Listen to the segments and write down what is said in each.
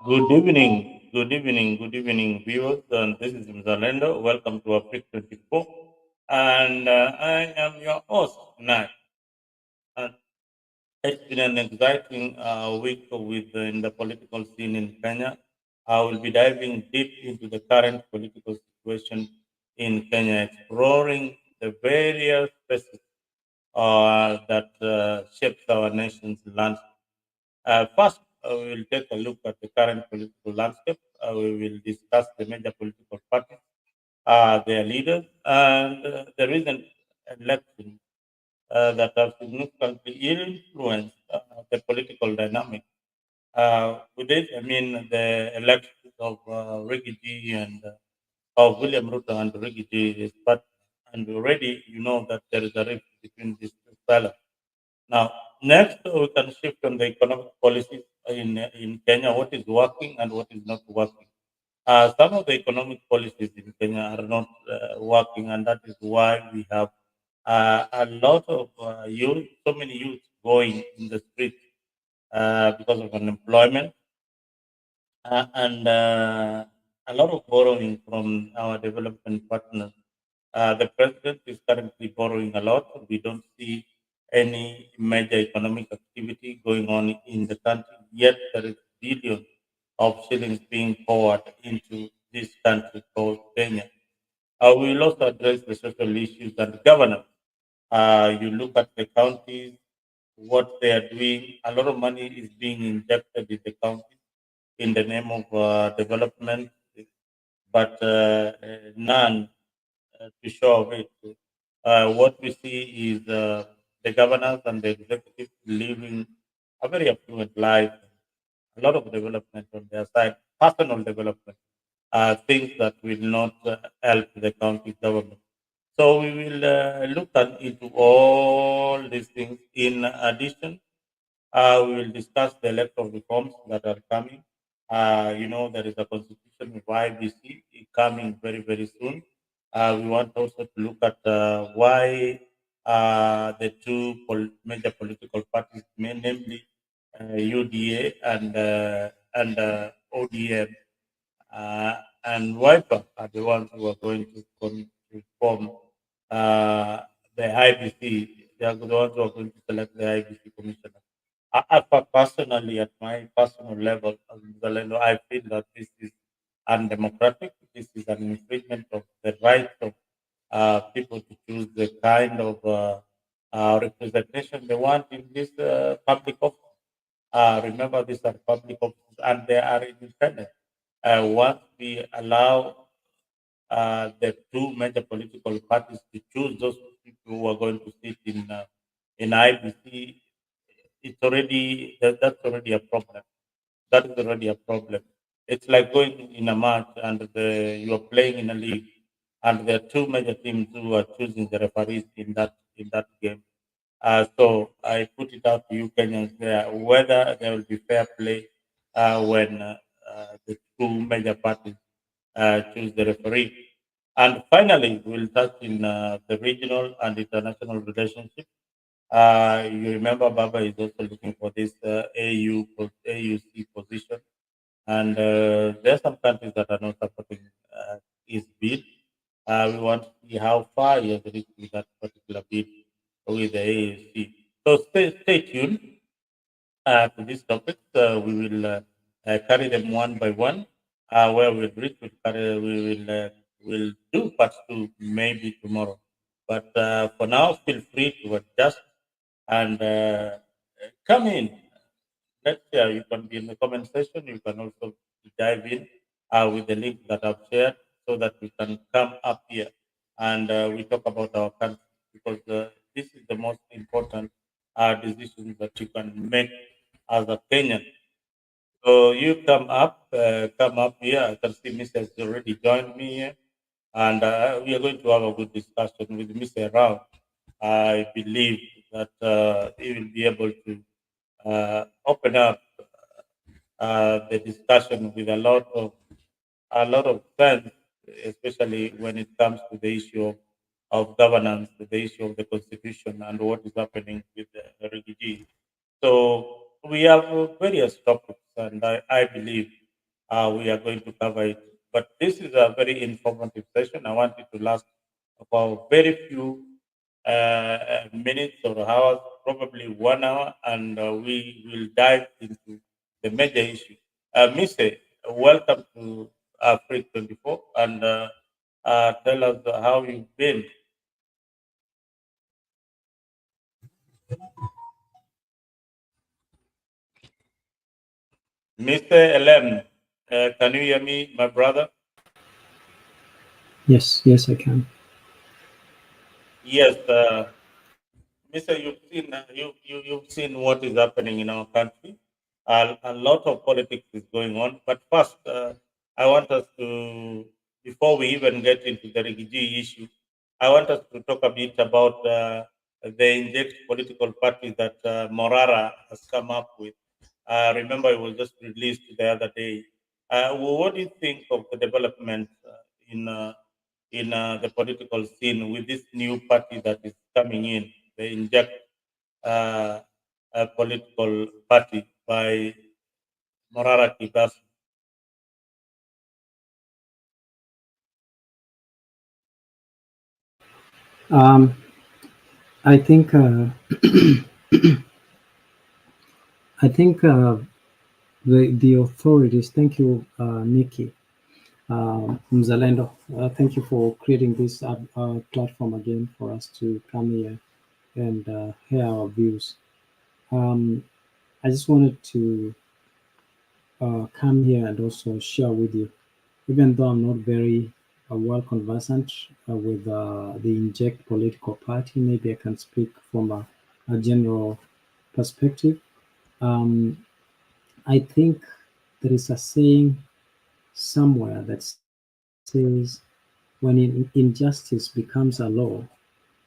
Good evening, viewers. And this is Mzalendo. Welcome to Africa 24. And I am your host tonight. And it's been an exciting week in the political scene in Kenya. I will be diving deep into the current political situation in Kenya, exploring the various facets that shapes our nation's landscape. First, we will take a look at the current political landscape. We will discuss the major political parties, their leaders, and the recent elections that have significantly influenced the political dynamic. With this, I mean the elections of Rigiji and of William Ruto and Rigiji, but and already you know that there is a rift between these two fellows. Now, next we can shift on the economic policies in Kenya, what is working and what is not working. Some of the economic policies in Kenya are not working, and that is why we have a lot of youth, so many youth going in the streets because of unemployment and a lot of borrowing from our development partners. The president is currently borrowing a lot. We don't see any major economic activity going on in the country, yet there is billions of shillings being poured into this country called Kenya. We will also address the social issues and governance. You look at the counties, what they are doing. A lot of money is being injected in the counties in the name of development, but none to show of it. What we see is the governors and the executive living a very affluent life, a lot of development on their side, personal development, things that will not help the county government. So we will into all these things. In addition, we will discuss the electoral reforms that are coming. There is a constitution with IBC coming very, very soon. We want also to look at why the two major political parties, namely UDA and ODM and WIPA, are the ones who are going to reform uh, the IBC. They are the ones who are going to select the IBC commissioner. Personally, at my personal level, as Zalendo, I feel that this is undemocratic. This is an infringement of the right of people to choose the kind of representation they want in this public office. Remember, these are public offices and they are independent. Once we allow the two major political parties to choose those people who are going to sit in IBC, that's already a problem. That is already a problem. It's like going in a match and you are playing in a league, and there are two major teams who are choosing the referees in that game. So I put it out to you Kenyans there whether there will be fair play when the two major parties choose the referee. And finally, we'll touch in the regional and international relationship. You remember Baba is also looking for this AUC position, and there are some countries that are not supporting his bid. We want to see how far he has reached with that particular bid with the AUC. So stay tuned to these topics. We will carry them one by one. Where we'll reach, we'll do part two maybe tomorrow. But for now, feel free to adjust and come in. Let's share. You can be in the comment section. You can also dive in with the link that I've shared so that we can come up here and we talk about our country because this is the most important decision that you can make as a Kenyan. So you come up here. I can see Mr. has already joined me here, and we are going to have a good discussion with Mr. Around. I believe that he will be able to open up the discussion with a lot of sense, especially when it comes to the issue of governance, the issue of the constitution, and what is happening with the refugees. So we have various topics, and I believe we are going to cover it. But this is a very informative session. I want it to last about very few minutes or hours, probably 1 hour, and we will dive into the major issue. Mr. Welcome to Africa 24, and tell us how you've been. Mr. Elem, can you hear me, my brother? Yes, I can. Yes, Mister, you've seen what is happening in our country. A lot of politics is going on. But first, I want us to, before we even get into the refugee issue, I want us to talk a bit about the inject political party that Morara has come up with. Remember, it was just released the other day. What do you think of the development in the political scene with this new party that is coming in, the inject a political party by Morara Kibas? Um, I think I think the authorities. Thank you, Nikki Mzalendo. Thank you for creating this platform again for us to come here and hear our views. Um, I just wanted to come here and also share with you, even though I'm not very well conversant with the Inject political party. Maybe I can speak from a general perspective. Um, I think there is a saying somewhere that says when injustice becomes a law,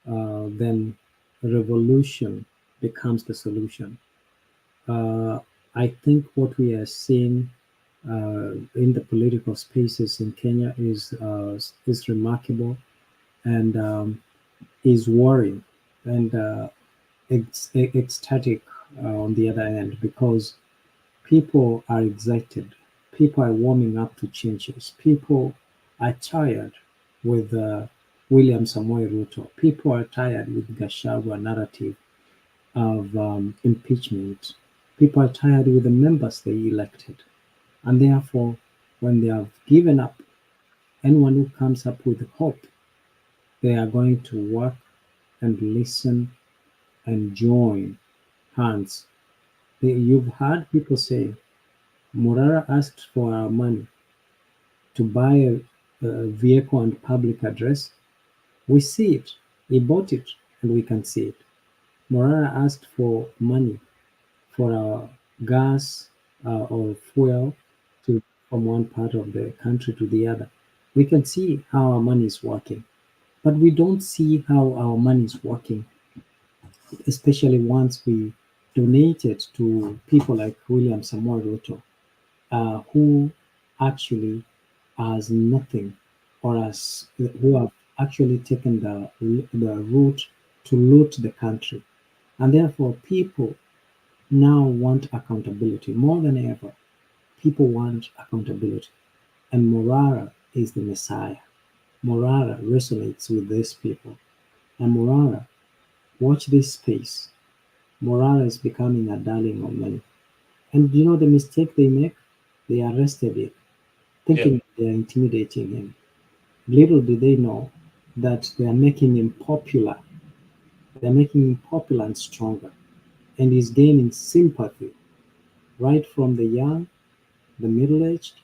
then revolution becomes the solution. Uh, I think what we are seeing in the political spaces in Kenya is remarkable and is worrying and it's ecstatic on the other end because people are excited. People are warming up to changes. People are tired with William Samoei Ruto. People are tired with Gachagua narrative of impeachment. People are tired with the members they elected. And therefore, when they have given up, anyone who comes up with hope, they are going to work and listen and join hands. You've heard people say, Morara asked for our money to buy a vehicle and public address. We see it. He bought it and we can see it. Morara asked for money for our gas or fuel to from one part of the country to the other. We can see how our money is working, but we don't see how our money is working, especially once we donate it to people like William Samoei Ruto, who actually has nothing or has who have actually taken the route to loot the country. And therefore, people now want accountability more than ever. People want accountability. And Morara is the Messiah. Morara resonates with these people. And Morara, watch this space. Morara is becoming a darling of many. And you know the mistake they make? They arrested him, Yeah, thinking they are intimidating him. Little do they know that they are making him popular. They are making him popular and stronger. And he's gaining sympathy right from the young, the middle aged,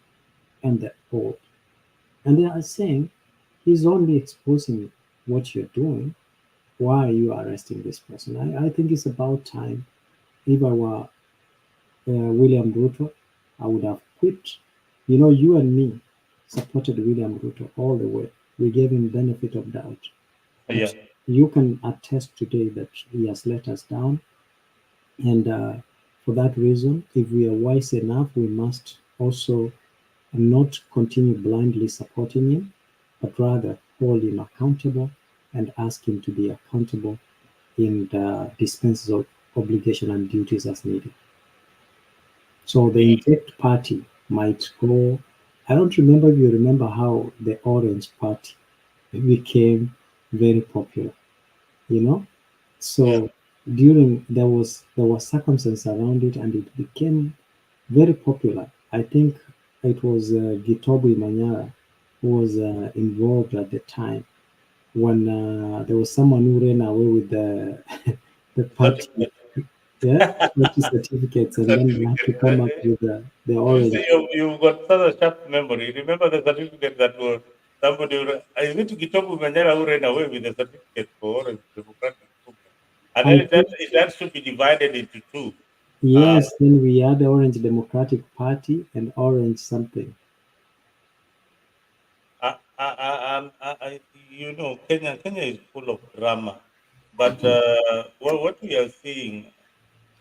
and the old. And they are saying, he's only exposing what you're doing. Why are you arresting this person? I think it's about time. If I were William Ruto, I would have quit. You know, you and me supported William Ruto all the way. We gave him benefit of doubt. yeah, But you can attest today that he has let us down. And for that reason, if we are wise enough, we must also not continue blindly supporting him, but rather hold him accountable and ask him to be accountable in the dispenses of obligation and duties as needed. So the yeah, Inject Party might go. I don't remember if you remember how the Orange Party became very popular, you know? Yeah. So during there was circumstance around it and it became very popular. I think it was Gitobu Manyara who was involved at the time when there was someone who ran away with the the party, Certificate. yeah, party certificates, and then they had to come up Certificate. with the You orange. see, you've got such a sharp memory. Remember the certificate that were somebody, I went to Gitobu Manyara who ran away with the certificate for Orange Democratic Movement. And I then think that should be divided into two. Uh, yes. Then we had the Orange Democratic Party and Orange something. Kenya is full of drama. But what we are seeing,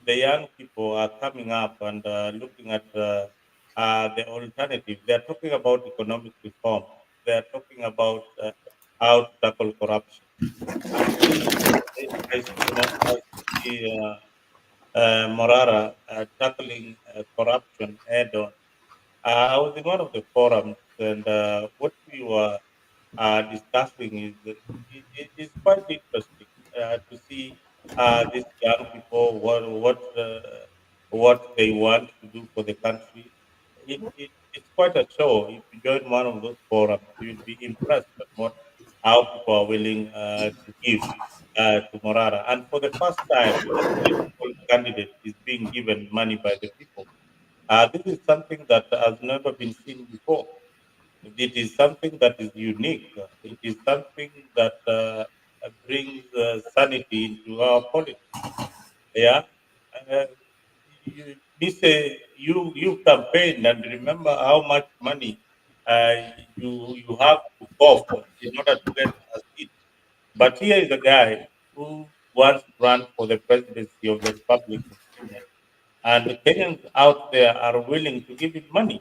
the young people are coming up and looking at the alternative. They are talking about economic reform. They are talking about how to tackle corruption. I see Morara tackling corruption head on. I was in one of the forums, and what we were discussing is that it's quite interesting to see these young people what they want to do for the country. It's quite a show. If you join one of those forums, you'll be impressed at what how people are willing to give to Morara. And for the first time, a political candidate is being given money by the people. This is something that has never been seen before. It is something that is unique. It is something that brings sanity into our politics. Yeah. Uh, you campaigned and remember how much money uh, you have to cough in order to get a seat. But here is a guy who once ran for the presidency of the Republic of Kenya, and the Kenyans out there are willing to give him money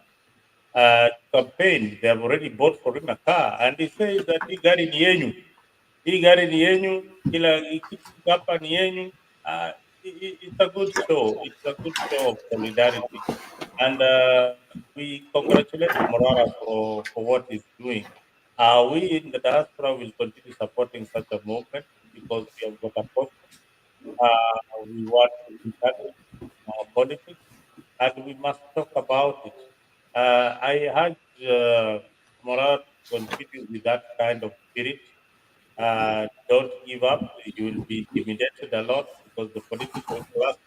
campaign. They have already bought for him a car, and he says that hii gari ni yenyu, kila kitu kiko hapa ni yenyu. Uh, it's a good show. It's a good show of solidarity, and we congratulate Morara for what he's doing. We in the diaspora will continue supporting such a movement because we have got a cause. We want integrity in our politics, and we must talk about it. I urge Morat to continue with that kind of spirit. Don't give up. You will be intimidated a lot because the political class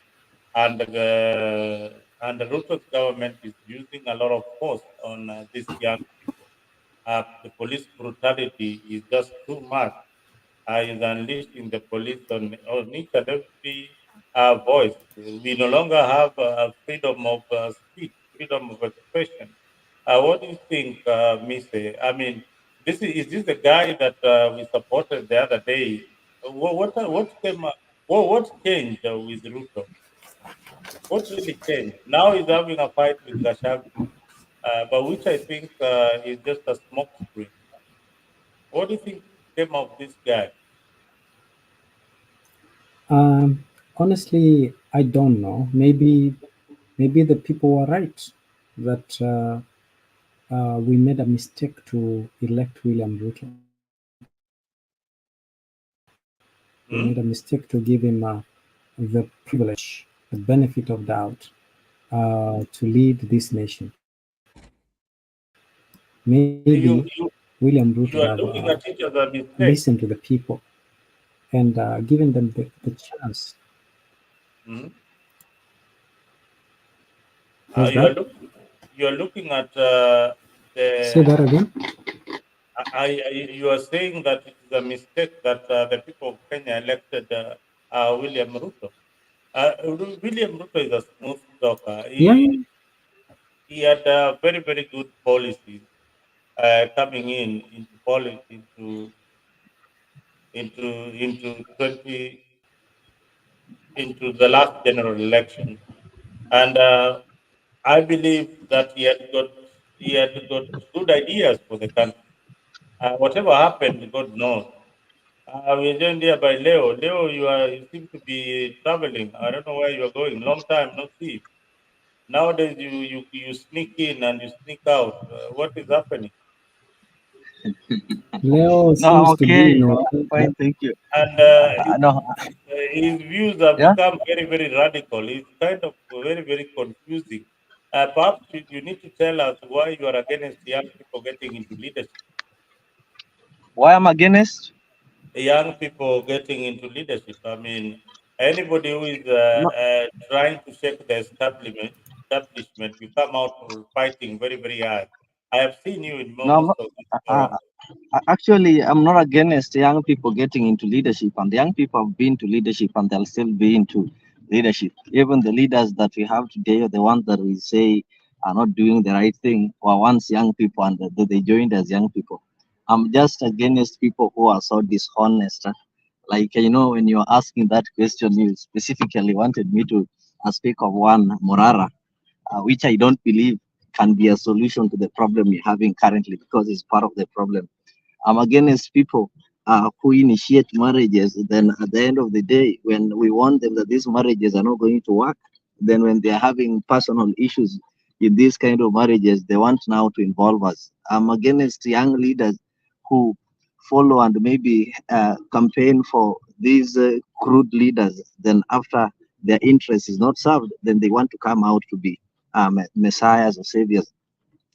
and the Ruto's government is using a lot of force on these young people. The police brutality is just too much is unleashing the police on each and every voice. We no longer have freedom of speech, freedom of expression. What do you think, Mise? I mean, is this the guy that we supported the other day? What came? What changed with Ruto? What really changed? Now he's having a fight with Gashag, but which I think is just a smoke screen. What do you think came of this guy? Honestly, I don't know. Maybe the people were right that we made a mistake to elect William Ruto. We made a mistake Hmm? to give him the privilege, the benefit of doubt to lead this nation. Maybe You William you Ruto should have you are looking at it as a listened mistake. to the people and given them the chance. Mhm. What's You are that? looking at Say the that again. you are saying that it is a mistake that the people of Kenya elected William Ruto. William Ruto is a smooth talker. Yeah, He yeah. he had very good policies coming into 20 into the last general election, and I believe that he had got good ideas for the country. Whatever happened, God knows. We're joined here by Leo. Leo, you seem to be traveling. I don't know where you are going. Long time no see. Nowadays, you sneak in and you sneak out. What is happening? Leo No, I'm seems to be okay. in I'm Uganda. fine, thank you. And No, his views have yeah. become very, very radical. It's kind of very, very confusing. Perhaps you need to tell us why you are against young people getting into leadership. Why I'm against? Young people getting into leadership. I mean, anybody who is No, trying to shake the establishment, you come out fighting very, very hard. I have seen you in no, I'm most not. of these Uh, uh, forums. Actually, I'm not against young people getting into leadership, and the young people have been to leadership, and they'll still be into leadership. Even the leaders that we have today, are the ones that we say are not doing the right thing, were once young people, and they joined as young people. I'm just against people who are so dishonest. Like, when you're asking that question, you specifically wanted me to speak of one, Morara, which I don't believe can be a solution to the problem we're having currently, because it's part of the problem. I'm against people who initiate marriages. Then at the end of the day, when we warn them that these marriages are not going to work, then when they're having personal issues in these kind of marriages, they want now to involve us. I'm against young leaders who follow and maybe campaign for these crude leaders. Then after their interest is not served, then they want to come out to be messiahs or saviors.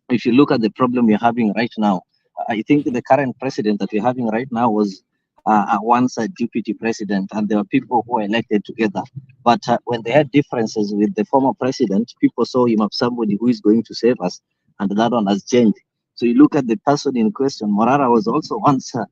If you look at the problem we're having right now, I think the current president that we're having right now was once a deputy president, and there were people who were elected together. But when they had differences with the former president, people saw him as somebody who is going to save us, and that one has changed. So you look at the person in question. Morara was also once a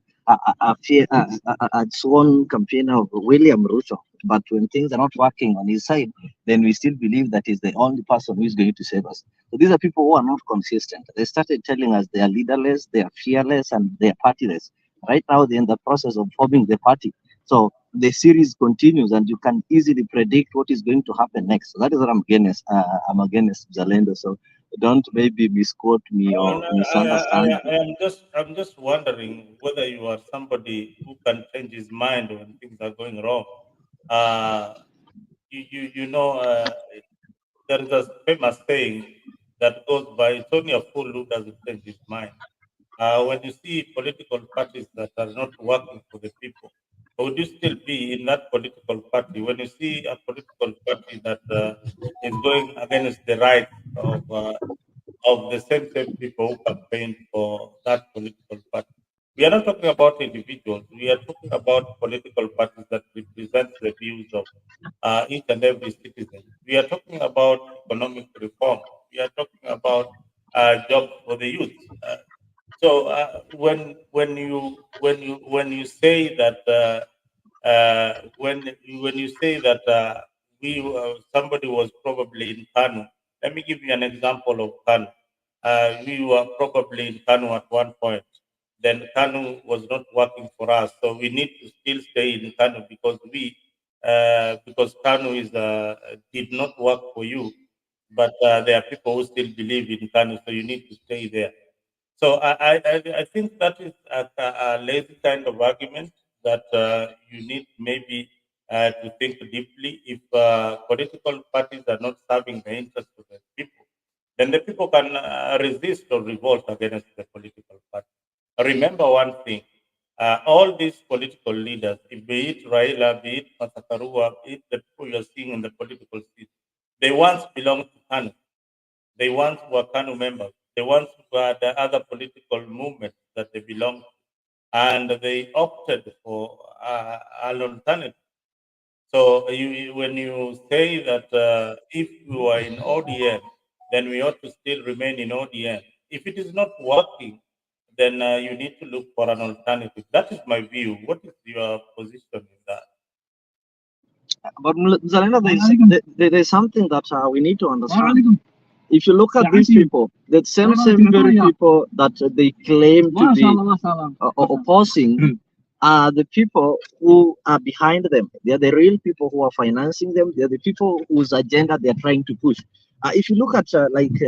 sworn campaigner of William Ruto. But when things are not working on his side, then we still believe that he's the only person who is going to save us. So these are people who are not consistent. They started telling us they are leaderless, they are fearless, and they are partyless. Right now, they're in the process of forming the party. So the series continues, and you can easily predict what is going to happen next. So that is what I'm against. I'm against Zalendo. So don't maybe misquote me or And misunderstand. I'm just wondering whether you are somebody who can change his mind when things are going wrong. Uh, you know, there is a famous saying that goes by, it's only a fool who doesn't change his mind. When you see political parties that are not working for the people, would you still be in that political party? When you see a political party that is going against the rights of the same people who campaigned for that political party. We are not talking about individuals. We are talking about political parties that represent the views of each and every citizen. We are talking about economic reform. We are talking about jobs for the youth. So when you say that when you say that we somebody was probably in Kanu, let me give you an example of Kanu. We were probably in Kanu at one point. Then Kanu was not working for us, so we need to still stay in Kanu because Kanu is did not work for you, but there are people who still believe in Kanu, so you need to stay there. So I think that is a lazy kind of argument that you need maybe to think deeply. If political parties are not serving the interests of the people, then the people can resist or revolt against the political party. Remember one thing: all these political leaders, be it Raila, be it Matakarua, be it the people you are seeing in the political seat, they once belonged to KANU. They once were KANU members. They once were the other political movements that they belonged to. And they opted for an alternative. So when you say that if you are in ODM, then we ought to still remain in ODM. If it is not working, then you need to look for an alternative. That is my view. What is your position in that? But Zalena, there's something that we need to understand. If you look at these people, the same very people that they claim to be opposing are the people who are behind them. They are the real people who are financing them. They are the people whose agenda they are trying to push. If you look at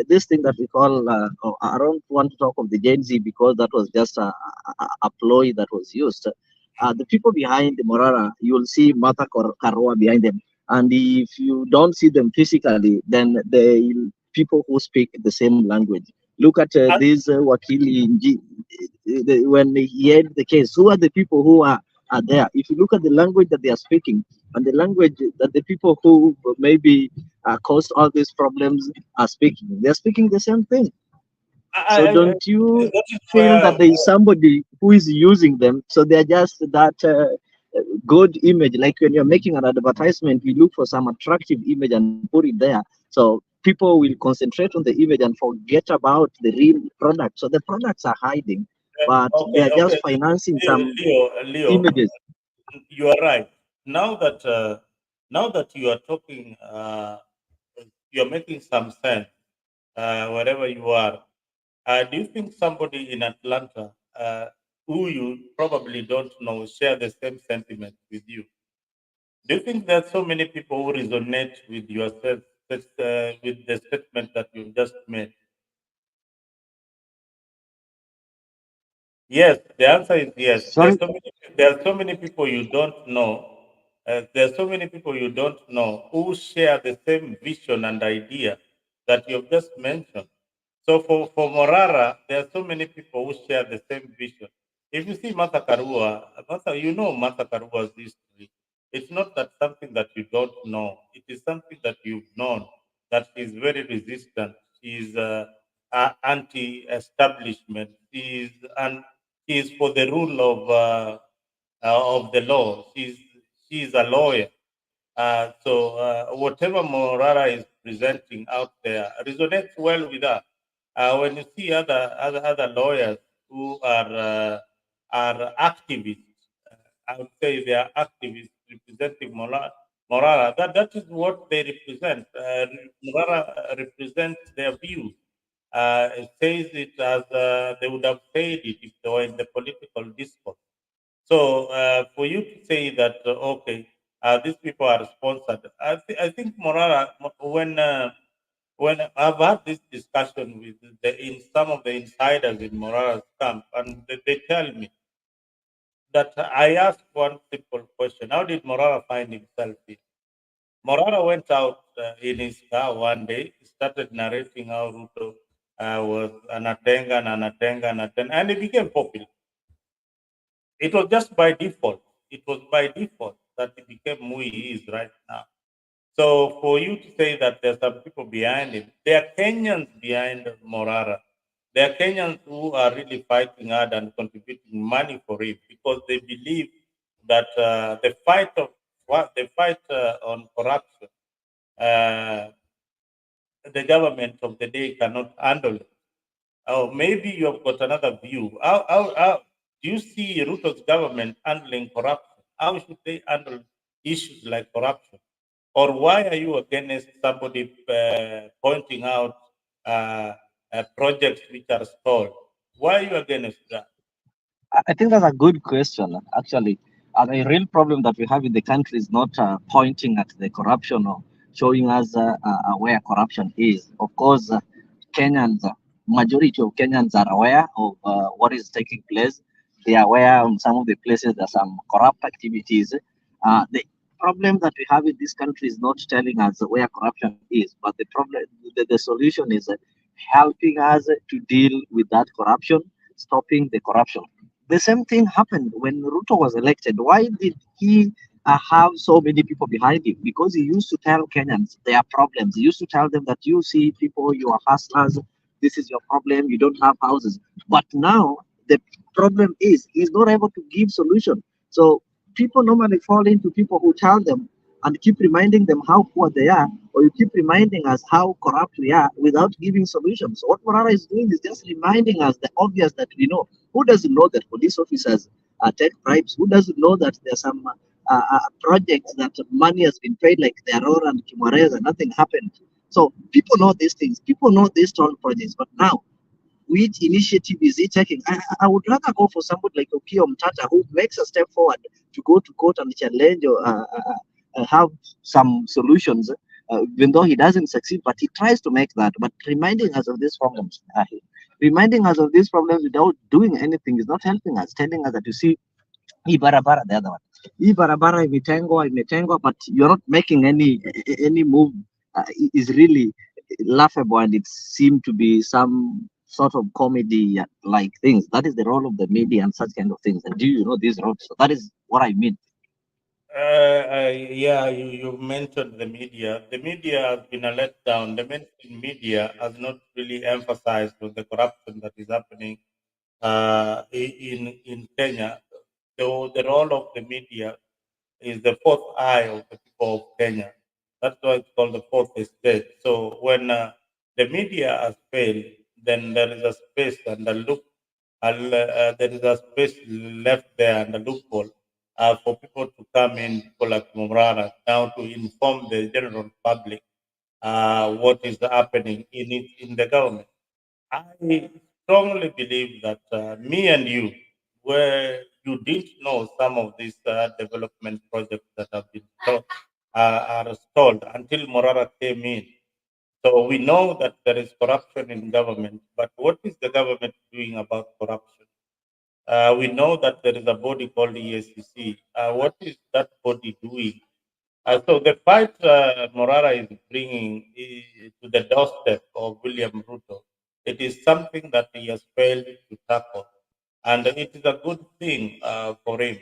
this thing that we call, I don't want to talk of the Gen Z because that was just a ploy that was used. The people behind Morara, you will see Martha Karua behind them. And if you don't see them physically, then the people who speak the same language. Look at this Wakili when he had the case. Who are the people who are there? If you look at the language that they are speaking and the language that the people who maybe caused all these problems are speaking, they are speaking the same thing. So don't you that is feel where that there is somebody who is using them? So they are just that good image. Like when you're making an advertisement, you look for some attractive image and put it there. So people will concentrate on the image and forget about the real product. So the products are hiding, but they okay, are just okay. financing some Leo, images. you are right. Now that you are talking, you are making some sense. Wherever you are, do you think somebody in Atlanta, who you probably don't know, share the same sentiment with you? Do you think there are so many people who resonate with yourself, with the statement that you've just made? Yes, the answer is yes. Sorry. There are so many people you don't know. There are so many people you don't know who share the same vision and idea that you've just mentioned. So for Morara, there are so many people who share the same vision. If you see Martha Karua, you know Martha Karua's history. It's not that something that you don't know. It is something that you've known, that she's very resistant. She's anti-establishment. She is for the rule of the law. She's a lawyer. So whatever Morara is presenting out there resonates well with her. When you see other lawyers who are activists, I would say they are activists representing Morara. That is what they represent. Morara represents their views. It says it as they would have said it if they were in the political discourse. So for you to say that okay, these people are sponsored, I think Morara, when I've had this discussion with in some of the insiders in Morara's camp, and they tell me that I asked one simple question: how did Morara find himself here? Morara went out in his car one day, started narrating how Ruto was and he became popular. It was just by default. It was by default that he became who he is right now. So for you to say that there's some people behind him, there are Kenyans behind Morara. There are Kenyans who are really fighting hard and contributing money for it because they believe that the fight on corruption, uh, the government of the day cannot handle it. Oh, maybe you have got another view. How do you see Ruto's government handling corruption? How should they handle issues like corruption? Or why are you against somebody pointing out projects which are stalled? Why are you against that? I think that's a good question, actually. And the real problem that we have in the country is not pointing at the corruption or showing us where corruption is. Of course, Kenyans, majority of Kenyans are aware of what is taking place. They are aware of some of the places there are some corrupt activities. The problem that we have in this country is not telling us where corruption is, but the problem, the solution is helping us to deal with that corruption, stopping the corruption. The same thing happened when Ruto was elected. Why did he have so many people behind him? Because he used to tell Kenyans their problems. He used to tell them that you see people, you are hustlers, this is your problem, you don't have houses. But now the problem is he's not able to give solution. So people normally fall into people who tell them and keep reminding them how poor they are, or you keep reminding us how corrupt we are without giving solutions. What Morara is doing is just reminding us the obvious that we know. Who doesn't know that police officers take bribes? Who doesn't know that there's some projects that money has been paid, like the Aurora and Kimwares, and nothing happened? So people know these things. People know these toll projects. But now, which initiative is he taking? I would rather go for somebody like Okiya Mtata who makes a step forward to go to court and challenge or have some solutions, even though he doesn't succeed, but he tries to make that. But reminding us of these problems, reminding us of these problems without doing anything is not helping us, telling us that you see, he barabara the other one. hii barabara imetengwa, but you're not making any move. Is really laughable, and it seemed to be some sort of comedy like things. That is the role of the media and such kind of things. And do you know these roles? So that is what I mean. Yeah, you mentioned the media. The media has been a letdown. The mainstream media has not really emphasized on the corruption that is happening in Kenya. The role of the media is the fourth eye of the people of Kenya. That's why it's called the fourth estate. So when the media has failed, then there is a space and a loop. There is a space left there and a loophole for people to come in, people like Mumrana, now to inform the general public what is happening in the government. I strongly believe that me and you, where you didn't know some of these development projects that have been are stalled until Morara came in. So we know that there is corruption in government, but what is the government doing about corruption? We know that there is a body called EACC. What is that body doing? So the fight Morara is bringing to the doorstep of William Ruto, it is something that he has failed to tackle. And it is a good thing for him.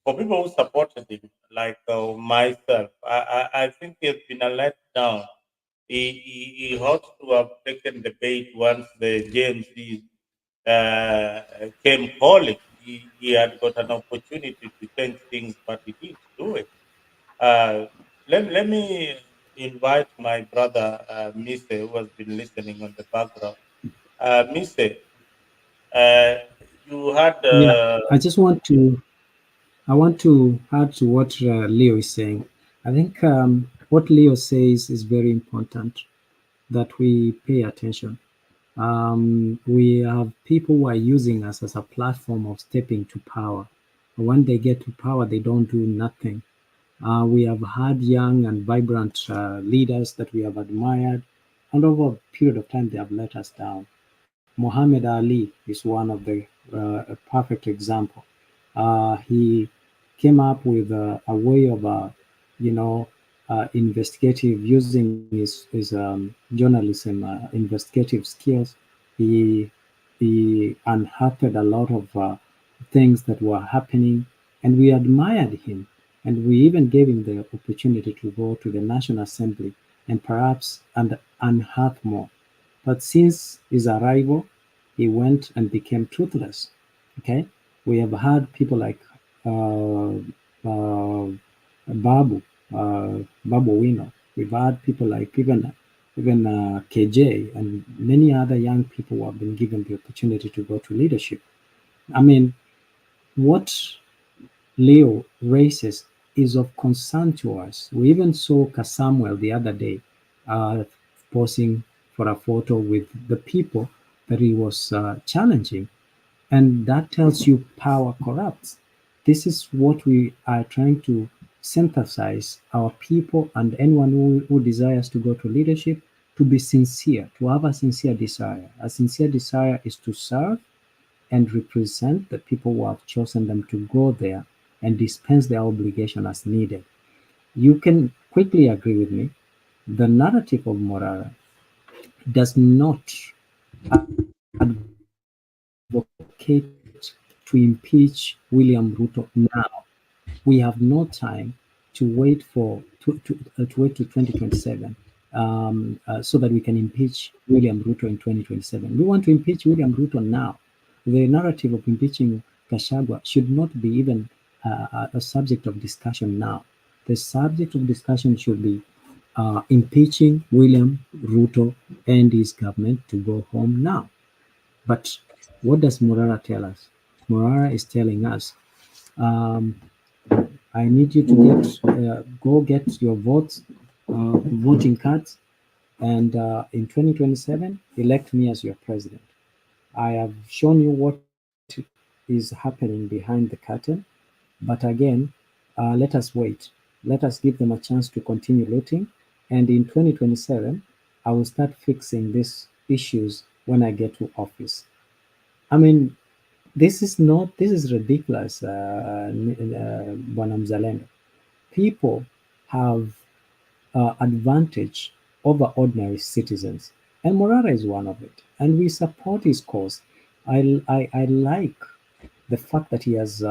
For people who supported him, like myself, I think he has been a letdown. He ought to have taken the bait once the JMC came calling. He had got an opportunity to change things, but he didn't do it. Uh, let me invite my brother Mise, who has been listening on the background. Mise, uh, you had Yeah, I want to add to what Leo is saying. I think what Leo says is very important that we pay attention. We have people who are using us as a platform of stepping to power. When they get to power, they don't do nothing. We have had young and vibrant leaders that we have admired, and over a period of time, they have let us down. Muhammad Ali is one of the a perfect example. He came up with a way of, investigative using his journalism, investigative skills. He he unearthed a lot of things that were happening, and we admired him, and we even gave him the opportunity to go to the National Assembly and perhaps and unearth more. But since his arrival, he went and became toothless. Okay, we have had people like uh, uh, Babu, Babu Wino. We've had people like even KJ and many other young people who have been given the opportunity to go to leadership. I mean, what Leo raises is of concern to us. We even saw Samuel the other day posing for a photo with the people that he was challenging. And that tells you power corrupts. This is what we are trying to synthesize our people and anyone who desires to go to leadership to be sincere, to have a sincere desire. A sincere desire is to serve and represent the people who have chosen them to go there and dispense their obligation as needed. You can quickly agree with me. The narrative of Morara does not advocate to impeach William Ruto now. We have no time to wait to wait to 2027 so that we can impeach William Ruto in 2027. We want to impeach William Ruto now. The narrative of impeaching Gachagua should not be even a subject of discussion now. The subject of discussion should be impeaching William Ruto and his government to go home now. But what does Morara tell us? Morara is telling us, um, I need you to go get your voting cards, and in 2027, elect me as your president. I have shown you what is happening behind the curtain, but again, let us wait. Let us give them a chance to continue looting, and in 2027, I will start fixing these issues when I get to office. I mean, This is not. This is ridiculous, Bwana Mzalendo. People have advantage over ordinary citizens, and Morara is one of it. And we support his cause. I like the fact that he has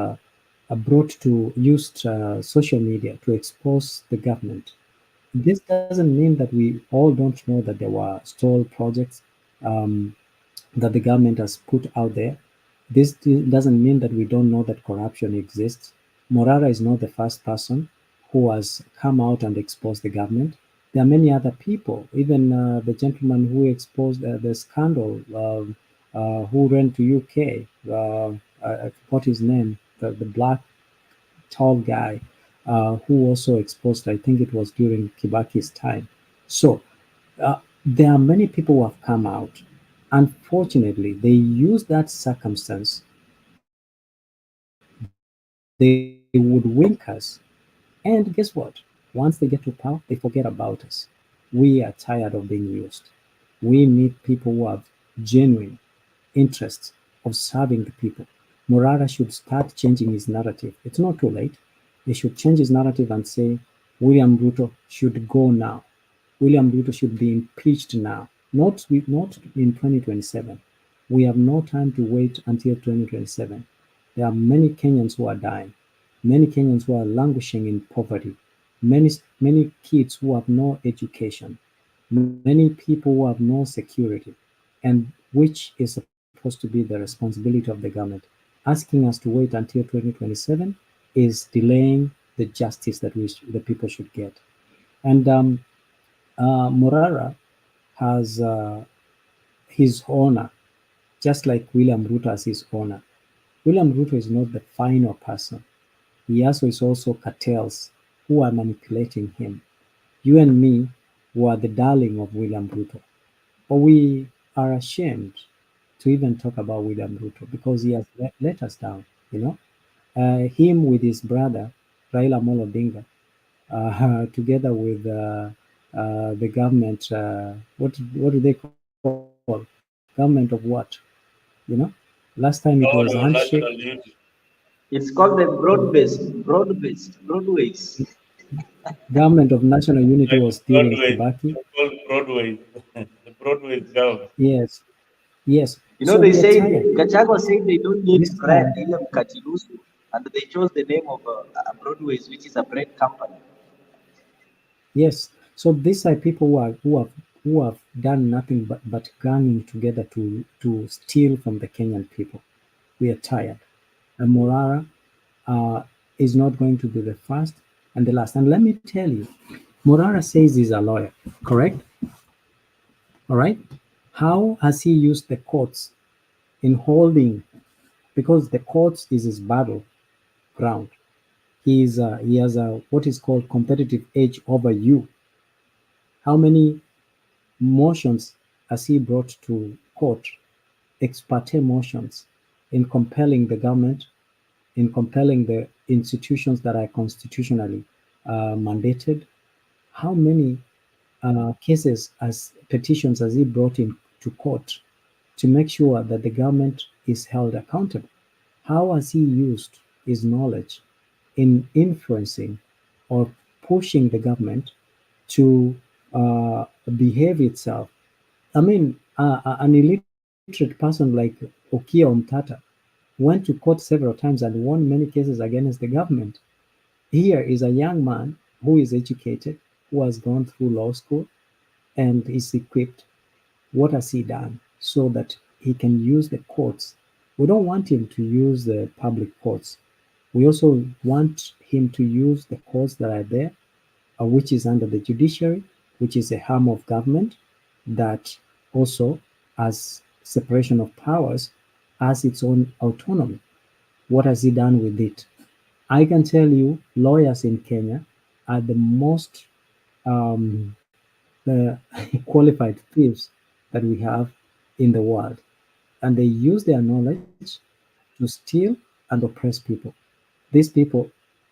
brought to used social media to expose the government. This doesn't mean that we all don't know that there were stalled projects um, that the government has put out there. This doesn't mean that we don't know that corruption exists. Morara is not the first person who has come out and exposed the government. There are many other people, even the gentleman who exposed the scandal, who ran to UK. I forgot his name, the black tall guy, who also exposed, I think it was during Kibaki's time. So there are many people who have come out. Unfortunately, they use that circumstance. They would wink us. And guess what? Once they get to power, they forget about us. We are tired of being used. We need people who have genuine interests of serving the people. Morara should start changing his narrative. It's not too late. He should change his narrative and say William Ruto should go now. William Ruto should be impeached now, not in 2027. We have no time to wait until 2027. There are many Kenyans who are dying, many Kenyans who are languishing in poverty, many kids who have no education, many people who have no security, and which is supposed to be the responsibility of the government. Asking us to wait until 2027 is delaying the justice that the people should get. And Morara has his honor, just like William Ruto has his honor. William Ruto is not the final person. He also cartels who are manipulating him. You and me were the darling of William Ruto, but we are ashamed to even talk about William Ruto because he has let us down. You know, him with his brother Raila Amolo Odinga, together with the government. What do they call government of what? You know, last time it was All handshake. our national unity. It's called the broadways. Government of national unity Like was during Broadway, Kibaki. it's called Broadway. The Broadway government. Yes, yes. You know, So they we are said tired. Gachagua said they don't need This bread, time, they have Kachilusu, and they chose the name of Broadways, which is a bread company. yes. So these are people who have done nothing but ganging together to steal from the Kenyan people. We are tired. And Morara uh, is not going to be the first and the last. And let me tell you, Morara says he's a lawyer, correct? All right. How has he used the courts in holding? Because the courts is his battle ground. He has a what is called competitive edge over you. How many motions has he brought to court? Ex parte motions in compelling the government, in compelling the institutions that are constitutionally mandated. How many cases as petitions has he brought in to court to make sure that the government is held accountable? How has he used his knowledge in influencing or pushing the government to behave itself? I mean, an illiterate person like Okia Omtata went to court several times and won many cases against the government. Here is a young man who is educated, who has gone through law school and is equipped. What has he done so that he can use the courts? We don't want him to use the public courts. We also want him to use the courts that are there, which is under the judiciary, which is a arm of government that also has separation of powers, has its own autonomy. What has he done with it? I can tell you, lawyers in Kenya are the most um, the qualified thieves that we have in the world, and they use their knowledge to steal and oppress people. These people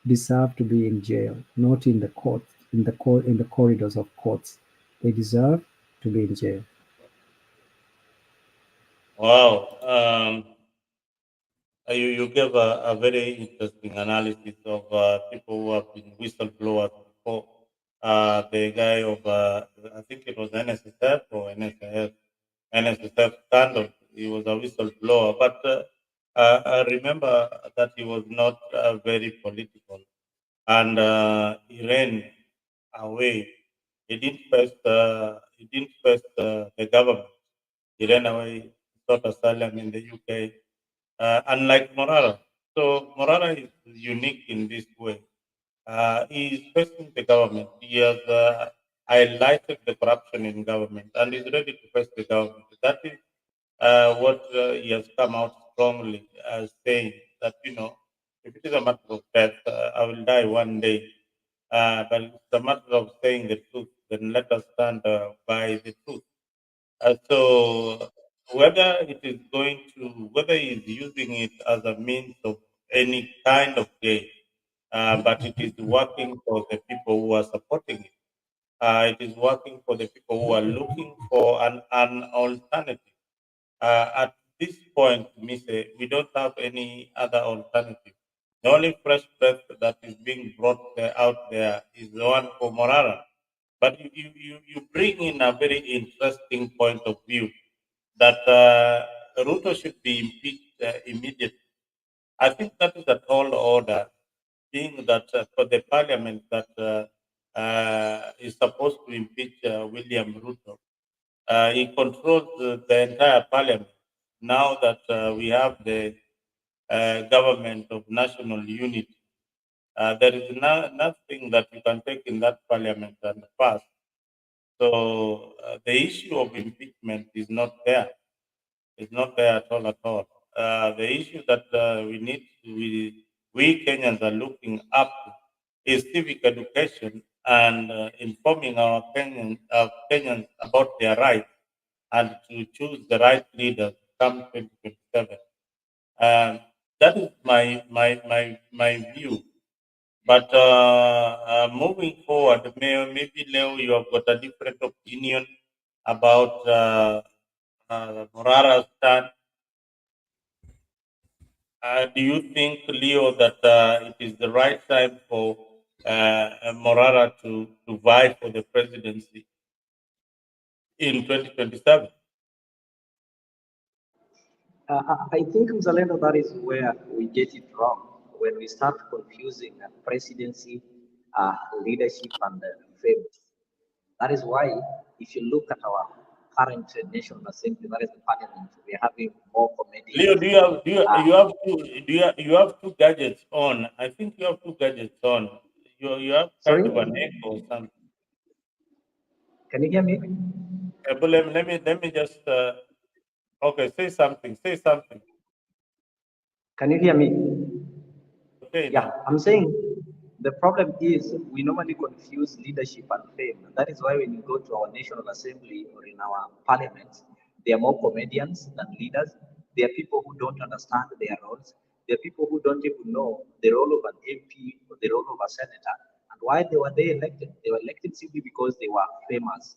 deserve to be in jail, not in the court, in the corridors of courts. They deserve to be in jail. Wow. you gave a very interesting analysis of people who have been whistleblowers before. The guy of, I think it was NSSF or NSSF scandal. He was a whistleblower, but I remember that he was not very political, and he ran away. He didn't face the government. He ran away, sought asylum in the UK, unlike Morara. So Morara is unique in this way. He is facing the government. He has highlighted the corruption in government and is ready to face the government. That is what he has come out strongly as saying that, if it is a matter of death, I will die one day. But it's a matter of saying the truth. Then let us stand by the truth. So whether whether he's using it as a means of any kind of gain, but it is working for the people who are supporting it. It is working for the people who are looking for an alternative. At this point, Mise, we don't have any other alternative. The only fresh breath that is being brought out there is the one for Morara. But you bring in a very interesting point of view that Ruto should be impeached immediately. I think that is a tall order, being that for the parliament that is supposed to impeach William Ruto. He controls the entire parliament. Now that we have the government of national unity, there is nothing that you can take in that parliament and pass. So the issue of impeachment is not there. It's not there at all at all. The issue that we Kenyans are looking up to is civic education and informing Kenyans about their rights and to choose the right leaders come 2027. Um, that is my view. But moving forward, maybe Leo, you have got a different opinion about Morara's stand. Do you think, Leo, that it is the right time for Morara to vie for the presidency in 2027? I think, Mzalendo, that is where we get it wrong when we start confusing presidency, leadership, and fame. That is why, if you look at our current National Assembly, that is the parliament, we are having more Leo, comedians. you have two gadgets on? I think you have two gadgets on. You have Sorry, kind of an echo or something. can you hear me? But let me just okay, say something. Say something. Can you hear me? Okay Yeah, now. I'm saying the problem is we normally confuse leadership and fame. That is why when you go to our National Assembly or in our parliament, there are more comedians than leaders. There are people who don't understand their roles. There are people who don't even know the role of an MP or the role of a senator. And why were they elected? They were elected simply because they were famous.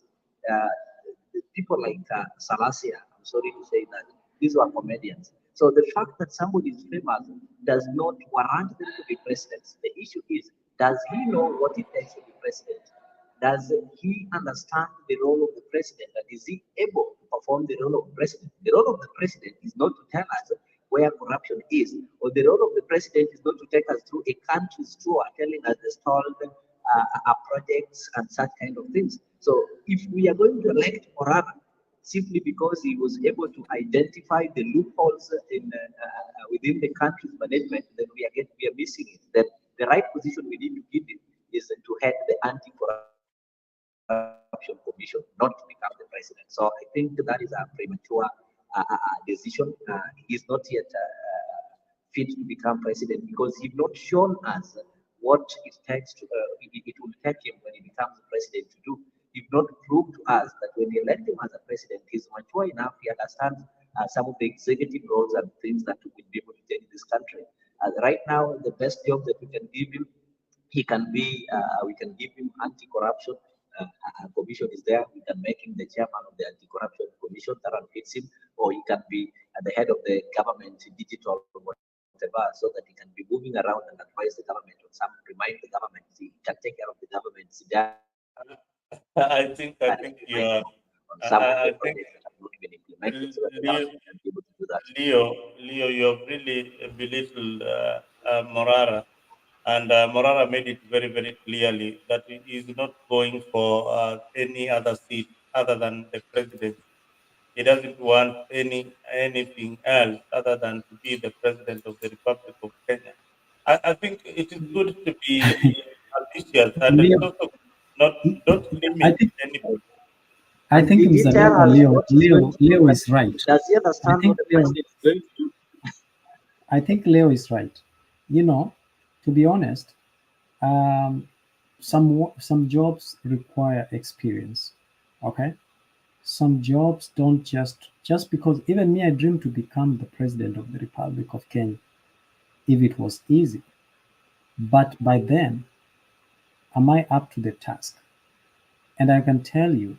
Uh, People like Salasia, I'm sorry to say that, these were comedians. So the fact that somebody is famous does not warrant them to be president. The issue is, does he know what it takes to be president? Does he understand the role of the president? And is he able to perform the role of president? The role of the president is not to tell us where corruption is, or the role of the president is not to take us through a country's tour, telling us the stalled projects and such kind of things. So if we are going to elect Orara simply because he was able to identify the loopholes within the country's management, then we are missing it. Then the right position we need to give him is to head the anti-corruption commission, not to become the president. So I think that is a premature decision. He is not yet fit to become president because he's not shown us what it takes to it will take him when he becomes president to do. He's not proved to us that when we elect him as a president, he's mature enough, he understands some of the executive roles and things that will be able to change this country. Right now, the best job that we can give him, we can give him anti-corruption commission is there. We can make him the chairman of the anti-corruption commission that fits him, or he can be at the head of the government digital whatever whatever, so that he can be moving around and advise the government on some, remind the government he can take care of the government. I think you're. On some of I the think projects that have not been implemented, so that the Leo, government can be able to do that. Leo, you have really belittled Morara, and Morara made it very, very clearly that he is not going for any other seat other than the presidency. He doesn't want anything else other than to be the president of the Republic of Kenya. I think it is good to be ambitious, and it's Leo, also not don't I limit think anybody. I And think did he tell Mzalendo us Leo what he's going to do? Leo is right. Does he I understand what think the Leo president is going to do? I think Leo is right. You know, to be honest, some jobs require experience. Okay, some jobs don't just because even me, I dream to become the president of the Republic of Kenya if it was easy. But by then, am I up to the task? And I can tell you,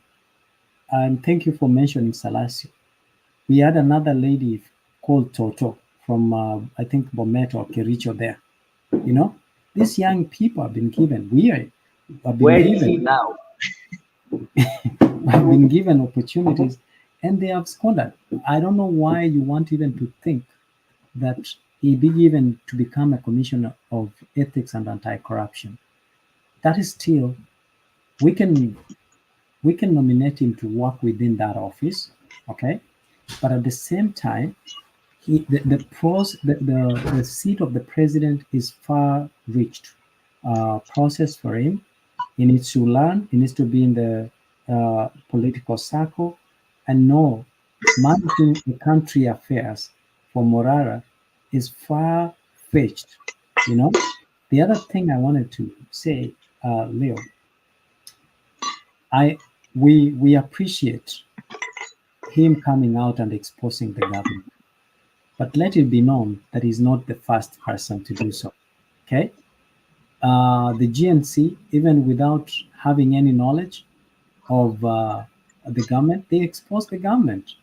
and thank you for mentioning Salasio. We had another lady called Toto from I think Bomet or Kericho there. You know, these young people have been given Where is he now? have been given opportunities and they have squandered. I don't know why you want even to think that he be given to become a commissioner of ethics and anti-corruption. That is still we can nominate him to work within that office, okay? But at the same time, the seat of the president is far reached process for him. He needs to learn. He needs to be in the political circle and know managing the country affairs for Morara is far fetched. You know, the other thing I wanted to say, Leo, we appreciate him coming out and exposing the government. But let it be known that he's not the first person to do so. Okay? The GNC, even without having any knowledge of the government, they exposed the government.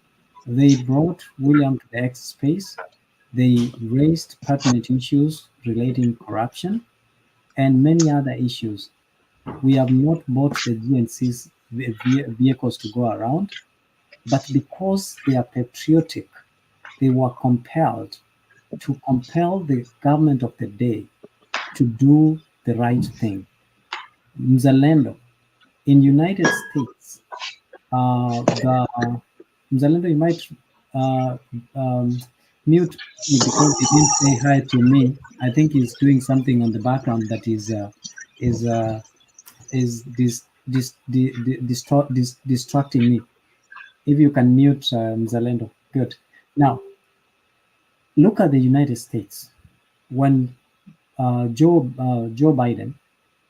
They brought William to the X space. They raised pertinent issues relating corruption and many other issues. We have not bought the GNC's vehicles to go around, but because they are patriotic, they were compelled to compel the government of the day to do the right thing. Mzalendo, in United States, the Mzalendo, you might uh, um, mute me because he didn't say hi to me. I think he's doing something on the background that is uh, is distracting me. If you can mute Mzalendo, good. Now, look at the United States. When Joe Biden,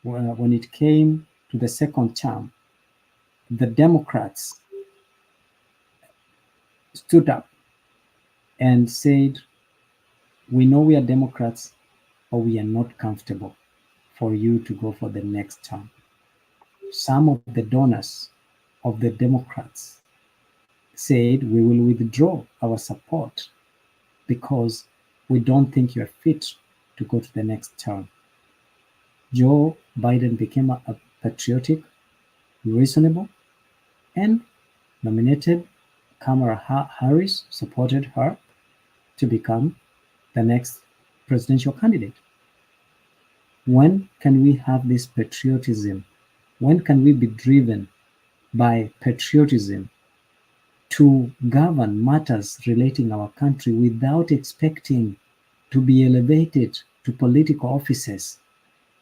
when it came to the second term, the Democrats stood up and said, "We know we are Democrats, but we are not comfortable for you to go for the next term." Some of the donors of the Democrats said, "We will withdraw our support because we don't think you're fit to go to the next term." Joe Biden became a patriotic, reasonable, and nominated Kamala Harris, supported her to become the next presidential candidate. When can we have this patriotism? When can we be driven by patriotism to govern matters relating our country without expecting to be elevated to political offices?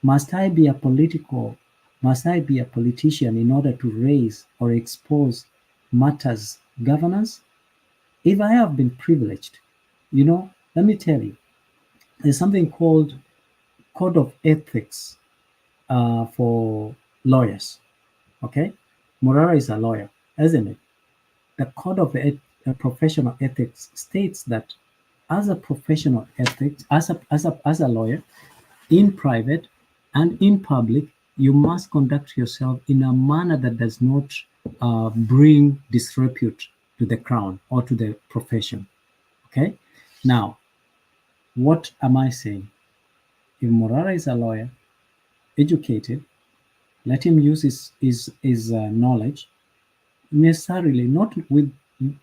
Must I be a politician in order to raise or expose matters governance? If I have been privileged, let me tell you, there's something called Code of Ethics for lawyers. Okay, Morara is a lawyer, isn't it? The Code of Professional Ethics states that as a professional ethics, as a lawyer, in private and in public, you must conduct yourself in a manner that does not bring disrepute to the crown or to the profession. Okay, now What am I saying? If Morara is a lawyer, educated, let him use his knowledge, necessarily not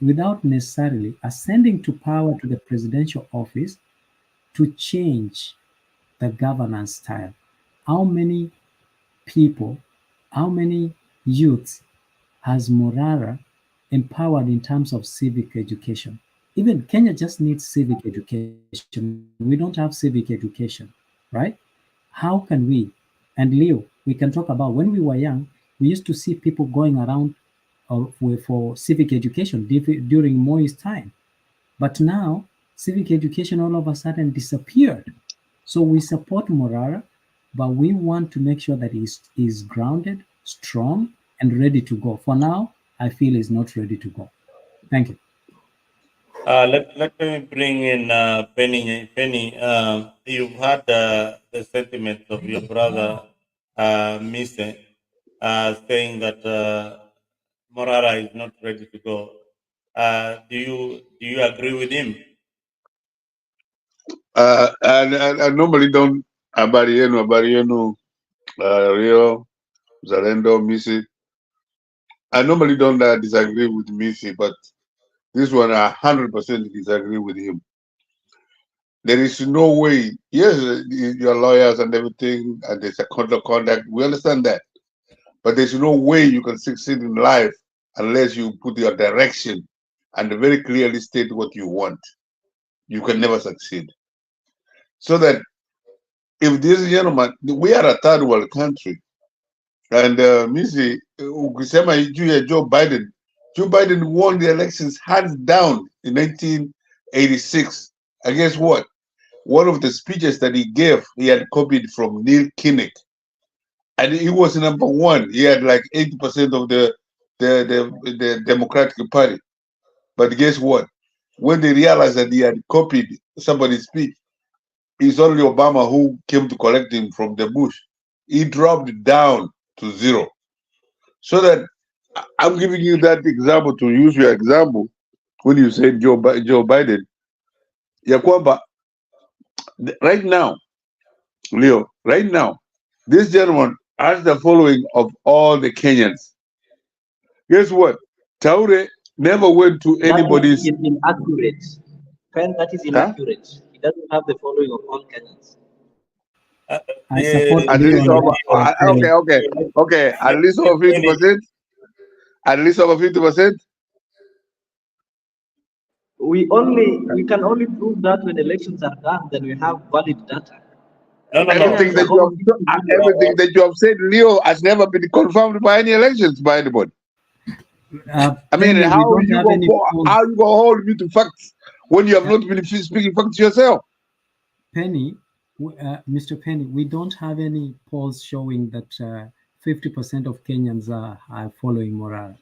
without necessarily ascending to power to the presidential office to change the governance style. How many people, how many youths has Morara empowered in terms of civic education? Even Kenya just needs civic education. We don't have civic education, right? How can we, and Leo, we can talk about when we were young, we used to see people going around for civic education during Moi's time. But now, civic education all of a sudden disappeared. So we support Morara, but we want to make sure that he's grounded, strong, and ready to go. For now, I feel he's not ready to go. Thank you. Let me bring in Penny. Penny, you've had the sentiments of your brother, Mise, saying that Morara is not ready to go. Do you agree with him? I normally don't Abarieno, Rio, Zalendo, Missy. I normally don't disagree with Missy, but this one I 100% disagree with him. There is no way. Yes, you're lawyers and everything, and there's a code of conduct. We understand that, but there's no way you can succeed in life unless you put your direction and very clearly state what you want. You can never succeed. So that if this gentleman, we are a third world country, and Missy, ukisema juu ya Joe Biden won the elections hands down in 1986. And guess what? One of the speeches that he gave, he had copied from Neil Kinnock, and he was number one. He had like 80% of the Democratic Party. But guess what? When they realized that he had copied somebody's speech, it's only Obama who came to collect him from the bush. He dropped down to zero. So that I'm giving you that example to use your example when you said Joe Biden. Yakwamba, right now, Leo, right now, this gentleman has the following of all the Kenyans. Guess what? Taure never went to anybody's. That is inaccurate. Pen, that is inaccurate. Huh? He doesn't have the following of all Kenyans. I support at least okay. At least over 50%. At least over 50%. We can only prove that when elections are done, then we have valid data. Everything that you have said, Leo, has never been confirmed by any elections by anybody. I mean, how you gonna hold me to facts when you have not been speaking facts yourself? Penny, Mr. Penny, we don't have any polls showing that 50% of Kenyans are following Morara.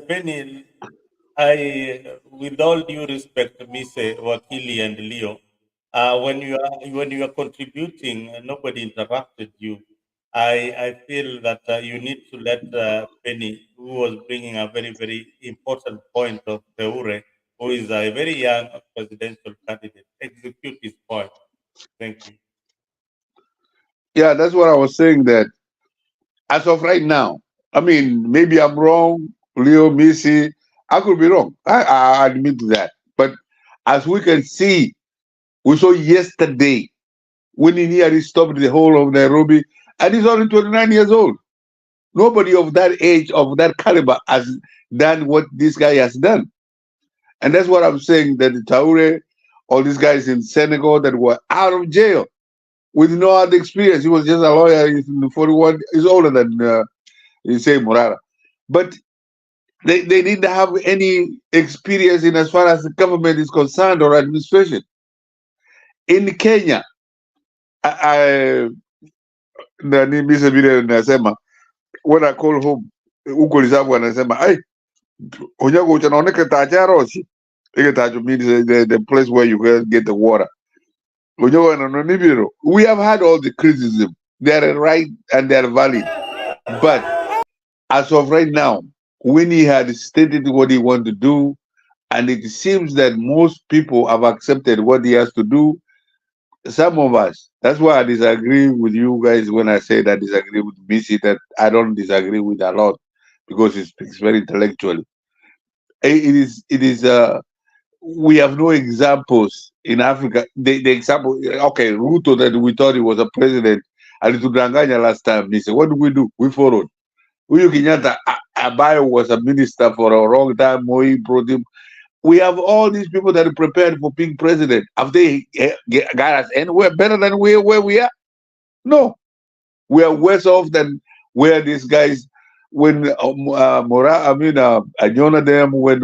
Penny, with all due respect, Mise, Wakili, and Leo, when you are contributing, nobody interrupted you. I feel that you need to let Penny, who was bringing a very, very important point of Teure, who is a very young presidential candidate, execute his point. Thank you. Yeah, that's what I was saying, that as of right now, I mean, maybe I'm wrong, Leo, Missy, I could be wrong. I admit that. But as we can see, we saw yesterday when he stopped the whole of Nairobi, and he's only 29 years old. Nobody of that age, of that caliber, has done what this guy has done. And that's what I'm saying, that Taure, all these guys in Senegal that were out of jail with no other experience. He was just a lawyer. He's 41. He's older than you say Morara. But they didn't have any experience in as far as the government is concerned or administration. In Kenya, when I call home, Ukolizabu anasema, "Hey, onyago uchanaoneka tajarosi." Means the place where you get the water. We have had all the criticism. They are right and they are valid. But as of right now, when he had stated what he wanted to do And it seems that most people have accepted what he has to do. Some of us. That's why I disagree with you guys when I say that I disagree with BC, that I don't disagree with a lot because he speaks very intellectually. It is we have no examples in Africa. The example, okay, Ruto, that we thought he was a president, alitudanganya last time. He said, what do? We followed. Huyu Kenyatta, Abayo was a minister for a long time. Moi brought him. We have all these people that are prepared for being president. Have they got us anywhere better than where we are? No. We are worse off than where these guys, when Anyona them, when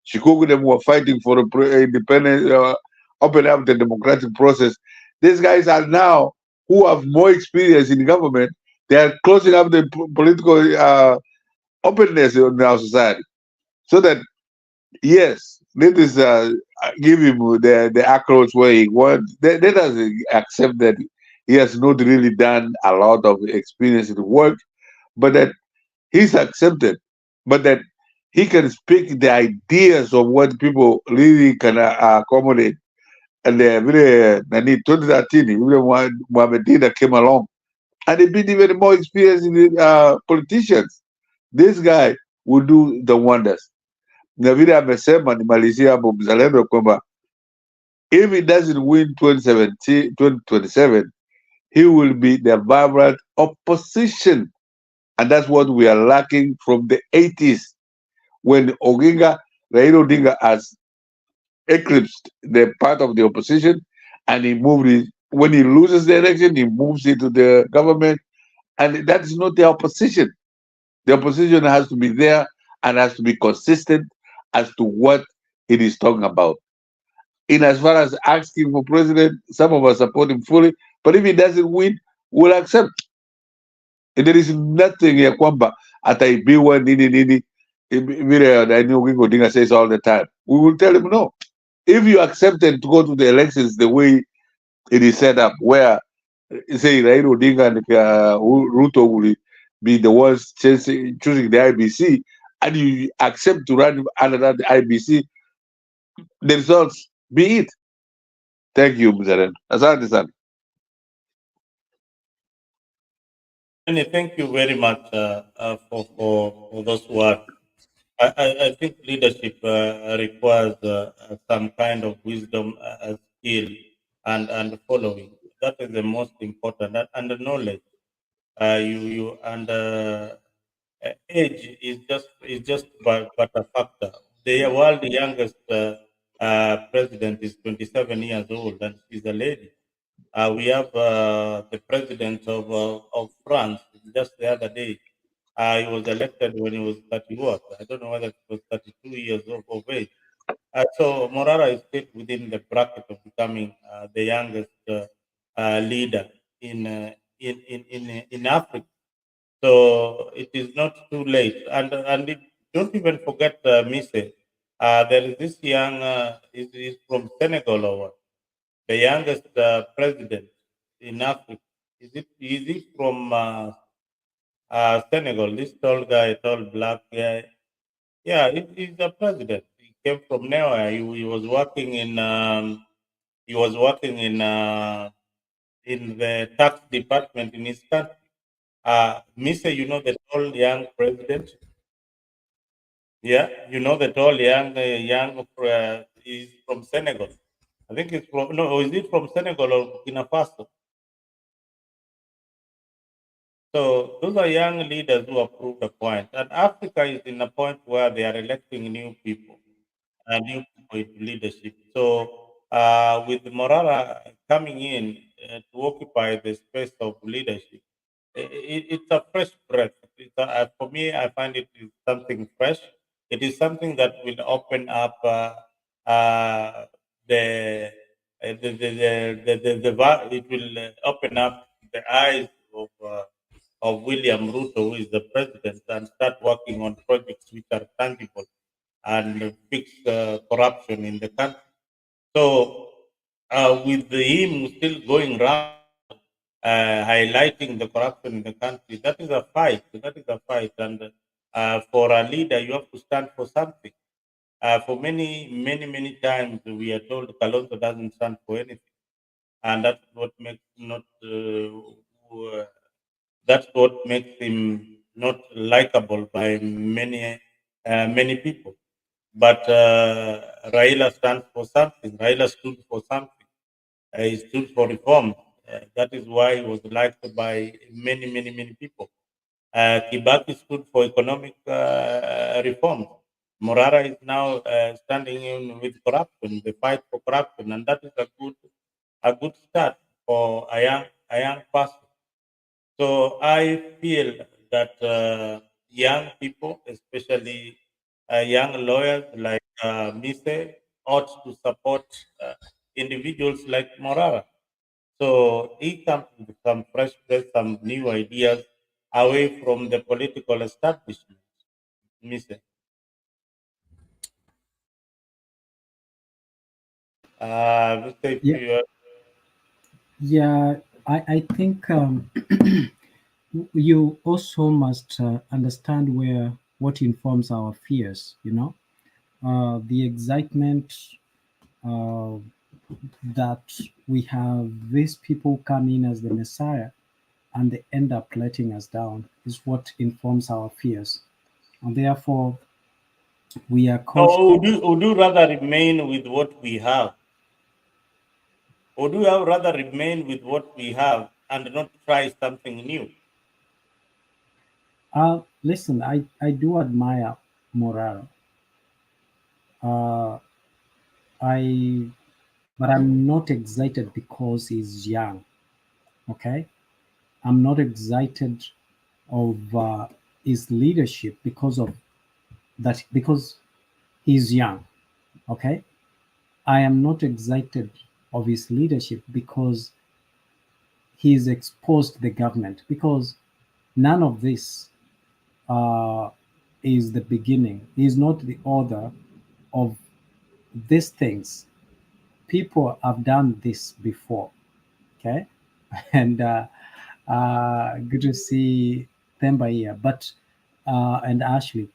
Shikoku them were fighting for the independence, open up the democratic process. These guys are now, who have more experience in government, they are closing up the political openness in our society. So that, yes, let us give him the accolades where he wants. Let us accept that he has not really done a lot of experience in work, but that he's accepted, but that he can speak the ideas of what people really can accommodate. And vile nani 2013 vile Mohamed Dina came along, and he been even more experienced in politicians. This guy will do the wonders. Na vile amesema, nimalizia hapo mzalendo, kwamba if he doesn't win 2017, 2027, he will be the vibrant opposition. And that's what we are lacking from the 80s, when Raila Odinga has eclipsed the part of the opposition, and he moved it. When he loses the election, he moves into the government, and that is not the opposition. The opposition has to be there and has to be consistent as to what it is talking about. In as far as asking for president, some of us support him fully, but if he doesn't win, we'll accept. And there is nothing ya kwamba ataibiwa nini nini, vile Daniel Oginga Odinga says all the time. We will tell him no. If you accepted to go to the elections the way it is set up, where say Raila Odinga and Ruto will be the ones choosing the IBC, and you accept to run under that IBC, the results be it. Thank you, Mr. Asante sana. Thank you very much for those words. I think leadership requires some kind of wisdom, skill, and following. That is the most important, and the knowledge. You and age is just but a factor. The world youngest president is 27 years old, and she's a lady. We have the president of France just the other day. He was elected when he was 30 what? I don't know whether it was 32 years of age. So Morara is still within the bracket of becoming the youngest leader in Africa. So it is not too late. Don't even forget Mise. There is this young, is from Senegal or what? The youngest president in Africa. Is he from Senegal? This tall guy, tall black guy. Yeah, he's a president. He came from nowhere. He was working in the tax department in his country. Mr. You know the tall young president. Yeah, you know the tall young is from Senegal. I think it's from no, is it from Senegal or Burkina Faso? So those are young leaders who have proved a point. And Africa is in a point where they are electing new people into leadership. So with Morara coming in to occupy the space of leadership, it's a fresh breath. For me, I find it is something fresh. It is something that will open up uh, the, it will open up the eyes of William Ruto, who is the president, and start working on projects which are tangible and fix corruption in the country. So, with him still going round highlighting the corruption in the country, that is a fight. That is a fight, and for a leader, you have to stand for something. For many times, we are told Kalonzo doesn't stand for anything, and that's what makes him not likable by many people. But Raila stands for something. Raila stood for something. He stood for reform. That is why he was liked by many people. Kibaki stood for economic reform. Morara is now standing in with corruption, the fight for corruption, and that is a good start for a young person. So I feel that young people, especially young lawyers like Mise, ought to support individuals like Morara. So he comes with some fresh breath, some new ideas away from the political establishment. Mise. Mise, if Yeah, you yeah. I think you also must understand what informs our fears. The excitement uh, that we have these people come in as the Messiah and they end up letting us down is what informs our fears. And therefore, we are cautious. or would you rather remain with what we have? Or do you rather remain with what we have and not try something new? Listen, I do admire Moraro. Uh, I, but I'm not excited because he's young. Okay, I'm not excited of his leadership because of that, because he's young. Okay, I am not excited of his leadership because he's exposed the government, because none of this uh, is the beginning. He's not the author of these things. People have done this before. Okay, and good to see Themba here, but and Ashley.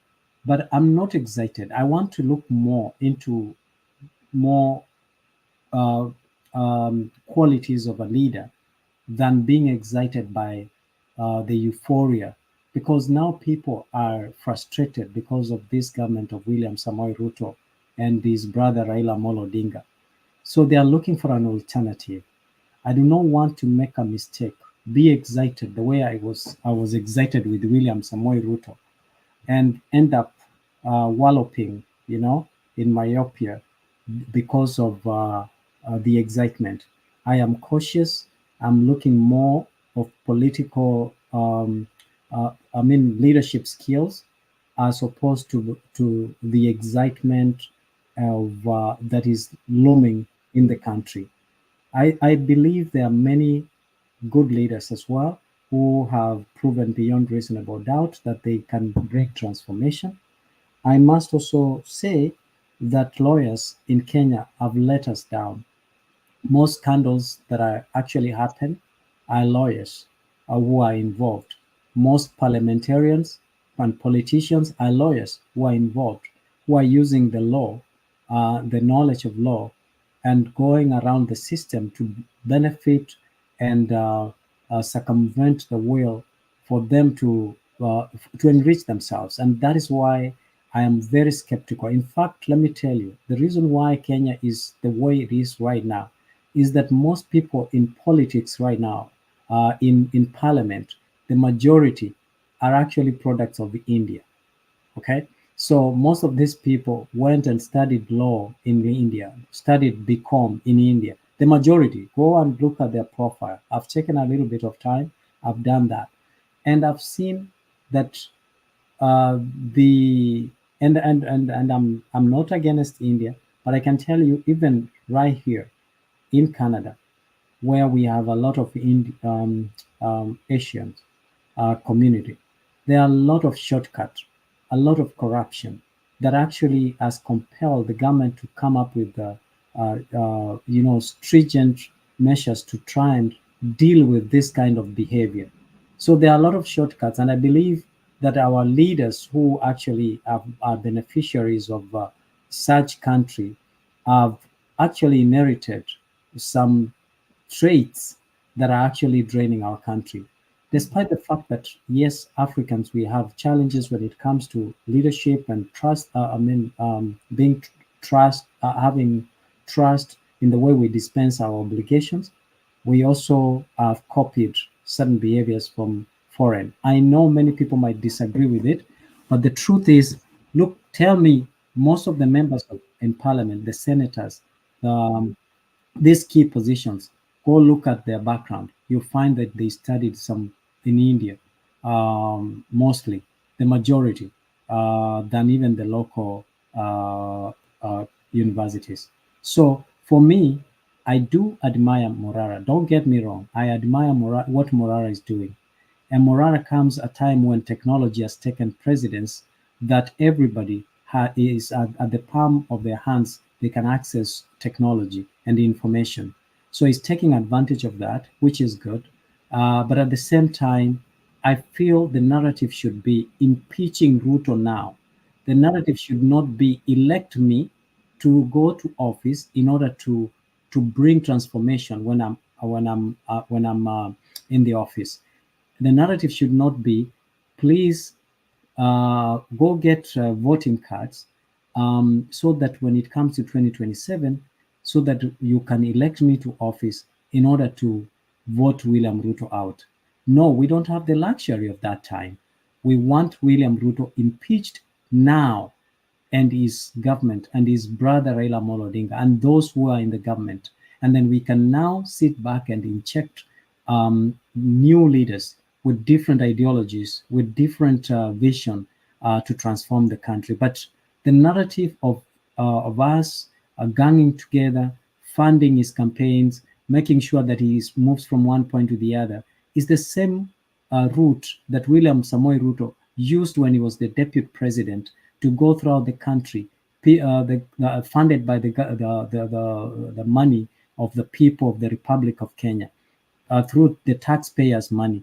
But I'm not excited. I want to look more into more uh, qualities of a leader than being excited by the euphoria, because now people are frustrated because of this government of William Samoei Ruto and his brother Raila Molo Odinga. So they are looking for an alternative. I do not want to make a mistake, be excited the way I was excited with William Samoei Ruto, and end up walloping, in myopia because of the excitement. I am cautious. I'm looking more of political, leadership skills, as opposed to the excitement of that is looming in the country. I believe there are many good leaders as well who have proven beyond reasonable doubt that they can bring transformation. I must also say that lawyers in Kenya have let us down. Most scandals that are actually happen are lawyers who are involved. Most parliamentarians and politicians are lawyers who are involved, who are using the law, the knowledge of law, and going around the system to benefit and circumvent the will for them to enrich themselves. And that is why I am very skeptical. In fact, let me tell you, the reason why Kenya is the way it is right now is that most people in politics right now, in parliament, the majority are actually products of India. Okay, so most of these people went and studied law in India, studied BCom in India. The majority, go and look at their profile. I've taken a little bit of time. I've done that, and I've seen that the and I'm not against India, but I can tell you, even right here in Canada, where we have a lot of Asian community, there are a lot of shortcuts, a lot of corruption that actually has compelled the government to come up with stringent measures to try and deal with this kind of behavior. So there are a lot of shortcuts, and I believe that our leaders who actually are beneficiaries of such country have actually inherited some traits that are actually draining our country. Despite the fact that, yes, Africans, we have challenges when it comes to leadership and trust, being trust, having trust in the way we dispense our obligations, we also have copied certain behaviors from foreign. I know many people might disagree with it, but the truth is, look, tell me, most of the members in parliament, the senators, um, these key positions, go look at their background. You'll find that they studied some in India, mostly, the majority, than even the local universities. So for me, I do admire Morara. Don't get me wrong. I admire what Morara is doing. And Morara comes a time when technology has taken precedence, that everybody is at the palm of their hands. They can access technology and information. So he's taking advantage of that, which is good. But at the same time, I feel the narrative should be impeaching Ruto now. The narrative should not be elect me to go to office in order to bring transformation when I'm in the office. The narrative should not be, please go get voting cards, so that when it comes to 2027, so that you can elect me to office in order to vote William Ruto out. No, we don't have the luxury of that time. We want William Ruto impeached now, and his government and his brother Raila Amolo Odinga and those who are in the government. And then we can now sit back and inject new leaders with different ideologies, with different vision to transform the country. But the narrative of us ganging together, funding his campaigns, making sure that he moves from one point to the other, is the same route that William Samoei Ruto used when he was the deputy president to go throughout the country, funded by the money of the people of the Republic of Kenya, through the taxpayers' money.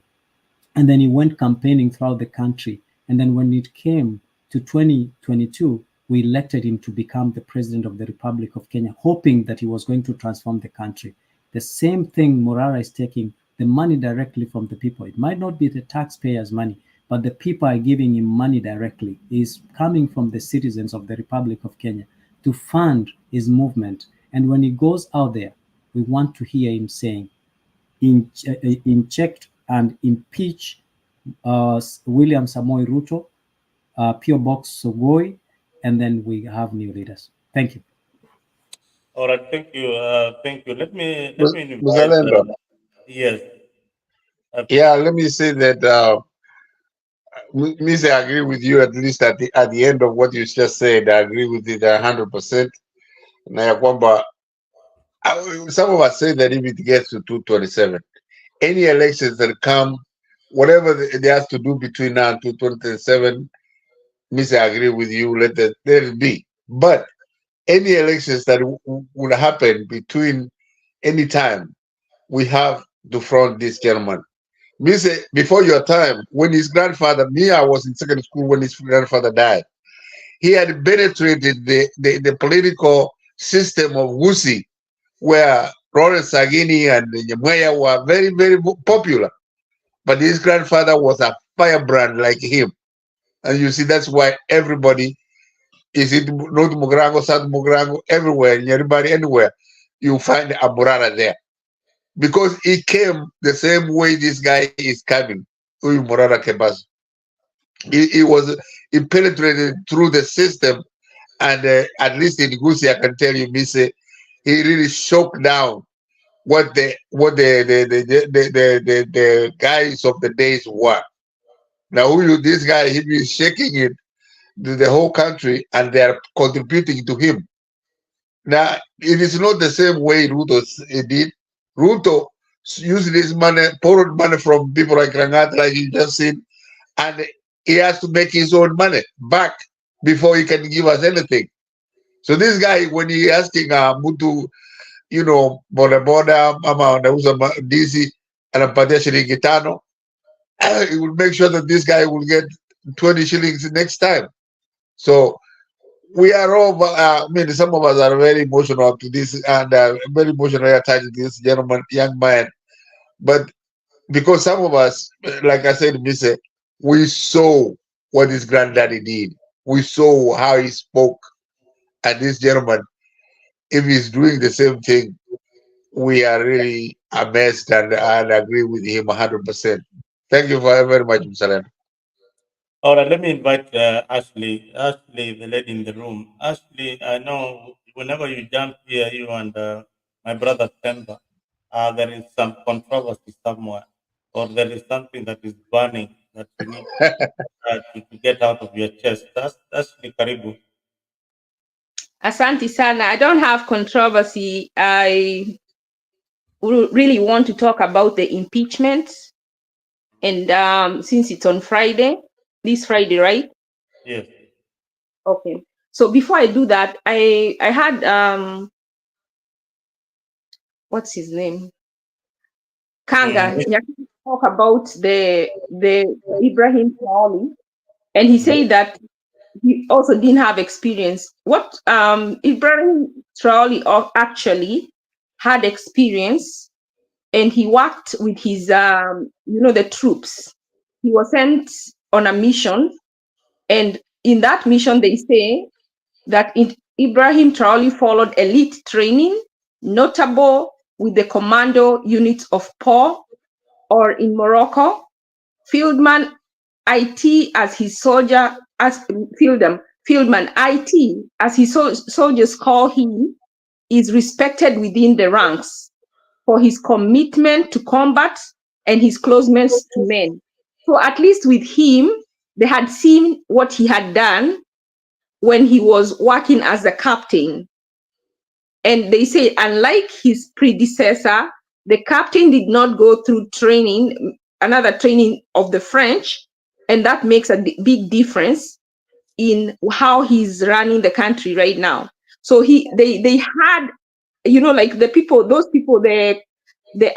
And then he went campaigning throughout the country. And then when it came to 2022, we elected him to become the president of the Republic of Kenya, hoping that he was going to transform the country. The same thing Morara is taking the money directly from the people. It might not be the taxpayers' money, but the people are giving him money directly. Is coming from the citizens of the Republic of Kenya to fund his movement. And when he goes out there, we want to hear him saying, inject and impeach William Samoei Ruto, P.O. Box Sogoi, and then we have new leaders. Thank you. All right, thank you. Thank you. Let me invite. Muzalendo. Yes. Yeah, let me say that Miss, I agree with you, at least at the end of what you just said. I agree with it 100%. Na ya kwamba, some of us say that if it gets to 227, any elections that come, whatever they have to do between now and 227, Miss, I agree with you. Let it be. But any elections that would happen between any time, we have to front this gentleman. Miss, before your time, when his grandfather, I was in secondary school when his grandfather died. He had penetrated the political system of Wusi, where Lawrence Sagini and Nyamweya were very, very popular. But his grandfather was a firebrand like him. And you see, that's why everybody is in North Mugrango, South Mugrango, everywhere, everybody, anywhere, you find a Morara there. Because he came the same way this guy is coming, Uyu Morara Kebas. He penetrated through the system, and at least in Gusi, I can tell you, Mise, he really shook down what the guys of the days were. Now, this guy, he be shaking it to the whole country, and they are contributing to him. Now, it is not the same way Ruto did. Ruto used this money, borrowed money from people like Rangat, like you just said, and he has to make his own money back before he can give us anything. So this guy, when he asking Mutu, boda boda, mama anauza DC, anampatia shilingi tano, he will make sure that this guy will get 20 shillings next time. So we are all, I mean, some of us are very emotional to this and very emotionally attached to this gentleman, young man. But because some of us, like I said, Mr. We saw what his granddaddy did. We saw how he spoke. And this gentleman, if he's doing the same thing, we are really amazed and agree with him 100%. Thank you very much, Mr. Len. All right, let me invite Ashley. Ashley, the lady in the room. Ashley, I know whenever you jump here, you and my brother Temba, there is some controversy somewhere, or there is something that is burning that you need to get out of your chest. That's Ashley Karibu. Asante sana. I don't have controversy. I really want to talk about the impeachment. And since it's on Friday, this Friday, right? Yes. Okay. So before I do that, I had what's his name? Kanga talk about the Ibrahim Traore, and he said that he also didn't have experience. What Ibrahim Traore actually had experience, and he worked with his the troops. He was sent on a mission, and in that mission they say that Ibrahim Traore followed elite training, notable with the commando units of POR, or in Morocco, Fieldman IT as his soldier, as Fieldman IT as his soldiers call him, is respected within the ranks for his commitment to combat and his closeness to men. So at least with him, they had seen what he had done when he was working as a captain. And they say, unlike his predecessor, the captain did not go through training, another training of the French, and that makes a big difference in how he's running the country right now. So they had, like the people, those people, the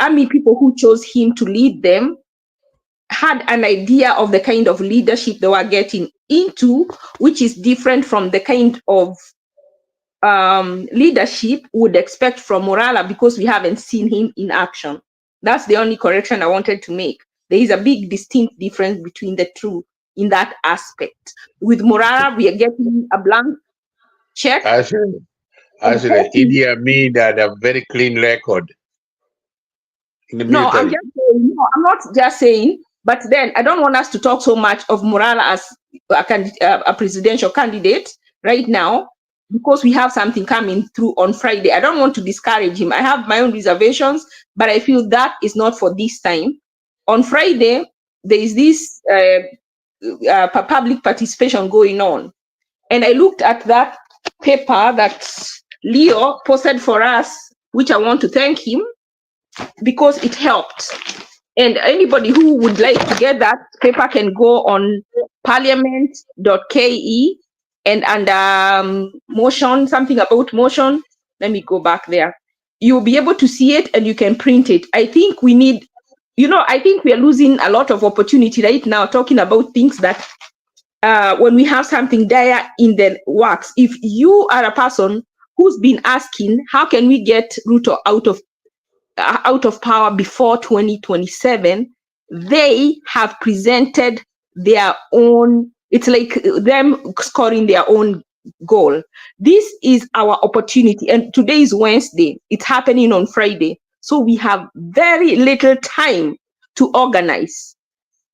army people who chose him to lead them had an idea of the kind of leadership they were getting into, which is different from the kind of leadership would expect from Morala, because we haven't seen him in action. That's the only correction I wanted to make. There is a big distinct difference between the two in that aspect. With Morala, we are getting a blank check. Actually, Idi Amin had a very clean record in the military. I'm not just saying, but then I don't want us to talk so much of Morala as a presidential candidate right now, because we have something coming through on Friday. I don't want to discourage him. I have my own reservations, but I feel that is not for this time. On Friday, there is this public participation going on. And I looked at that paper that Leo posted for us, which I want to thank him, because it helped. And anybody who would like to get that paper can go on parliament.ke, and under motion, something about motion. Let me go back there. You'll be able to see it and you can print it. I think we need, I think we are losing a lot of opportunity right now talking about things that when we have something dire in the works. If you are a person who's been asking, how can we get Ruto out of power before 2027, they have presented their own, it's like them scoring their own goal. This is our opportunity, and today is Wednesday. It's happening on Friday. So we have very little time to organize.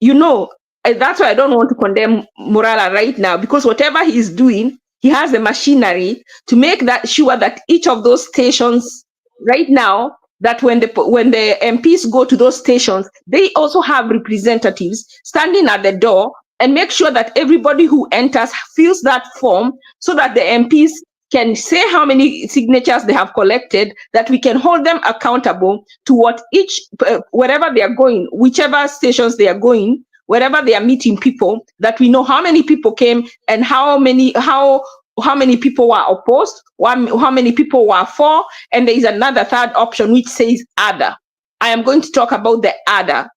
That's why I don't want to condemn Morala right now, because whatever he's doing, he has the machinery to make that sure that each of those stations right now, that when the MPs go to those stations, they also have representatives standing at the door and make sure that everybody who enters fills that form, so that the MPs can say how many signatures they have collected, that we can hold them accountable to what wherever they are going, whichever stations they are going, wherever they are meeting people, that we know how many people came and how many people were opposed, how many people were for, and there is another third option which says other. I am going to talk about the other,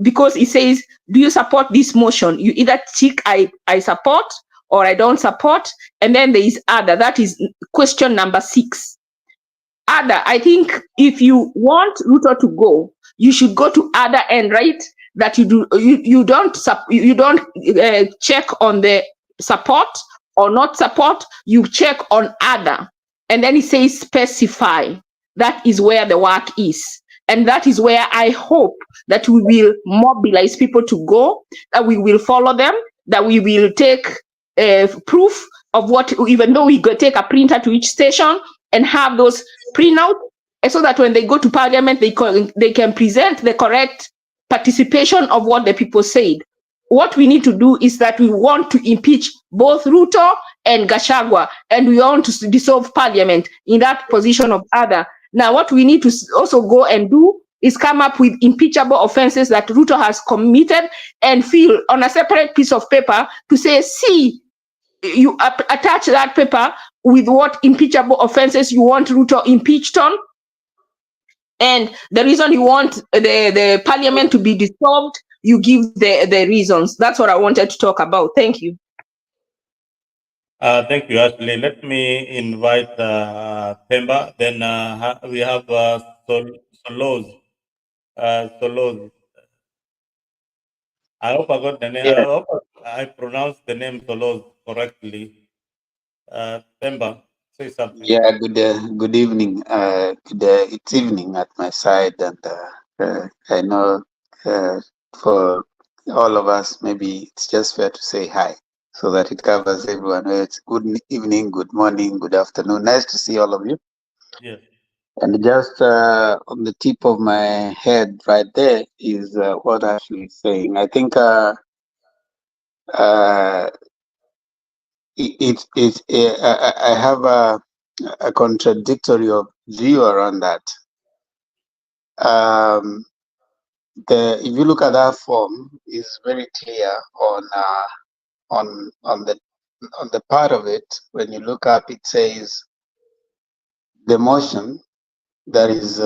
because it says, do you support this motion? You either tick I support, or I don't support. And then there is other. That is question number 6. Other, I think if you want Ruto to go, you should go to other end, right? That you don't check on the support or not support, you check on other. And then it says specify. That is where the work is. And that is where I hope that we will mobilize people to go, that we will follow them, that we will take proof of what, even though we go take a printer to each station and have those printout, so that when they go to parliament, they can present the correct participation of what the people said. What we need to do is that we want to impeach both Ruto and Gachagua, and we want to dissolve parliament in that position of other. Now, what we need to also go and do is come up with impeachable offenses that Ruto has committed and fill on a separate piece of paper to say, see, you attach that paper with what impeachable offenses you want Ruto impeached on, and the reason you want the parliament to be dissolved, you give the reasons. That's what I wanted to talk about. Thank you. Thank you, Ashley. Let me invite Themba. Then we have Solos. Solos. I hope I got the name. I Yeah, hope I pronounced the name Solos correctly. Themba, say something. yeah. Good evening. It's evening at my side, and I know for all of us, maybe it's just fair to say hi, so that it covers everyone. It's good evening, good morning, good afternoon. Nice to see all of you. Yes. And just on the tip of my head, right there, is what Ashley is saying. I think I have a contradictory view around that. If you look at that form, is very clear on the part of it. When you look up, it says the motion that is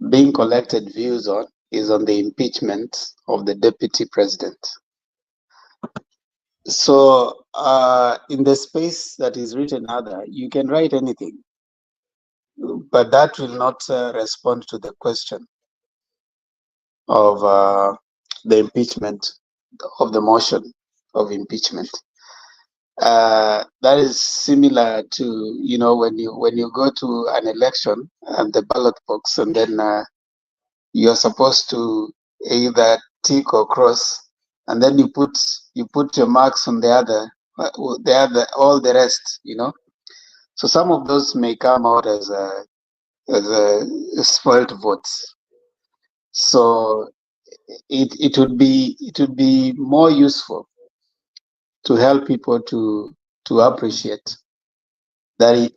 being collected views on is on the impeachment of the deputy president. So in the space that is written other, you can write anything, but that will not respond to the question of the impeachment, of the motion of impeachment. That is similar to, you know, when you go to an election and the ballot box, and then you're supposed to either tick or cross, and then you put your marks on the other all the rest, you know. So some of those may come out as a spoiled votes. So it would be more useful to help people to appreciate that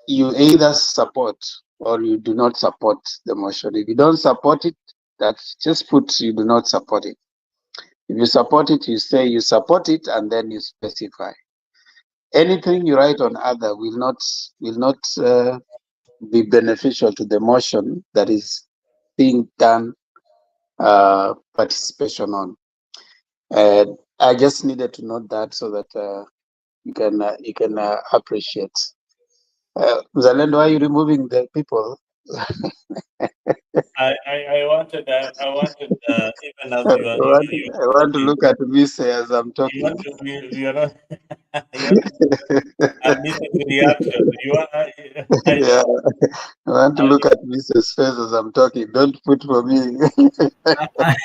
you either support or you do not support the motion. If you don't support it, that's just put you do not support it. If you support it, you say you support it, and then you specify. Anything you write on other will not be beneficial to the motion that is being done participation on. I just needed to note that so that you can appreciate. Zalendo, why are you removing the people? I wanted even as I you want to talking, look at Mise as I'm you talking. want to be, you know, you want to admit the reaction. You want, I Yeah, know. I want to I look at Mise's face as I'm talking. Don't put for me. I,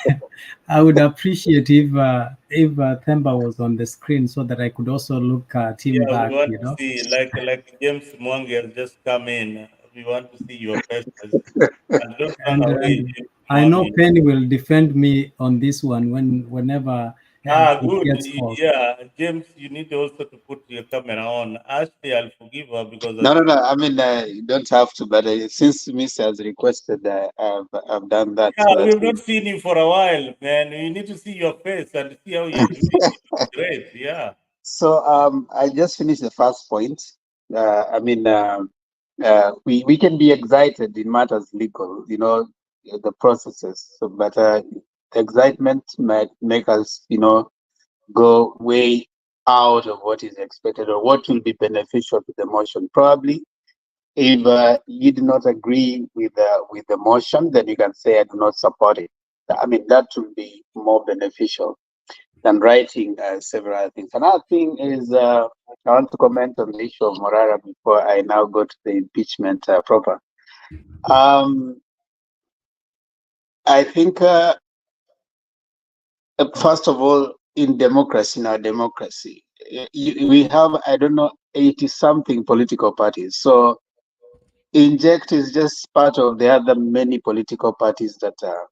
I would appreciate if Themba was on the screen so that I could also look at him yeah, we back. want You to know, see like James Mwangi has just come in. We want to see your faces. And don't run away, and James I know Mwangi. Penny will defend me on this one whenever it Good. gets forced. Yeah, James, you need also to put your camera on. Ashley, I'll forgive her because No. I mean, you don't have to, but since Mise has requested, I've done that so yeah, that we've not seen you for a while, man. You need to see your face and see how you're doing. It's great. Yeah. So I just finished the first point. I mean, we can be excited in matters legal, you know, the processes. So, but the excitement might make us, you know, go way out of what is expected or what will be beneficial to the motion. Probably, if you do not agree with the motion, then you can say I do not support it. I mean, that would be more beneficial than writing several other things. Another thing is I want to comment on the issue of Morara before I now go to the impeachment proper. I think first of all, in democracy, in our democracy, we have, I don't know, 80 something political parties. So INJECT is just part of the other many political parties that are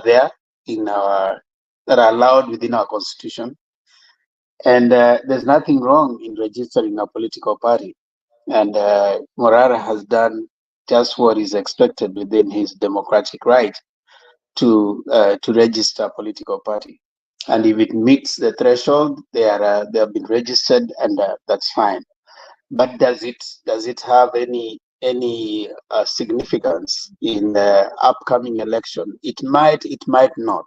there in our, that are allowed within our constitution. And there's nothing wrong in registering a political party. And Morara has done just what is expected within his democratic right to register a political party. And if it meets the threshold, they have been registered, and that's fine. But does it have any significance in the upcoming election? It might not.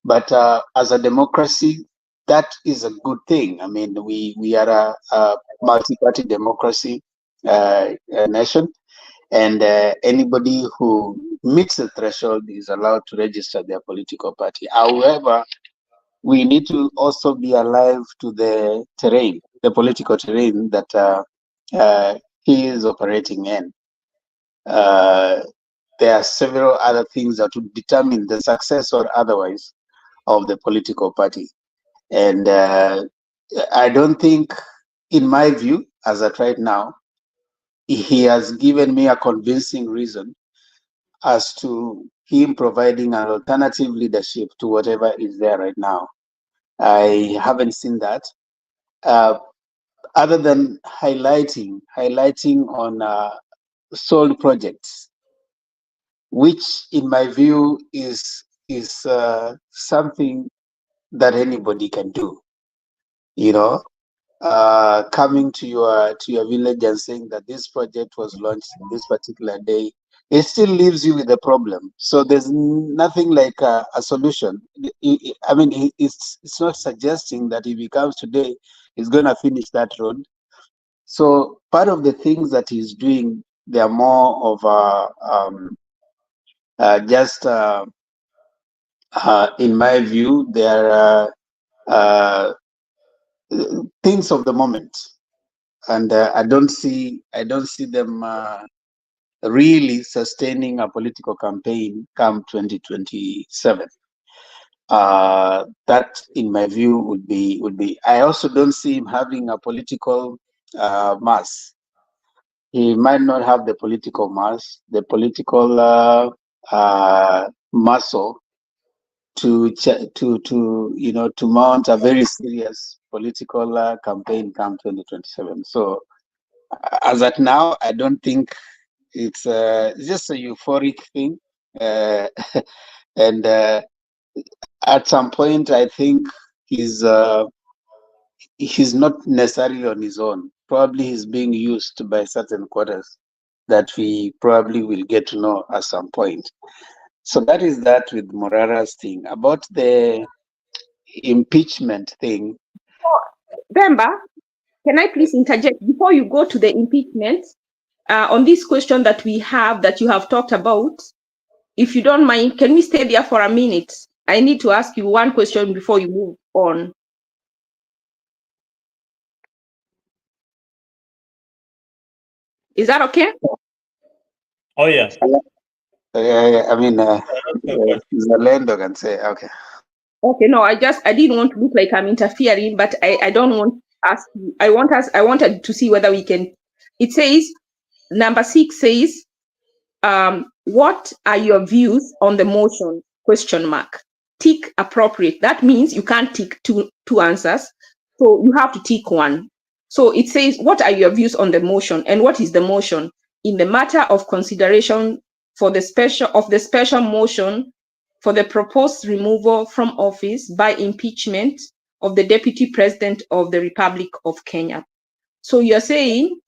But as a democracy, that is a good thing. I mean, we are a multi-party democracy nation, and anybody who meets the threshold is allowed to register their political party. However, we need to also be alive to the terrain, the political terrain that he is operating in. There are several other things that would determine the success or otherwise of the political party. And I don't think, in my view, as at right now, he has given me a convincing reason as to him providing an alternative leadership to whatever is there right now. I haven't seen that, other than highlighting on sold projects, which, in my view, is something that anybody can do. You know, coming to your village and saying that this project was launched this particular day, it still leaves you with a problem. So there's nothing like a solution. I mean, it's not suggesting that if he comes today, he's going to finish that road. So part of the things that he's doing, they are more of just, in my view, they are things of the moment, and I don't see them really sustaining a political campaign come 2027. That, in my view, would be. I also don't see him having a political mass. He might not have the political mass, the political muscle to mount a very serious political campaign come 2027. So as at now, I don't think it's just a euphoric thing, and at some point, I think he's not necessarily on his own. Probably he's being used by certain quarters that we probably will get to know at some point. So that is that with Morara's thing. About the impeachment thing. Bemba, can I please interject before you go to the impeachment on this question that we have, that you have talked about? If you don't mind, can we stay there for a minute? I need to ask you one question before you move on. Is that okay? Oh, yeah. I mean, Zalendo can say, okay. Okay, no, I didn't want to look like I'm interfering, but I don't want to ask you. I wanted to see whether we can. It says, number 6 says, what are your views on the motion? Question mark. Tick appropriate. That means you can't tick two answers. So you have to tick one. So it says, what are your views on the motion? And what is the motion? In the matter of consideration for the special motion for the proposed removal from office by impeachment of the Deputy President of the Republic of Kenya. So you're saying,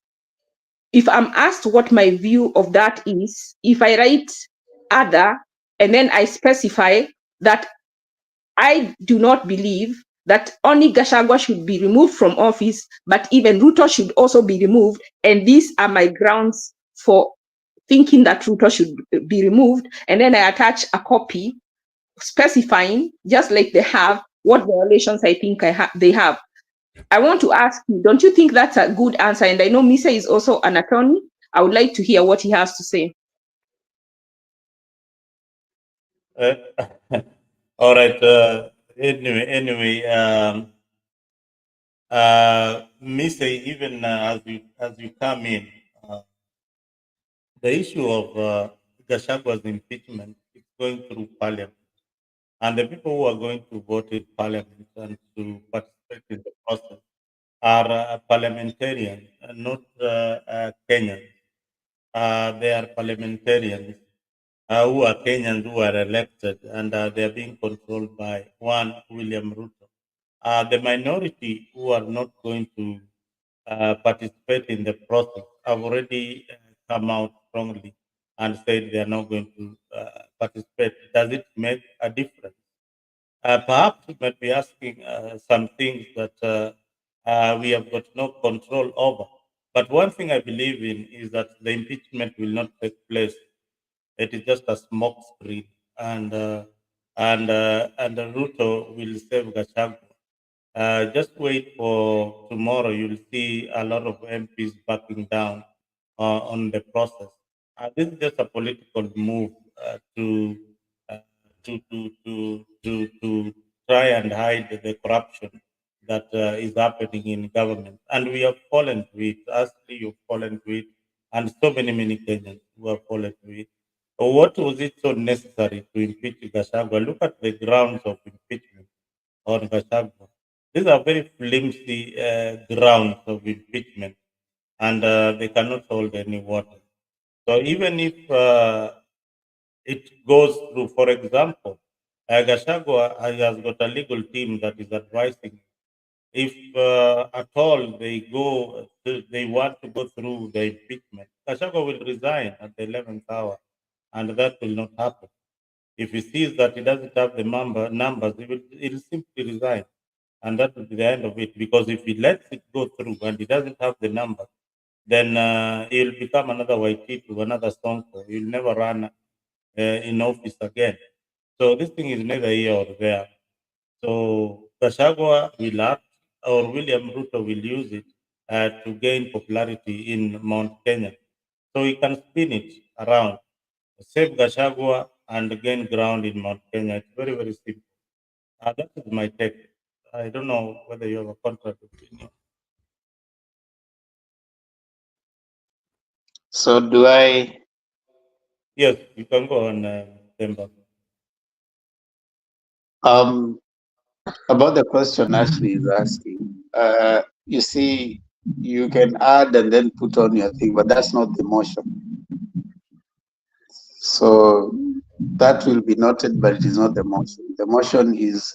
if I'm asked what my view of that is, if I write other, and then I specify that I do not believe that only Gachagua should be removed from office, but even Ruto should also be removed. And these are my grounds for thinking that Ruto should be removed. And then I attach a copy specifying, just like they have, what violations I think they have. I want to ask you, don't you think that's a good answer? And I know Misa is also an attorney. I would like to hear what he has to say. All right. Anyway, Misa, even as you come in, the issue of Gashagua's impeachment is going through Parliament, and the people who are going to vote in Parliament and to participate in the process are parliamentarians, not Kenyans. They are parliamentarians who are Kenyans who are elected, and they are being controlled by one William Ruto. The minority who are not going to participate in the process have already come out strongly and said they are not going to participate. Does it make a difference? Perhaps we might be asking some things that we have got no control over. But one thing I believe in is that the impeachment will not take place. It is just a smoke screen, and Ruto will save Gachagua. Just wait for tomorrow. You'll see a lot of MPs backing down on the process. This is just a political move uh, to try and hide the corruption that is happening in government. And we have fallen to it. Actually, you've fallen to it, and so many Kenyans who have fallen to it. What was it so necessary to impeach Gachagua? Look at the grounds of impeachment on Gachagua. These are very flimsy grounds of impeachment, and they cannot hold any water. So even if it goes through, for example, Gachagua has got a legal team that is advising. If at all they want to go through the impeachment, Gachagua will resign at the 11th hour, and that will not happen. If he sees that he doesn't have the numbers, he'll simply resign. And that will be the end of it. Because if he lets it go through and he doesn't have the numbers, then he'll become another Waititu, another Sonko. He'll never run in office again. So this thing is neither here or there. So Gachagua will act, or William Ruto will use it to gain popularity in Mount Kenya. So he can spin it around, save Gachagua and gain ground in Mount Kenya. It's very simple. That is my take. I don't know whether you have a contrary opinion. So do I? Yes, you can go on, Demba. About the question Ashley is asking, you see, you can add and then put on your thing, but that's not the motion. So that will be noted, but it is not the motion. The motion is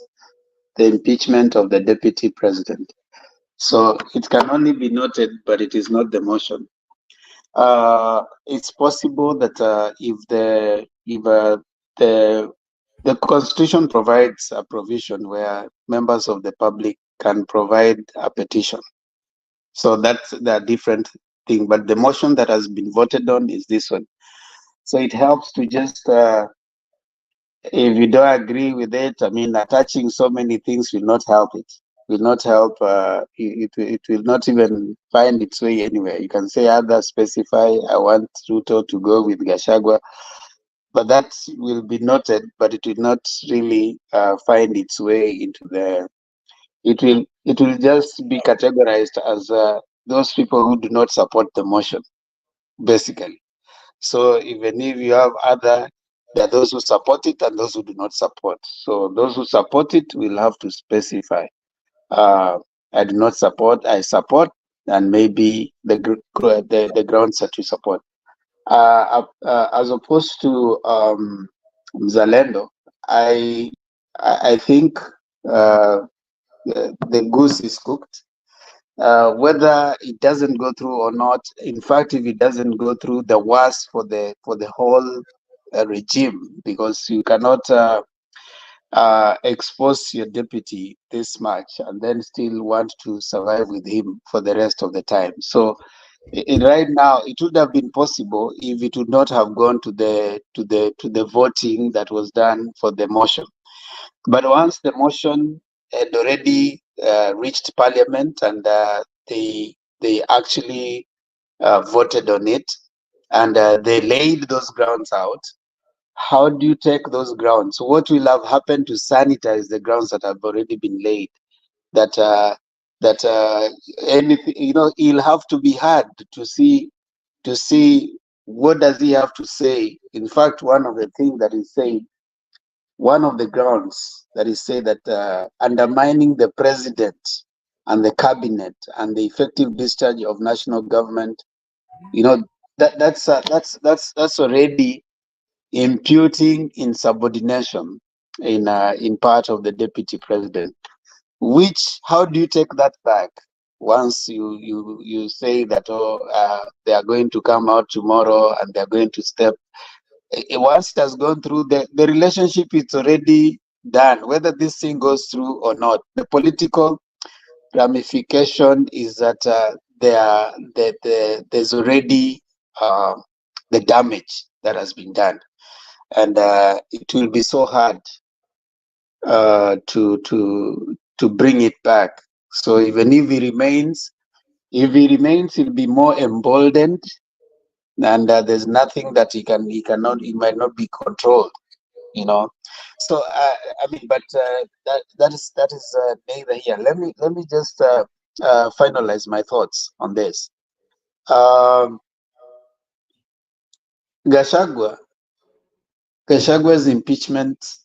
the impeachment of the deputy president. So it can only be noted, but it is not the motion. It's possible that if the Constitution provides a provision where members of the public can provide a petition. So that's the different thing. But the motion that has been voted on is this one. So it helps to just, if you don't agree with it, I mean, attaching so many things will not help it. Will not help. It will not even find its way anywhere. You can say other specify. I want Ruto to go with Gachagua, but that will be noted. But it will not really find its way into the. It will just be categorized as those people who do not support the motion, basically. So even if you have there are those who support it and those who do not support. So those who support it will have to specify. I do not support. I support, and maybe the grounds that you support. As opposed to Zalendo, I think the goose is cooked. Whether it doesn't go through or not, in fact, if it doesn't go through, the worse for the whole regime, because you cannot expose your deputy this much and then still want to survive with him for the rest of the time. So right now, it would have been possible if it would not have gone to the voting that was done for the motion. But once the motion had already reached Parliament and they actually voted on it, and they laid those grounds out. How do you take those grounds? What will have happened to sanitize the grounds that have already been laid? That anything, he'll have to be heard to see what does he have to say. In fact, one of the things that he said, one of the grounds that he said that undermining the president and the cabinet and the effective discharge of national government, that's already imputing insubordination in part of the deputy president. Which, how do you take that back once you say that they are going to come out tomorrow and they are going to step? Once it has gone through, the relationship is already done, whether this thing goes through or not. The political ramification is that there's already the damage that has been done, and it will be so hard to bring it back. So even if he remains, he'll be more emboldened, and there's nothing that he might not be controlled. So I mean, but that is neither here. Let me just finalize my thoughts on this. Gachagwa's impeachment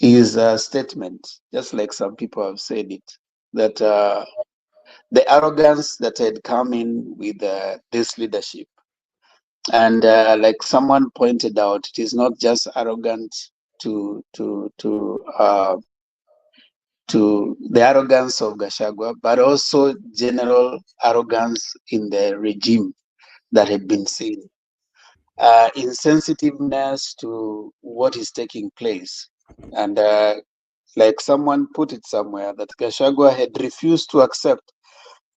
is a statement, just like some people have said it, that the arrogance that had come in with this leadership, and like someone pointed out, it is not just arrogant to the arrogance of Gachagua, but also general arrogance in the regime that had been seen. Insensitiveness to what is taking place. And like someone put it somewhere, that Gachagua had refused to accept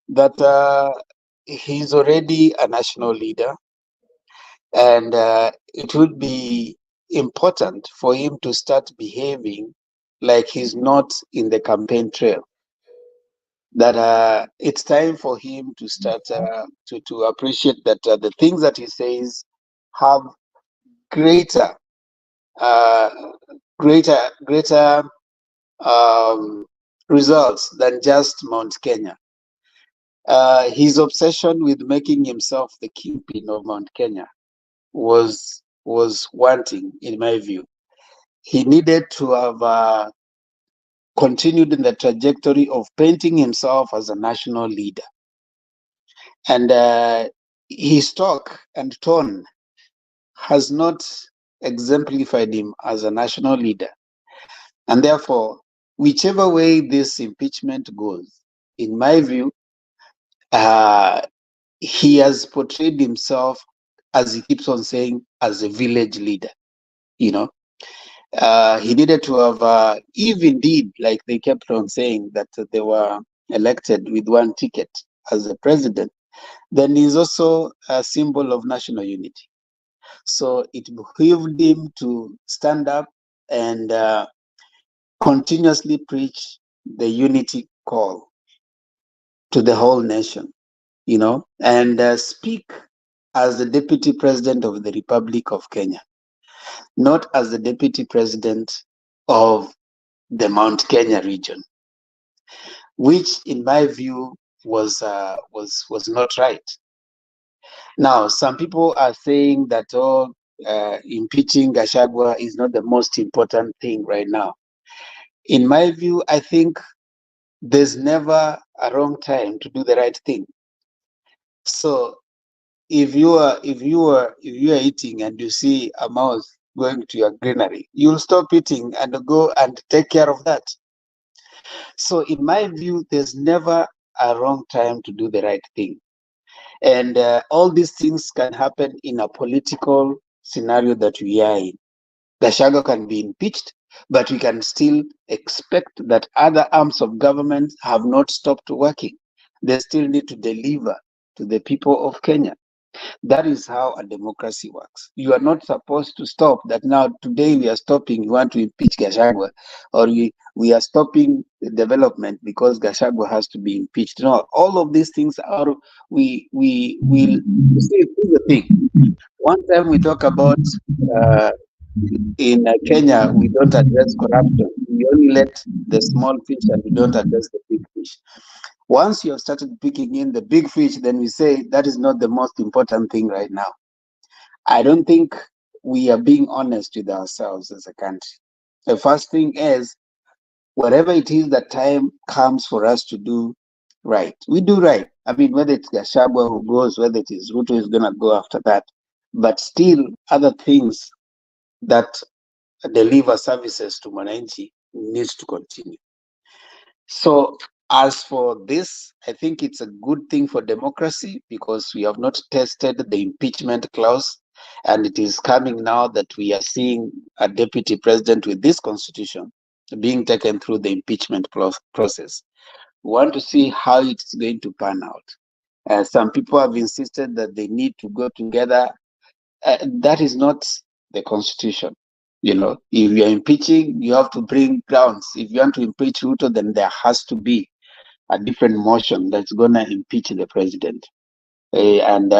that he's already a national leader, and it would be important for him to start behaving like he's not in the campaign trail. That it's time for him to start to appreciate that the things that he says have greater results than just Mount Kenya. His obsession with making himself the kingpin of Mount Kenya was wanting, in my view. He needed to have continued in the trajectory of painting himself as a national leader. And his talk and tone has not exemplified him as a national leader. And therefore, whichever way this impeachment goes, in my view, he has portrayed himself, as he keeps on saying, as a village leader. He needed to have, if indeed, like they kept on saying, that they were elected with one ticket as the president, then he's also a symbol of national unity. So it behooved him to stand up and continuously preach the unity call to the whole nation, and speak as the deputy president of the Republic of Kenya, not as the deputy president of the Mount Kenya region, which, in my view, was not right. Now, some people are saying that impeaching Gachagua is not the most important thing right now. In my view, I think there's never a wrong time to do the right thing. So, if you are eating and you see a mouse going to your granary, you'll stop eating and go and take care of that. So, in my view, there's never a wrong time to do the right thing. And all these things can happen in a political scenario that we are in. Gachagua can be impeached, but we can still expect that other arms of government have not stopped working. They still need to deliver to the people of Kenya. That is how a democracy works. You are not supposed to stop that now. Today we are stopping, you want to impeach Gachagua, or we are stopping the development because Gachagua has to be impeached. No, all of these things are, we will see the thing. One time we talk about in Kenya, we don't address corruption. We only let the small fish and we don't address the big fish. Once you have started picking in the big fish, then we say that is not the most important thing right now. I don't think we are being honest with ourselves as a country. The first thing is, whatever it is that time comes for us to do right, we do right. I mean, whether it's Gachagua who goes, whether it is Ruto is going to go after that, but still other things that deliver services to Mwananchi needs to continue. So as for this, I think it's a good thing for democracy because we have not tested the impeachment clause, and it is coming now that we are seeing a deputy president with this constitution being taken through the impeachment process. We want to see how it's going to pan out. Some people have insisted that they need to go together. That is not the constitution. You know, if you're impeaching, you have to bring grounds. If you want to impeach Ruto, then there has to be a different motion that's going to impeach the president. And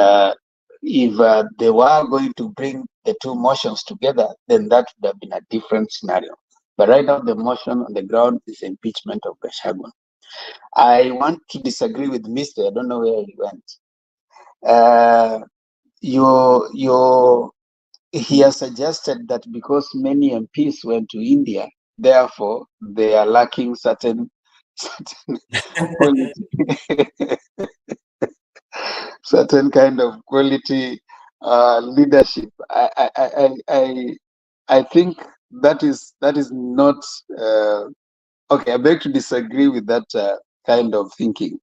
if they were going to bring the two motions together, then that would have been a different scenario. But right now, the motion on the ground is impeachment of Gachagua. I want to disagree with Mr. I don't know where he went. He has suggested that because many MPs went to India, therefore they are lacking certain quality, certain kind of quality leadership. I think that is not okay. I beg to disagree with that kind of thinking.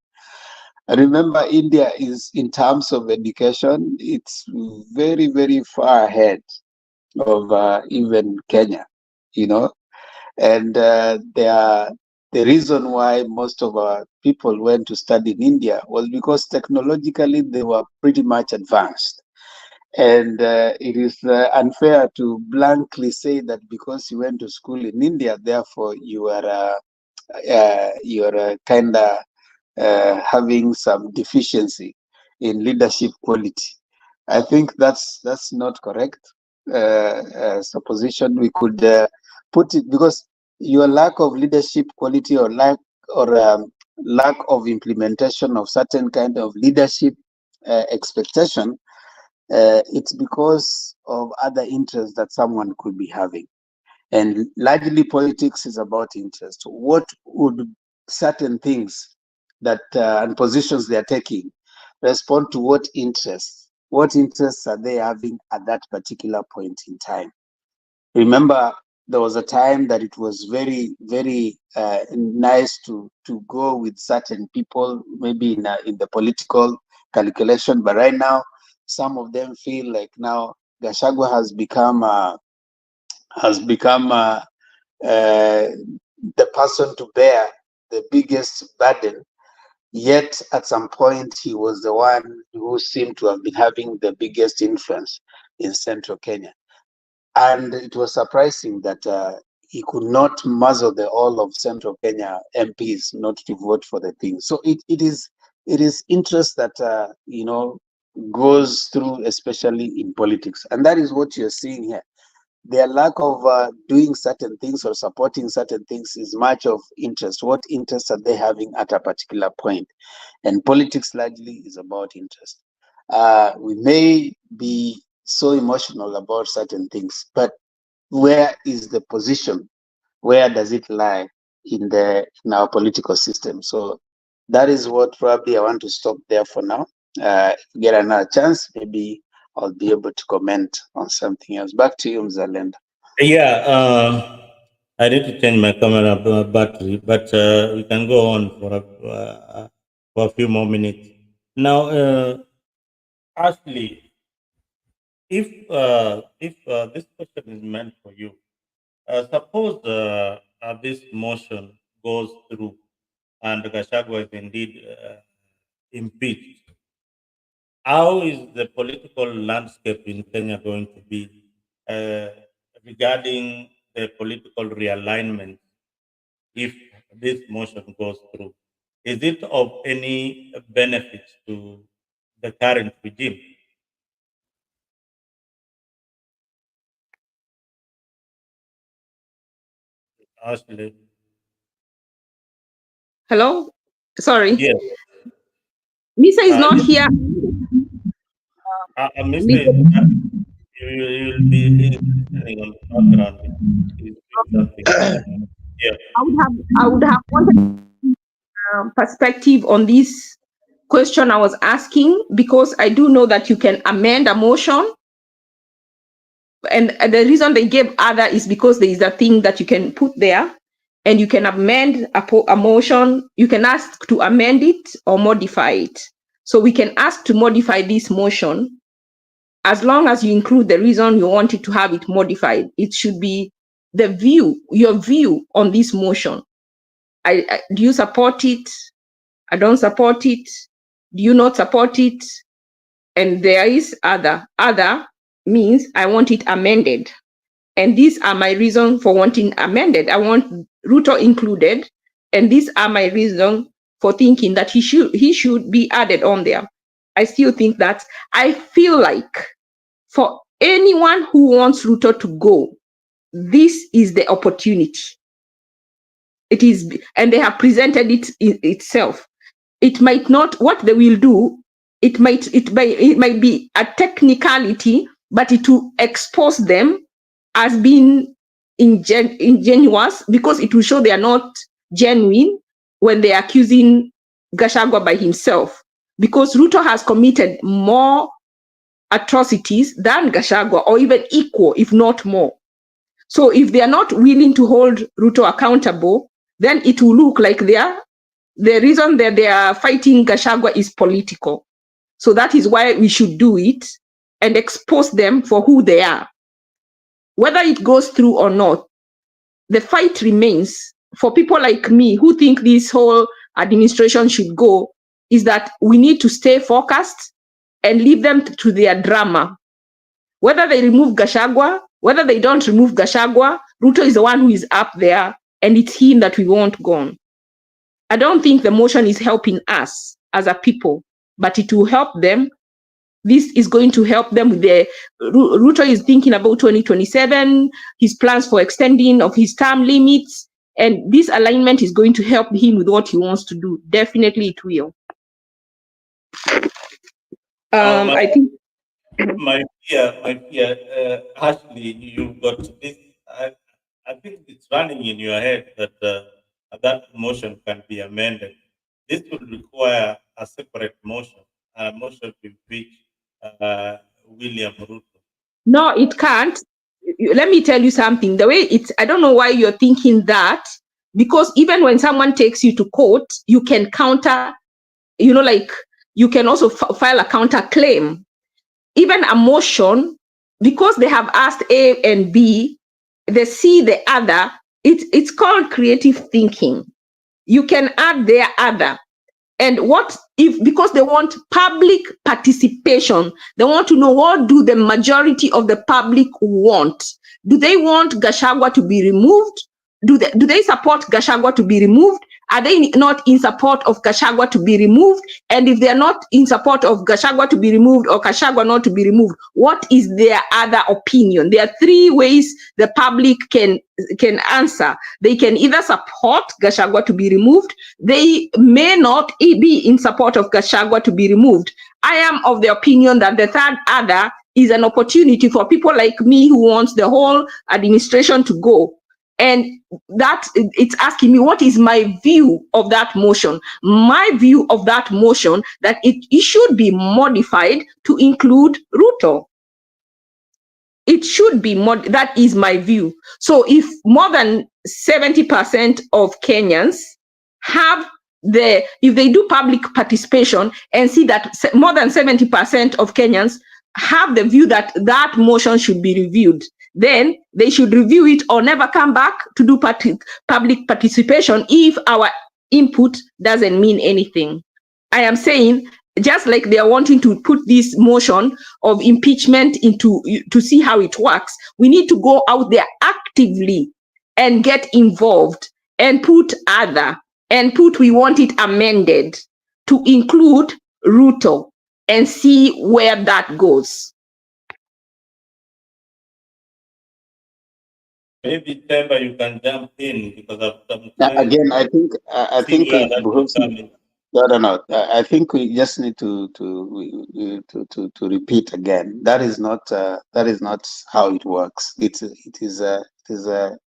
Remember, India is, in terms of education, it's very, very far ahead of even Kenya, you know. And the reason why most of our people went to study in India was because technologically they were pretty much advanced. And it is unfair to blankly say that because you went to school in India, therefore you are kind of having some deficiency in leadership quality. I think that's not correct supposition. We could put it because your lack of leadership quality or lack of implementation of certain kind of leadership expectation, it's because of other interests that someone could be having. And largely politics is about interest. What would certain things that and positions they are taking respond to what interests? What interests are they having at that particular point in time? Remember, there was a time that it was very, very nice to go with certain people, maybe in the political calculation. But right now, some of them feel like now Gachagua has become the person to bear the biggest burden. Yet at some point, he was the one who seemed to have been having the biggest influence in central Kenya. And it was surprising that he could not muzzle the all of central Kenya MPs not to vote for the thing. So it is interest that goes through, especially in politics, and that is what you're seeing here. Their lack of doing certain things or supporting certain things is much of interest. What interests are they having at a particular point? And politics largely is about interest. We may be so emotional about certain things, but where is the position? Where does it lie in our political system? So that is what probably I want to stop there for now. Get another chance, maybe I'll be able to comment on something else. Back to you, Mzalenda. Yeah, I need to change my camera battery, but we can go on for a few more minutes. Now, Ashley, if this question is meant for you, Suppose this motion goes through and Gachagua is indeed impeached. How is the political landscape in Kenya going to be uh, regarding the political realignment if this motion goes through? Is it of any benefit to the current regime? Ashley? Hello? Sorry. Yes. Lisa is not Yes. here. Mr. Lisa, You will be listening on the background. He's doing something. Yeah. I would have wanted perspective on this question I was asking, because I do know that you can amend a motion, and the reason they gave other is because there is a thing that you can put there, and you can amend a motion. You can ask to amend it or modify it. So we can ask to modify this motion, as long as you include the reason you wanted to have it modified. It should be the view, your view on this motion. Do you support it? I don't support it. Do you not support it? And there is other. Other means I want it amended. And these are my reasons for wanting amended. I want Ruto included. And these are my reasons for thinking that he should be added on there. I still think that I feel like for anyone who wants Ruto to go, this is the opportunity. It is, and they have presented it itself. It might not, what they will do, it might be a technicality, but it will expose them as being ingenuous, because it will show they are not genuine when they are accusing Gachagua by himself, because Ruto has committed more atrocities than Gachagua, or even equal, if not more. So if they are not willing to hold Ruto accountable, then it will look like the reason that they are fighting Gachagua is political. So that is why we should do it and expose them for who they are. Whether it goes through or not, the fight remains. For people like me who think this whole administration should go, is that we need to stay focused and leave them to their drama. Whether they remove Gachagua, whether they don't remove Gachagua, Ruto is the one who is up there, and it's him that we want gone. I don't think the motion is helping us as a people, but it will help them. This is going to help them with Ruto is thinking about 2027, his plans for extending of his term limits, and this alignment is going to help him with what he wants to do. Definitely it will. I think my fear, Ashley, you've got this. I think it's running in your head that that motion can be amended. This will require a separate motion, a motion to impeach William Ruto. No, it can't. Let me tell you something. The way it's, I don't know why you're thinking that, because even when someone takes you to court, you can counter, like you can also file a counter claim. Even a motion, because they have asked A and B, they see the other, it's called creative thinking. You can add their other. And what if, because they want public participation, they want to know, what do the majority of the public want? Do they want Gachagua to be removed? Do they support Gachagua to be removed? Are they not in support of Gachagua to be removed? And if they're not in support of Gachagua to be removed or Gachagua not to be removed, what is their other opinion? There are three ways the public can answer. They can either support Gachagua to be removed. They may not be in support of Gachagua to be removed. I am of the opinion that the third other is an opportunity for people like me who wants the whole administration to go. And that it's asking me, what is my view of that motion? My view of that motion, that it should be modified to include Ruto. It should be that is my view. So if more than 70% of Kenyans have if they do public participation and see that more than 70% of Kenyans have the view that that motion should be reviewed, then they should review it or never come back to do public participation if our input doesn't mean anything. I am saying, just like they are wanting to put this motion of impeachment into to see how it works, we need to go out there actively and get involved and put we want it amended to include Ruto and see where that goes. Maybe Temba, you can jump in because Again, I think it behooves me. No. I think we just need to repeat again. That is not how it works. It is a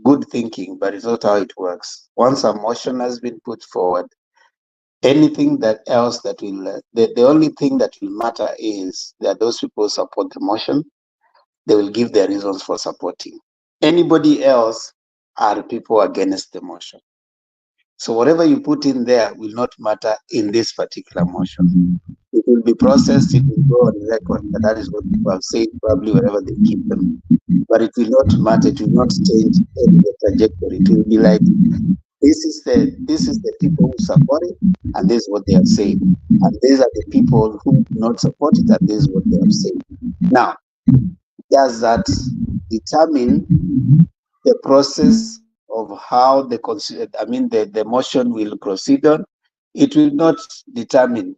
good thinking, but it's not how it works. Once a motion has been put forward, anything that else that will the only thing that will matter is that those people support the motion. They will give their reasons for supporting. Anybody else are people against the motion. So whatever you put in there will not matter in this particular motion. It will be processed, it will go on record, but that is what people have said, probably wherever they keep them. But it will not matter, it will not change any trajectory. It will be like, this is the people who support it, and this is what they have said. And these are the people who do not support it, and this is what they have said. Now, does that determine the process of how the motion will proceed on? It will not determine.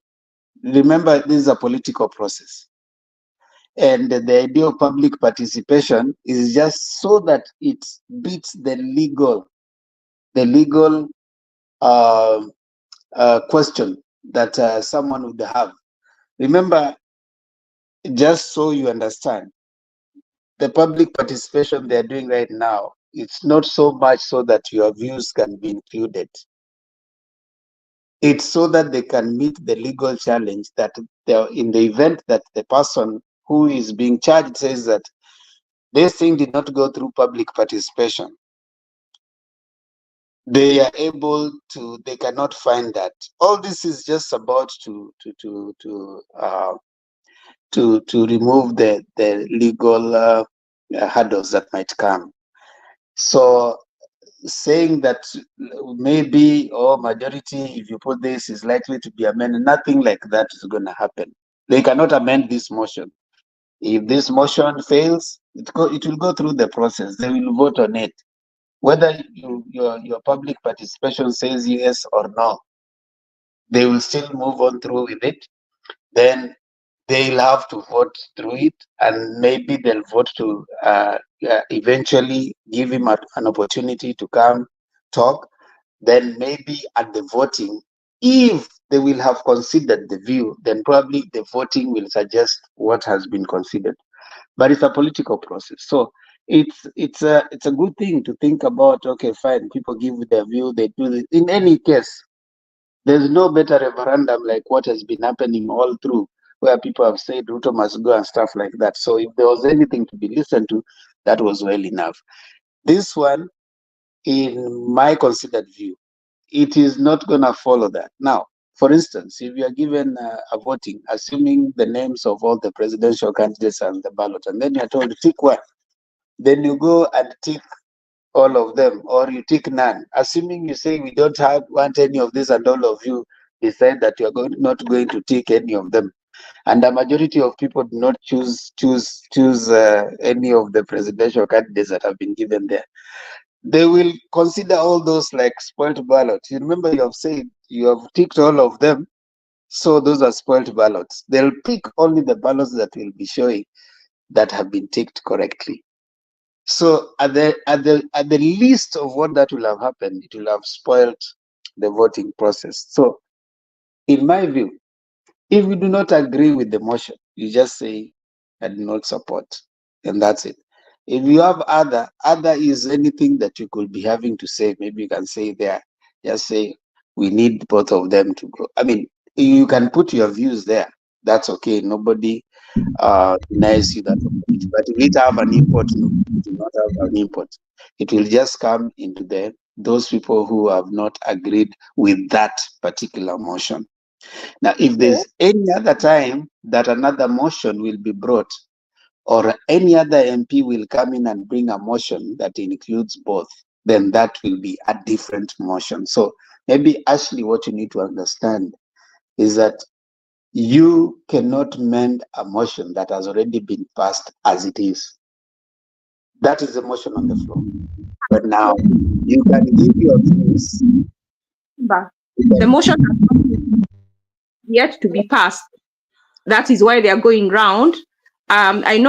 Remember, this is a political process. And the idea of public participation is just so that it beats the legal question that someone would have. Remember, just so you understand, the public participation they're doing right now, it's not so much so that your views can be included. It's so that they can meet the legal challenge that in the event that the person who is being charged says that this thing did not go through public participation, they are able to, they cannot find that. All this is just about to remove the legal hurdles that might come. So saying that maybe majority, if you put this, is likely to be amended, nothing like that is going to happen. They cannot amend this motion. If this motion fails, it will go through the process. They will vote on it. Whether your public participation says yes or no, they will still move on through with it. Then they'll have to vote through it, and maybe they'll vote to eventually give him an opportunity to come talk. Then maybe at the voting, if they will have considered the view, then probably the voting will suggest what has been considered. But it's a political process. So it's a good thing to think about. Okay, fine, people give their view, they do it. In any case, there's no better referendum like what has been happening all through, where people have said Ruto must go and stuff like that. So if there was anything to be listened to, that was well enough. This one, in my considered view, it is not going to follow that. Now, for instance, if you are given a voting, assuming the names of all the presidential candidates on the ballot, and then you're told to tick one, then you go and tick all of them, or you tick none. Assuming you say we don't want any of this, and all of you decide that you are not going to tick any of them, and the majority of people do not choose any of the presidential candidates that have been given there, they will consider all those like spoiled ballots. You remember you have said you have ticked all of them, so those are spoiled ballots. They'll pick only the ballots that will be showing that have been ticked correctly. So at the least of what that will have happened, it will have spoiled the voting process. So in my view, if you do not agree with the motion, you just say I do not support, and that's it. If you have other is anything that you could be having to say, maybe you can say there, just say we need both of them to go. I mean, you can put your views there. That's okay. Nobody denies you that. But if it have an import, no, it will not have an import. It will just come into those people who have not agreed with that particular motion. Now, if there's any other time that another motion will be brought or any other MP will come in and bring a motion that includes both, then that will be a different motion. So maybe, Ashley, what you need to understand is that you cannot amend a motion that has already been passed as it is. That is the motion on the floor. But now you can give your views. But the motion has not yet to be passed. That is why they are going round. I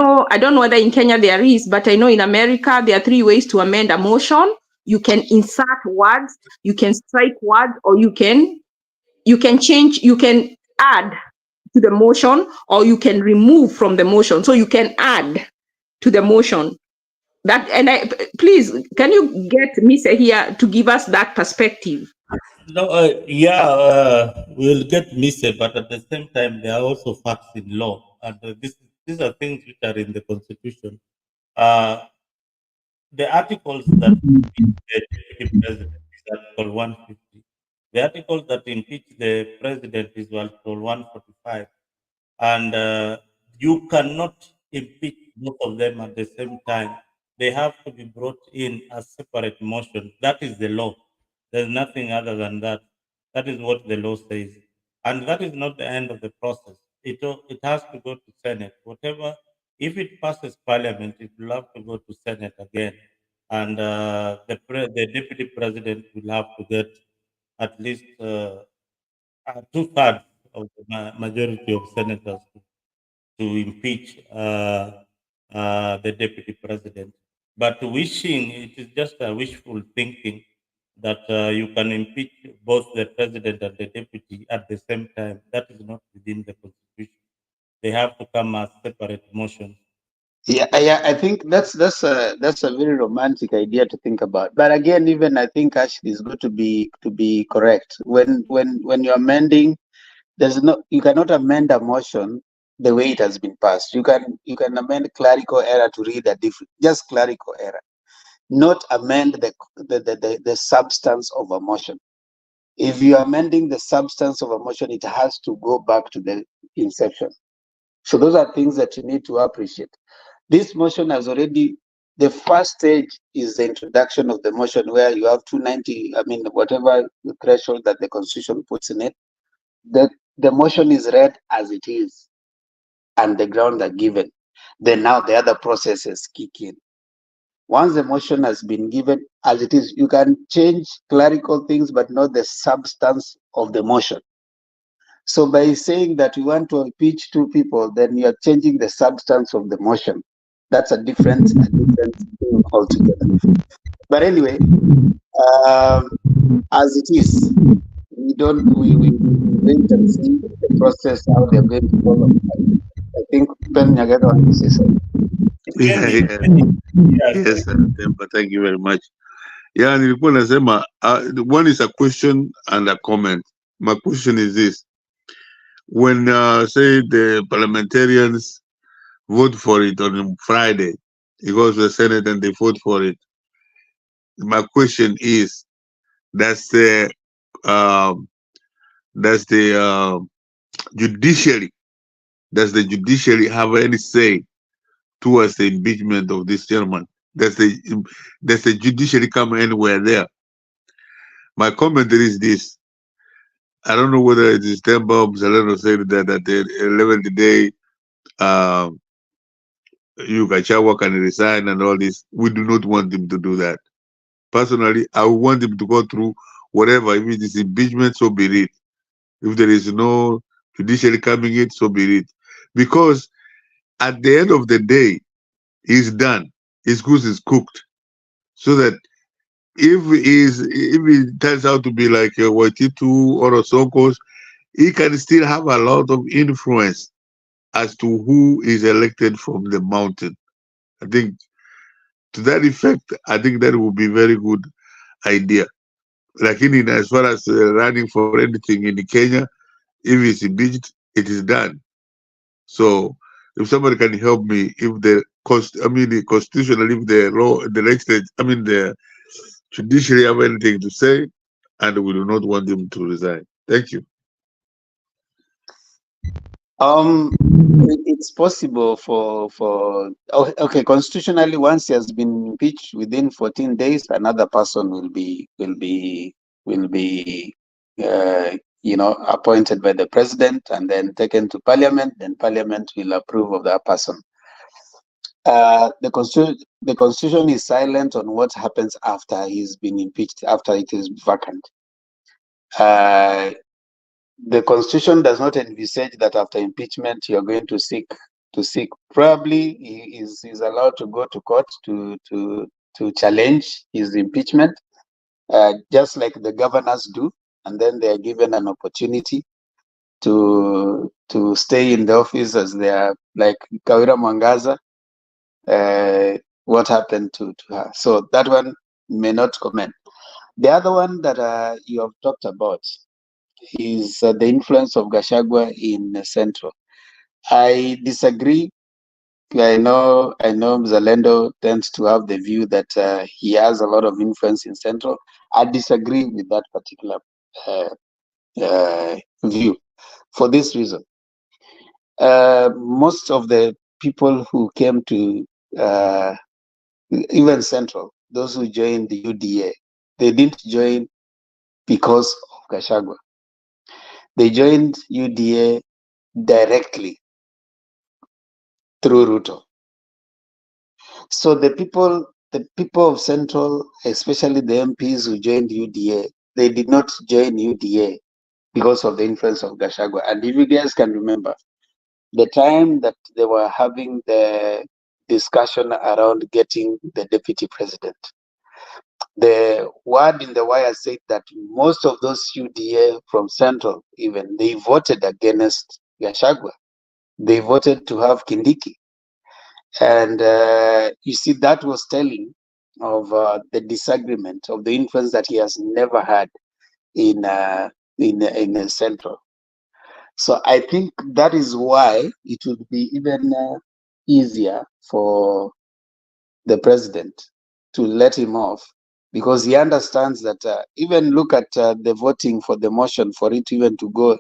don't know whether in Kenya there is, but I know in America there are 3 ways to amend a motion. You can insert words, you can strike words, or you can change, you can add to the motion, or you can remove from the motion. So you can add to the motion. That, and please, can you get Misa here to give us that perspective? No, we'll get missed, but at the same time, there are also facts in law, and these are things which are in the constitution. The articles that impeach the deputy president is Article 150. The article that impeach the president is Article 145, and you cannot impeach both of them at the same time. They have to be brought in as separate motion. That is the law. There's nothing other than that. That is what the law says. And that is not the end of the process. It has to go to Senate. Whatever, if it passes Parliament, it will have to go to Senate again. And the deputy president will have to get at least 2/3 of the majority of senators to impeach the deputy president. But wishing, it is just a wishful thinking that you can impeach both the president and the deputy at the same time. That is not within the constitution. They have to come as separate motions. Yeah, I think that's a very romantic idea to think about. But again, even I think Ashley is going to be correct. When you're amending, you cannot amend a motion the way it has been passed. You can amend clerical error to read a different, just clerical error, not amend the substance of a motion. If you're amending the substance of a motion, it has to go back to the inception. So those are things that you need to appreciate. This motion has already, the first stage is the introduction of the motion, where you have 290, whatever the threshold that the constitution puts in it. The motion is read as it is, and the grounds are given. Then now the other processes kick in. Once the motion has been given as it is, you can change clerical things, but not the substance of the motion. So by saying that you want to impeach 2 people, then you are changing the substance of the motion. That's a different thing altogether. But anyway, as it is, we wait and see the process, how they're going to follow. I think Ben Nyagato wants to say something. Yes, Tempa, thank you very much. Yeah, nilikuwa nasema, one is a question and a comment. My question is this: when say the parliamentarians vote for it on Friday, it goes to the Senate and they vote for it. My question is, does the judiciary have any say towards the impeachment of this gentleman? Does the judiciary come anywhere there? My comment is this: I don't know whether it is Temba Saleno said that at the 11th day, Yukachawa can resign and all this. We do not want him to do that. Personally, I want him to go through whatever. If it is impeachment, so be it. If there is no judiciary coming in, so be it. Because at the end of the day, he's done. His goose is cooked. So that if it turns out to be like a Watitu or a Sokos, he can still have a lot of influence as to who is elected from the mountain. I think to that effect, I think that would be very good idea. Like as far as running for anything in Kenya, if it's impeached, it is done. So if somebody can help me, if the constitutional, if the law, the legislature, the judiciary have anything to say, and we do not want them to resign. Thank you. It's possible okay, constitutionally, once he has been impeached within 14 days, another person will be appointed by the president and then taken to parliament. Then parliament will approve of that person. The constitution is silent on what happens after he's been impeached, after it is vacant. The constitution does not envisage that after impeachment you're going to seek. Probably he is allowed to go to court to challenge his impeachment, just like the governors do, and then they are given an opportunity to stay in the office as they are, like Kawira Mwangaza. What happened to her? So that one may not comment. The other one that you have talked about is the influence of Gachagua in Central. I disagree. I know Zalendo tends to have the view that he has a lot of influence in Central. I disagree with that particular view for this reason. Most of the people who came to even Central, those who joined the UDA, they didn't join because of Gachagua. They joined UDA directly through Ruto. So the people of Central, especially the MPs who joined UDA, they did not join UDA because of the influence of Gachagua. And if you guys can remember, the time that they were having the discussion around getting the deputy president, the word in the wire said that most of those UDA from Central, even, they voted against Gachagua. They voted to have Kindiki. And you see, that was telling of the disagreement, of the influence that he has never had in Central. So I think that is why it would be even easier for the president to let him off, because he understands that even look at the voting for the motion for it even to go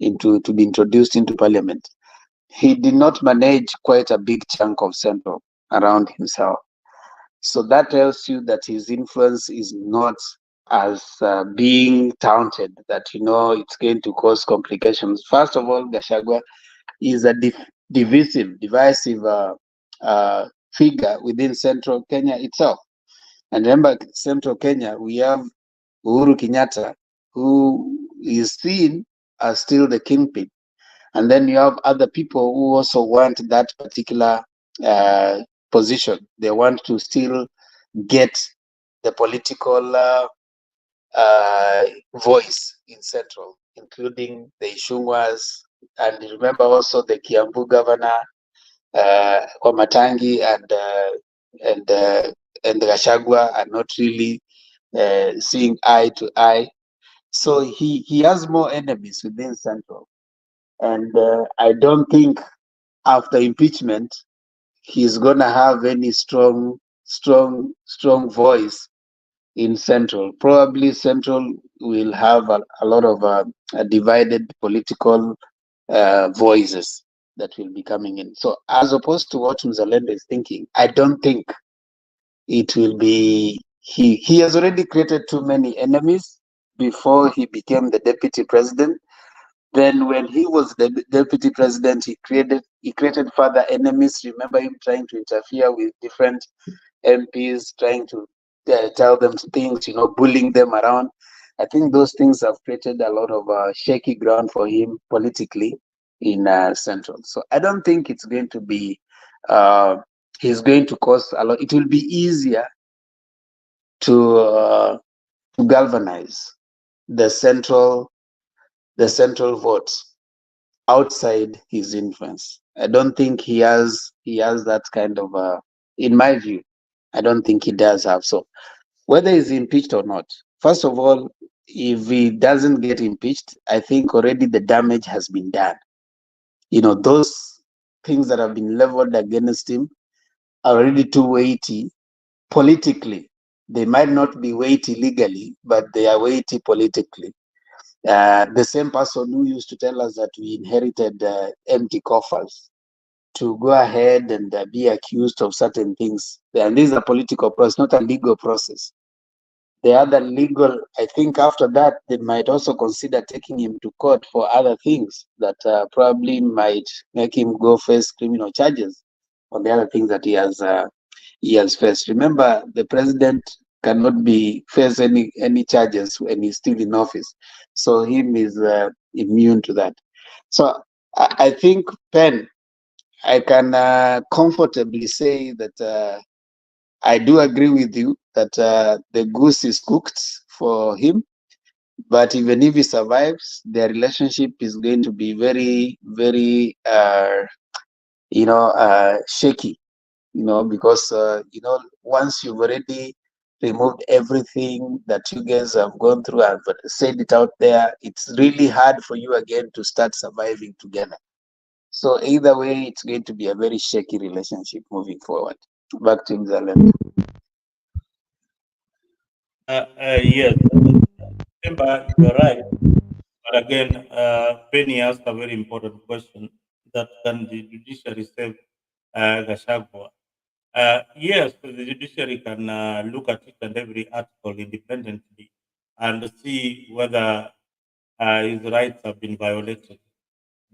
to be introduced into parliament. He did not manage quite a big chunk of Central around himself. So that tells you that his influence is not as being taunted, that, it's going to cause complications. First of all, Gachagua is a divisive figure within Central Kenya itself. And remember, Central Kenya, we have Uhuru Kenyatta, who is seen as still the kingpin. And then you have other people who also want that particular position. They want to still get the political voice in Central, including the Ishungwas. And remember also the Kiambu governor, Kwamatangi, and Gachagua are not really seeing eye to eye. So he has more enemies within Central. And I don't think after impeachment, he's going to have any strong voice in Central. Probably Central will have a lot of divided political voices that will be coming in. So as opposed to what Mzalendo is thinking, I don't think it will be, he has already created too many enemies before he became the deputy president. Then when he was the deputy president, he created further enemies. Remember him trying to interfere with different MPs, trying to tell them things, bullying them around. I think those things have created a lot of shaky ground for him politically in Central. So I don't think it's going to be, he's going to cause a lot. It will be easier to galvanize the central votes outside his influence. I don't think he has that kind of in my view, I don't think he does have. So whether he's impeached or not, first of all, if he doesn't get impeached, I think already the damage has been done. Those things that have been leveled against him are already too weighty politically. They might not be weighty legally, but they are weighty politically. The same person who used to tell us that we inherited empty coffers to go ahead and be accused of certain things. And this is a political process, not a legal process. The other legal, I think after that, they might also consider taking him to court for other things that probably might make him go face criminal charges on the other things that he has faced. Remember, the president cannot be face any charges when he's still in office, so him is immune to that. So I think, Pen, I can comfortably say that I do agree with you that the goose is cooked for him. But even if he survives, their relationship is going to be very, very, shaky. Because once you've already removed everything that you guys have gone through and said it out there, it's really hard for you again to start surviving together. So either way, it's going to be a very shaky relationship moving forward. Back to Mzalem. Yes, Simba, you're right. But again, Penny asked a very important question that can the judiciary save Gachagua? Yes, the judiciary can look at each and every article independently and see whether his rights have been violated.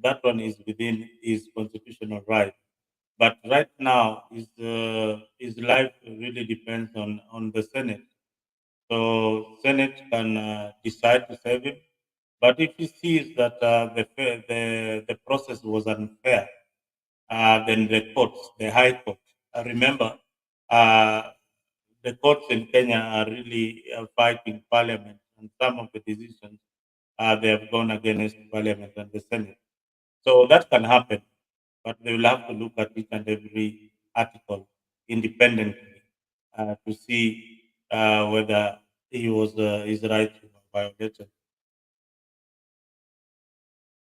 That one is within his constitutional right. But right now, his life really depends on the Senate. So Senate can decide to save him. But if he sees that the process was unfair, then the courts, the High Court, remember, uh, the courts in Kenya are really fighting Parliament, and some of the decisions they have gone against Parliament and the Senate. So that can happen, but they will have to look at each and every article independently to see whether his rights were violated.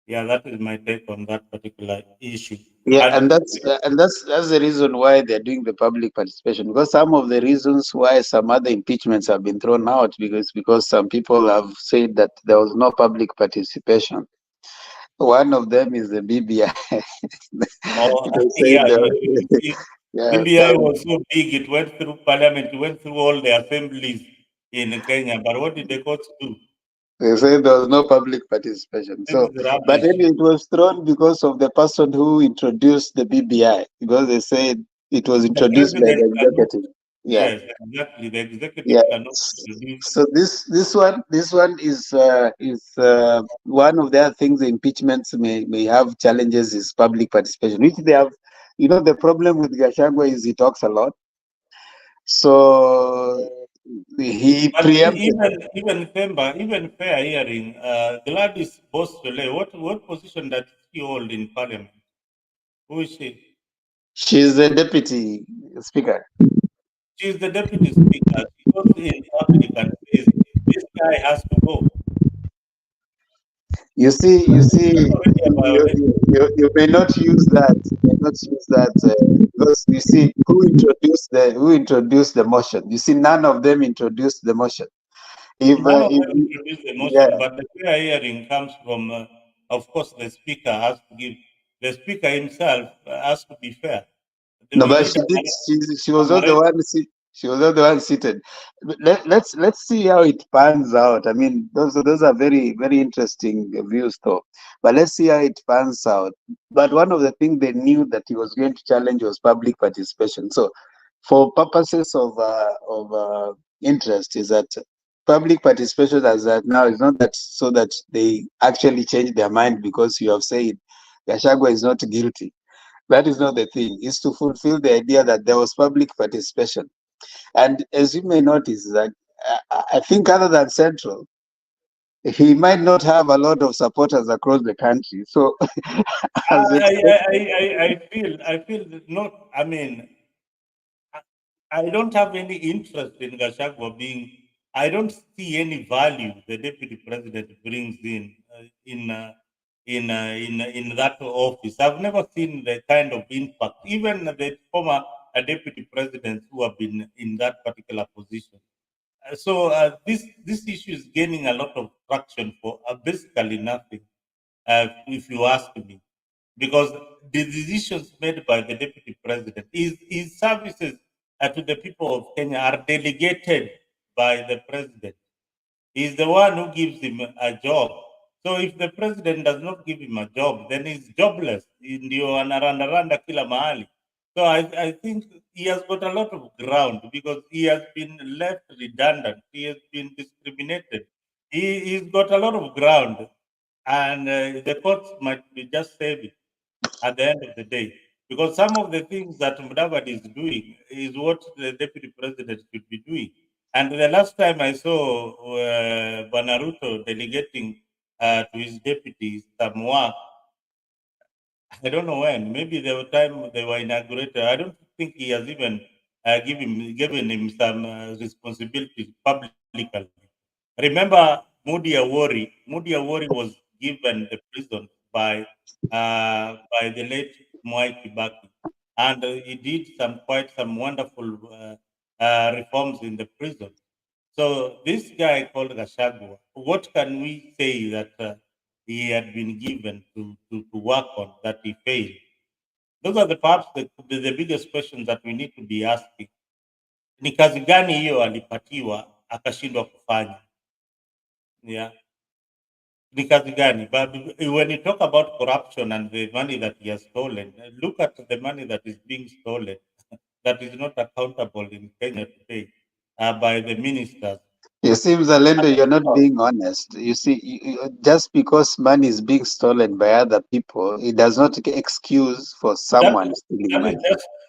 Yeah, that is my take on that particular issue. Yeah, And and that's the reason why they're doing the public participation, because some of the reasons why some other impeachments have been thrown out because some people have said that there was no public participation. One of them is the BBI. oh, They said yeah, you see, yeah, BBI was so big; it went through Parliament, it went through all the assemblies in Kenya. But what did the courts do? they said there was no public participation. This So, is but then rubbish. it was thrown because of the person who introduced the BBI, because they said it was The introduced by president the cannot. executive. Yeah. Yes, exactly. The Yeah. executive cannot introduce. So this one is one of the other things. The impeachments may have challenges is public participation, which they have. The problem with Gachagua is he talks a lot, so he But preempted. even fair hearing, Gladys Bostole, what position does she hold in Parliament? Who is she? She's the deputy speaker. She is the deputy speaker. She goes in public and says this guy has to go. You see, That's already a violation. you may not use that. You may not use that because you see who introduced the motion. You see, none of them introduced the motion. None of If them introduced the yeah, motion, but the fair hearing comes from, of course, the speaker has to give. The speaker himself has to be fair. no, We but need she a, did. She a was not the moderator. one. She was not the one seated. Let's see how it pans out. I mean, those are very very interesting views, though. But let's see how it pans out. But one of the things they knew that he was going to challenge was public participation. So, for purposes of interest, is that public participation as that now is not that so that they actually change their mind because you have said Gachagua is not guilty. That is not the thing. It's to fulfill the idea that there was public participation. And as you may notice, that I think other than Central, he might not have a lot of supporters across the country. So, as I feel that not. I mean, I, I don't have any interest in Gachagua being. I don't see any value the deputy president brings in that office. I've never seen the kind of impact. Even the former deputy presidents who have been in that particular position, This issue is gaining a lot of traction for basically nothing, if you ask me, because the decisions made by the deputy president, his services to the people of Kenya are delegated by the president. He's the one who gives him a job. So if the president does not give him a job, then he's jobless. Ndio anarandaranda kila mahali. So I think he has got a lot of ground because he has been left redundant. He has been discriminated. He's got a lot of ground, and the courts might be just saving at the end of the day. Because some of the things that Mudavadi is doing is what the deputy president should be doing. And the last time I saw Banaruto delegating to his deputies some work, I don't know when, maybe the time they were inaugurated, I don't think he has even given him some responsibilities publicly. Remember Moody Awori was given the prison by the late Mwai Kibaki, and he did some wonderful reforms in the prison. So this guy called Gashagwa, what can we say that he had been given to work on that he failed? Those are perhaps the biggest questions that we need to be asking. Ni kazi gani hiyo alipatiwa akashindwa kufanya? Yeah. Ni kazi gani? But when you talk about corruption and the money that he has stolen, look at the money that is being stolen that is not accountable in Kenya today by the ministers. It seems, Alendo, you're not being honest. You see, just because money is being stolen by other people, it does not excuse for someone stealing money.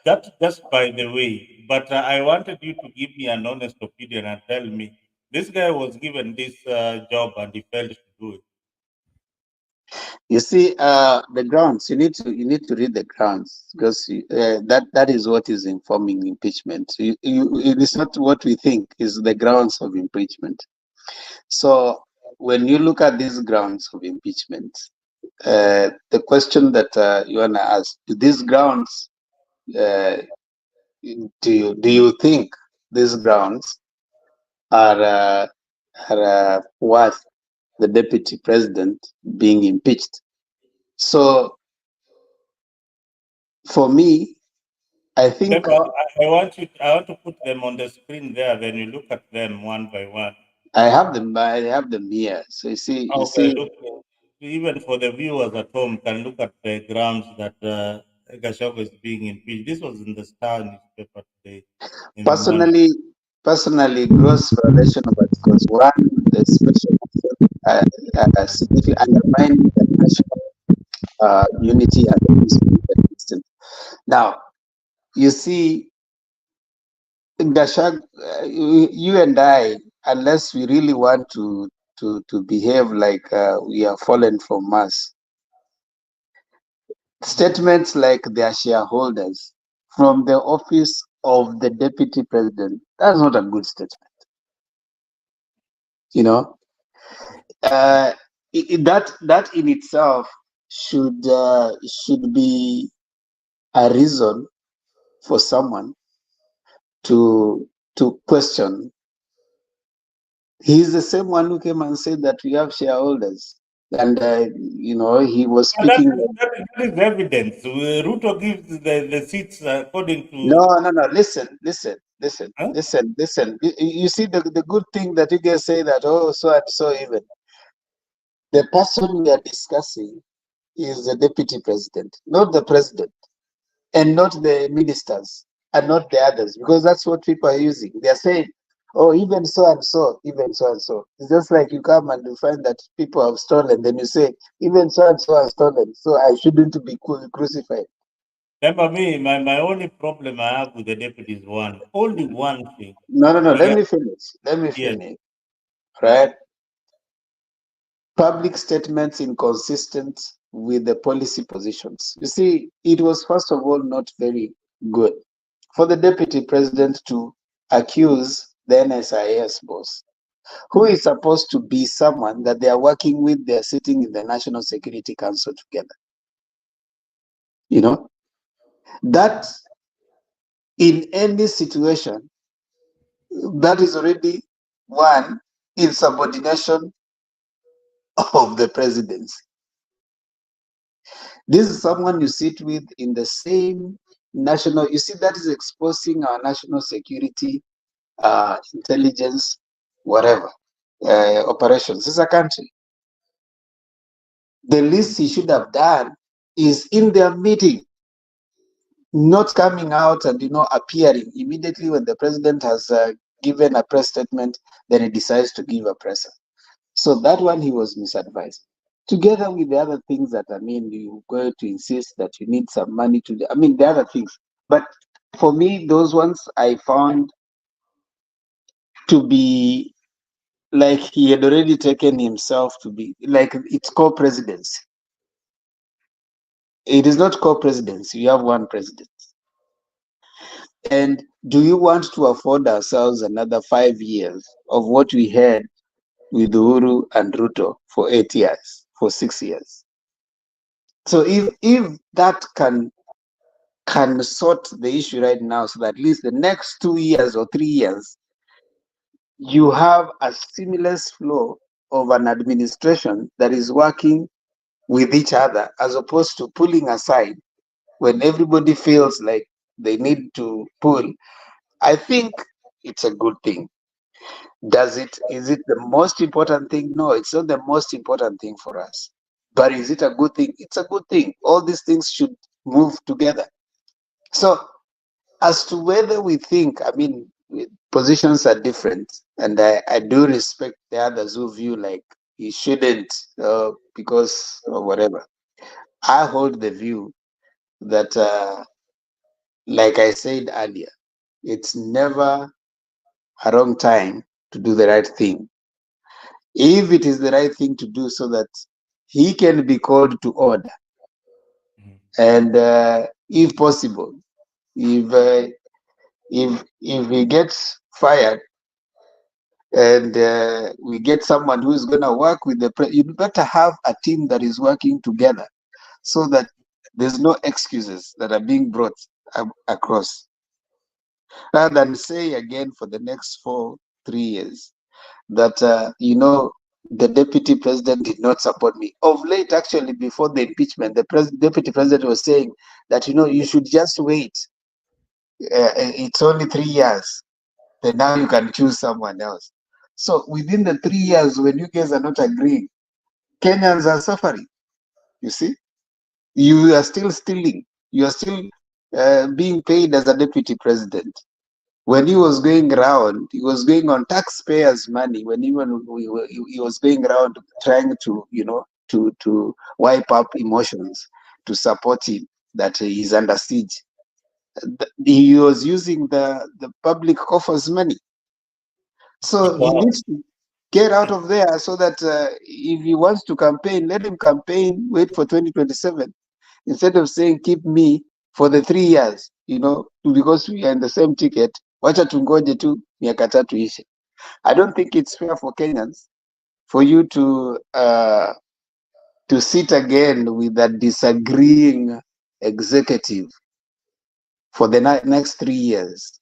That's just by the way. But I wanted you to give me an honest opinion and tell me this guy was given this job and he failed to do it. You see, the grounds. You need to read the grounds because that is what is informing impeachment. It is not what we think is the grounds of impeachment. So when you look at these grounds of impeachment, the question that you wanna ask: do these grounds? Do you think these grounds are worth the deputy president being impeached? So for me, I think I want to put them on the screen there. Then you look at them one by one. I have them here. So you see. Look, even for the viewers at home, can look at the grounds that Gachagua is being impeached. This was in the Star newspaper today. Personally, gross violation of Articles 1, the special significant undermining the national unity and the peace existence. Now, you see, Gashag, you and I, unless we really want to behave like we are fallen from Mars, statements like their shareholders from the office of the deputy president, that's not a good statement. You know, that in itself should be a reason for someone to question. He's the same one who came and said that we have shareholders, and he was speaking. That is evidence. Ruto gives the seats according to. No. Listen. Huh? Listen. You see the good thing that you guys say that so and so even. The person we are discussing is the deputy president, not the president, and not the ministers, and not the others, because that's what people are using. They are saying, oh, even so and so, even so and so. It's just like you come and you find that people have stolen, then you say, even so and so have stolen, so I shouldn't be crucified. Remember me, my only problem I have with the deputy is only one thing. No. Let me finish. Yes. Right? Public statements inconsistent with the policy positions. You see, it was first of all not very good for the deputy president to accuse the NSIS boss, who is supposed to be someone that they are working with, they are sitting in the National Security Council together. You know, that in any situation, that is already One, insubordination of the presidency. This is someone you sit with in the same national, you see, that is exposing our national security, intelligence, whatever, operations. It's a country. The least he should have done is in their meeting, not coming out and appearing immediately when the president has given a press statement. Then he decides to give a presser. So that one he was misadvised. Together with the other things that you go to insist that you need some money to. The other things. But for me, those ones I found to be like he had already taken himself to be like it's co-presidency. It is not co-presidency. You have one president. And do you want to afford ourselves another 5 years of what we had with Uhuru and Ruto for 8 years, for 6 years? So if that can sort the issue right now, so that at least the next 2 years or 3 years, you have a seamless flow of an administration that is working with each other, as opposed to pulling aside when everybody feels like they need to pull. I think it's a good thing. Is it the most important thing? No, it's not the most important thing for us. But is it a good thing? It's a good thing. All these things should move together. So as to whether we think, positions are different, and I do respect the others who view like he shouldn't, because or whatever. I hold the view that, like I said earlier, it's never a wrong time to do the right thing. If it is the right thing to do, so that he can be called to order, and if possible, if he gets fired, and we get someone who is going to work with you better have a team that is working together, so that there's no excuses that are being brought across, rather than say again for the next 3 years that the deputy president did not support me. Of late, actually, before the impeachment, the deputy president was saying that you should just wait. It's only 3 years. Then now you can choose someone else. So within the 3 years, when you guys are not agreeing, Kenyans are suffering. You see, you are still stealing. You are still being paid as a deputy president. When he was going around, he was going on taxpayers' money. When he was going around trying to, to wipe up emotions, to support him that he's under siege. He was using the public coffers' money. So he needs to get out of there, so that if he wants to campaign, let him campaign, wait for 2027, instead of saying keep me for the 3 years, because we are in the same ticket. Wacha tungoje tu miaka tatu ishe. I don't think it's fair for Kenyans for you to sit again with a disagreeing executive for the next 3 years,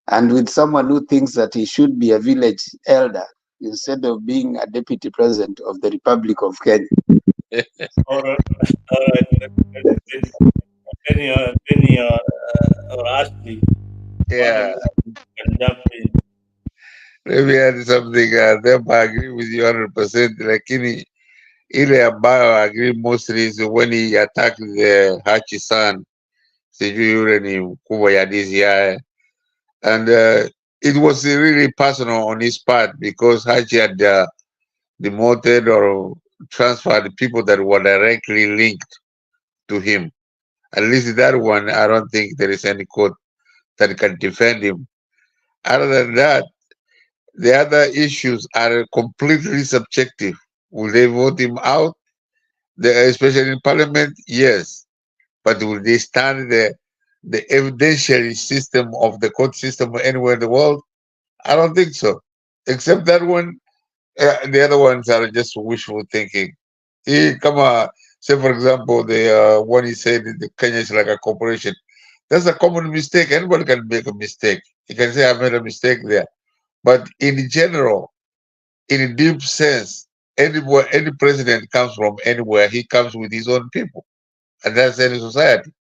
and with someone who thinks that he should be a village elder instead of being a deputy president of the Republic of Kenya. All right. Penny or Ashley, Yeah, can jump in. let me add something. Therefore, I agree with you 100%. Lakini ile ambayo I agree mostly is when he attacked the Hachi son, sijui yule ni mkubwa ya DCI, and it was really personal on his part, because Hachi had demoted or transferred people that were directly linked to him. At least that one, I don't think there is any court that can defend him. Other than that, the other issues are completely subjective. Will they vote him out? Especially in parliament, yes. But will they stand the evidentiary system of the court system anywhere in the world? I don't think so. Except that one, the other ones are just wishful thinking. Come on, say for example, the one he said the Kenya is like a corporation. That's a common mistake. Anybody can make a mistake. You can say I made a mistake there. But in general, in a deep sense, any president comes from anywhere, he comes with his own people. And that's any society.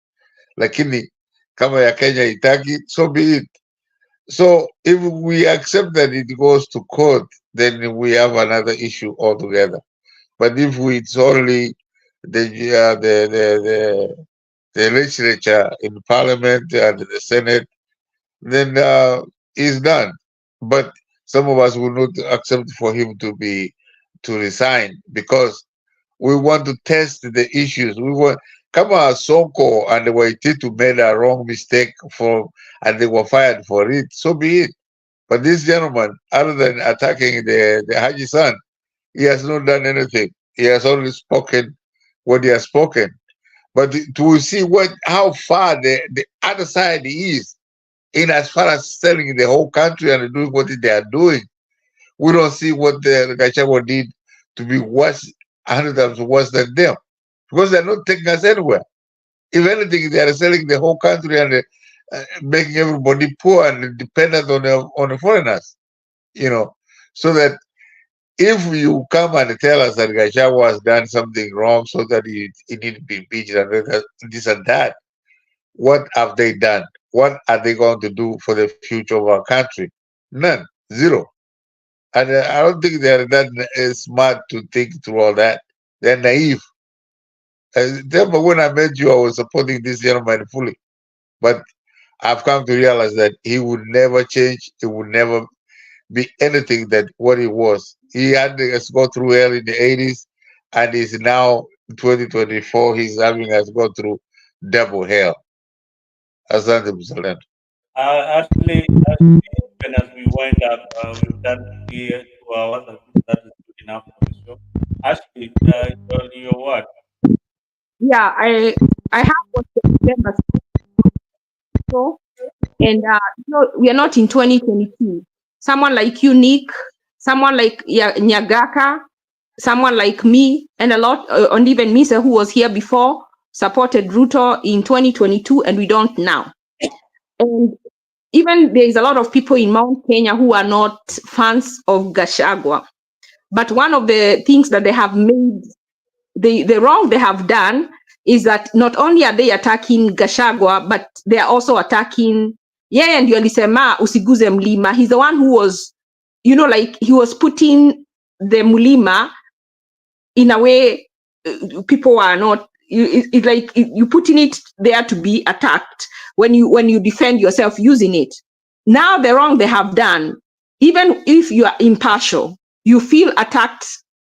Lakini kama ya Kenya itaki, so be it. So if we accept that it goes to court, then we have another issue altogether. But if it's only the legislature in parliament and the Senate, then it's done. But some of us will not accept for him to resign because we want to test the issues. We want Kama Sonko and Waititu made a wrong mistake and they were fired for it, so be it. But this gentleman, other than attacking the Haji son, he has not done anything. He has only spoken what he has spoken. But to see how far the other side is in as far as selling the whole country and doing what they are doing, we don't see what the Gachagua did to be worse, 100 times worse than them, because they're not taking us anywhere. If anything, they are selling the whole country and making everybody poor and dependent on the foreigners, so that if you come and tell us that Gachagua has done something wrong so that he need to be impeached and this and that, what have they done? What are they going to do for the future of our country? None. Zero. And I don't think they're that smart to think through all that. They're naive. Remember when I met you, I was supporting this gentleman fully. But I've come to realize that he would never change. He would never be anything that what he was. He had us go through hell in the 80s, and is now 2024. He's having us go through double hell. Asante Mzalendo. Actually, even as we wind up, we've done 2 hours. I think that is good enough for the show. Ashley, your word. Yeah, I have what the members so, and we are not in 2022. Someone like you, Nick, someone like Nyagaka, someone like me, and a lot, and even Misa, who was here before, supported Ruto in 2022, and we don't now. And even there is a lot of people in Mount Kenya who are not fans of Gachagua. But one of the things that they have made, the wrong they have done, is that not only are they attacking Gachagua, but they are also attacking and alisema usiguze mlima. He's the one who was, like he was putting the mlima in a way people are not. It's like you putting it there to be attacked when you defend yourself using it. Now the wrong they have done, even if you are impartial, you feel attacked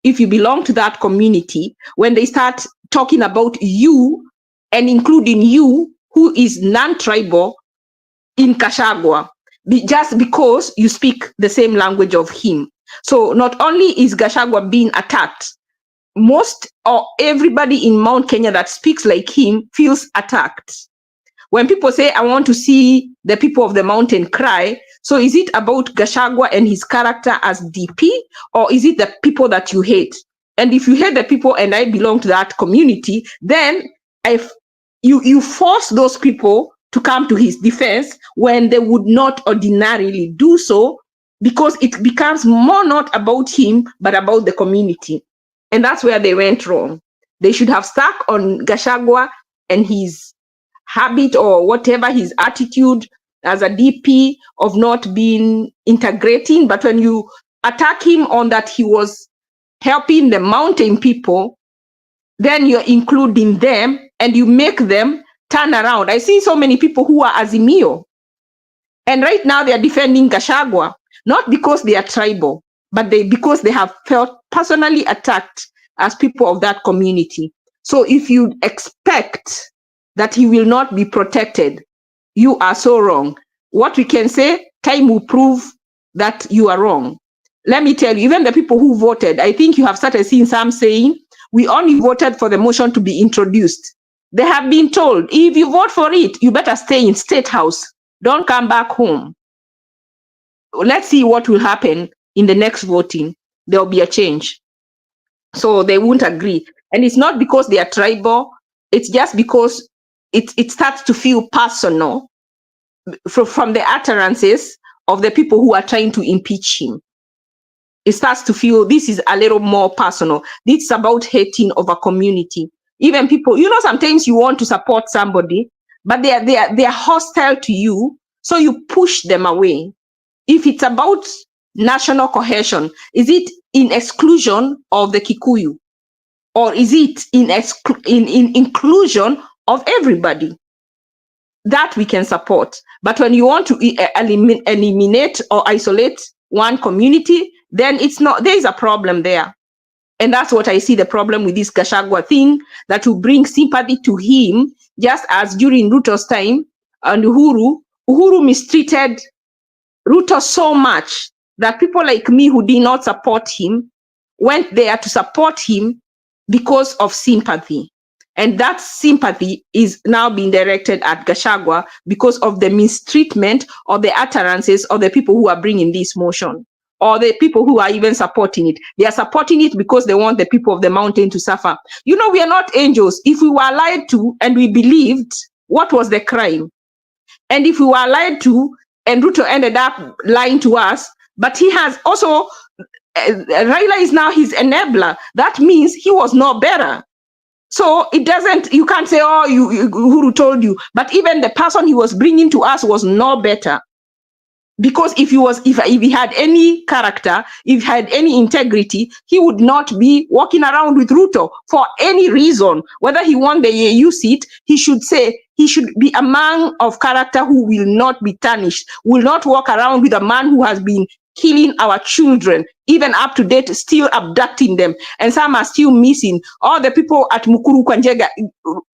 if you belong to that community when they start talking about you and including you who is non-tribal in Gachagua, just because you speak the same language of him. So not only is Gachagua being attacked, most or everybody in Mount Kenya that speaks like him feels attacked. When people say, I want to see the people of the mountain cry, so is it about Gachagua and his character as DP, or is it the people that you hate? And if you hate the people and I belong to that community, then you force those people to come to his defense when they would not ordinarily do so, because it becomes more not about him, but about the community. And that's where they went wrong. They should have stuck on Gachagua and his habit or whatever, his attitude as a DP of not being integrating. But when you attack him on that he was helping the mountain people, then you're including them and you make them turn around. I see so many people who are Azimio, and right now they are defending Gachagua, not because they are tribal, but because they have felt personally attacked as people of that community. So if you expect that he will not be protected, you are so wrong. What we can say, time will prove that you are wrong. Let me tell you, even the people who voted, I think you have started seeing some saying, we only voted for the motion to be introduced. They have been told, if you vote for it, you better stay in State House. Don't come back home. Let's see what will happen in the next voting. There will be a change. So they won't agree. And it's not because they are tribal. It's just because it starts to feel personal from the utterances of the people who are trying to impeach him. It starts to feel this is a little more personal. This is about hating of a community. Even people, sometimes you want to support somebody, but they are hostile to you, so you push them away. If it's about national cohesion, is it in exclusion of the Kikuyu, or is it in inclusion of everybody? That we can support. But when you want to eliminate or isolate one community, then it's not, there is a problem there. And that's what I see the problem with this Gachagua thing, that will bring sympathy to him, just as during Ruto's time and Uhuru mistreated Ruto so much that people like me who did not support him went there to support him because of sympathy. And that sympathy is now being directed at Gachagua because of the mistreatment or the utterances of the people who are bringing this motion, or the people who are even supporting it. They are supporting it because they want the people of the mountain to suffer. We are not angels. If we were lied to and we believed, what was the crime? And if we were lied to and Ruto ended up lying to us, but he has also, Raila is now his enabler. That means he was no better. So it doesn't, you can't say, oh, Uhuru told you, but even the person he was bringing to us was no better. Because if he had any character, if he had any integrity, he would not be walking around with Ruto for any reason. Whether he won the AU seat, he should be a man of character who will not be tarnished, will not walk around with a man who has been killing our children, even up to date, still abducting them, and some are still missing. All the people at Mukuru Kwanjega,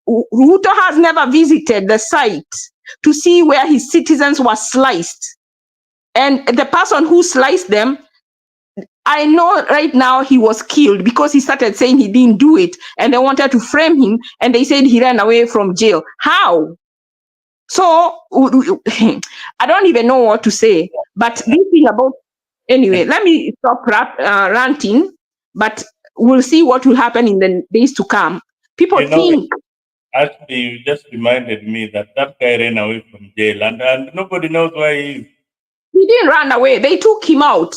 Ruto has never visited the site to see where his citizens were sliced. And the person who sliced them, I know right now he was killed because he started saying he didn't do it, and they wanted to frame him, and they said he ran away from jail. How? So I don't even know what to say. But this thing about, anyway, let me stop ranting, but we'll see what will happen in the days to come. People think. Actually, you just reminded me that guy ran away from jail, and nobody knows where he is. He didn't run away. They took him out,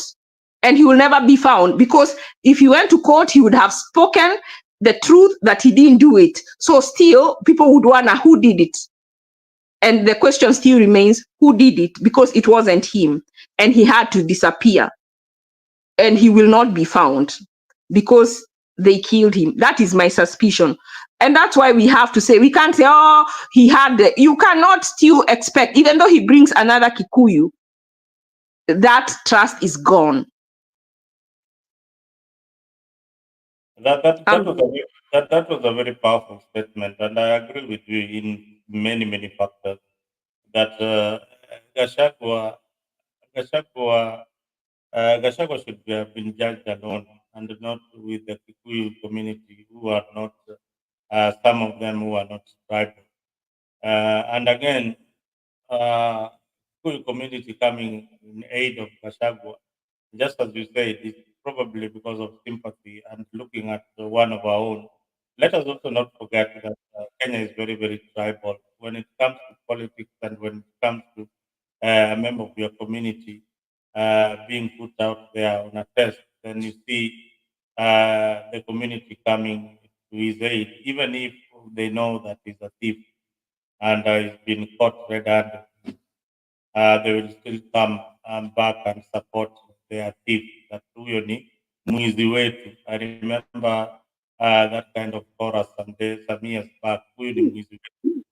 and he will never be found, because if he went to court, he would have spoken the truth that he didn't do it. So still, people would wonder who did it. And the question still remains, who did it? Because it wasn't him, and he had to disappear, and he will not be found because they killed him. That is my suspicion. And that's why we have to say, we can't say, oh, you cannot still expect, even though he brings another Kikuyu, that trust is gone. That was a very powerful statement, and I agree with you in many factors. That Gachagua should have been judged alone, and not with the Kikuyu community, who are not, some of them who are not tribal. And again, Kikuyu community coming in aid of Gachagua, just as you said, it's probably because of sympathy and looking at one of our own. Let us also not forget that Kenya is very tribal when it comes to politics, and when it comes to a member of your community being put out there on a test. Then you see the community coming to his aid, even if they know that he's a thief and he's been caught red-handed. They will still come back and support their thief. That Uyoni Mwizi wetu. I remember that kind of chorus some years back. Uyoni Mwizi wetu.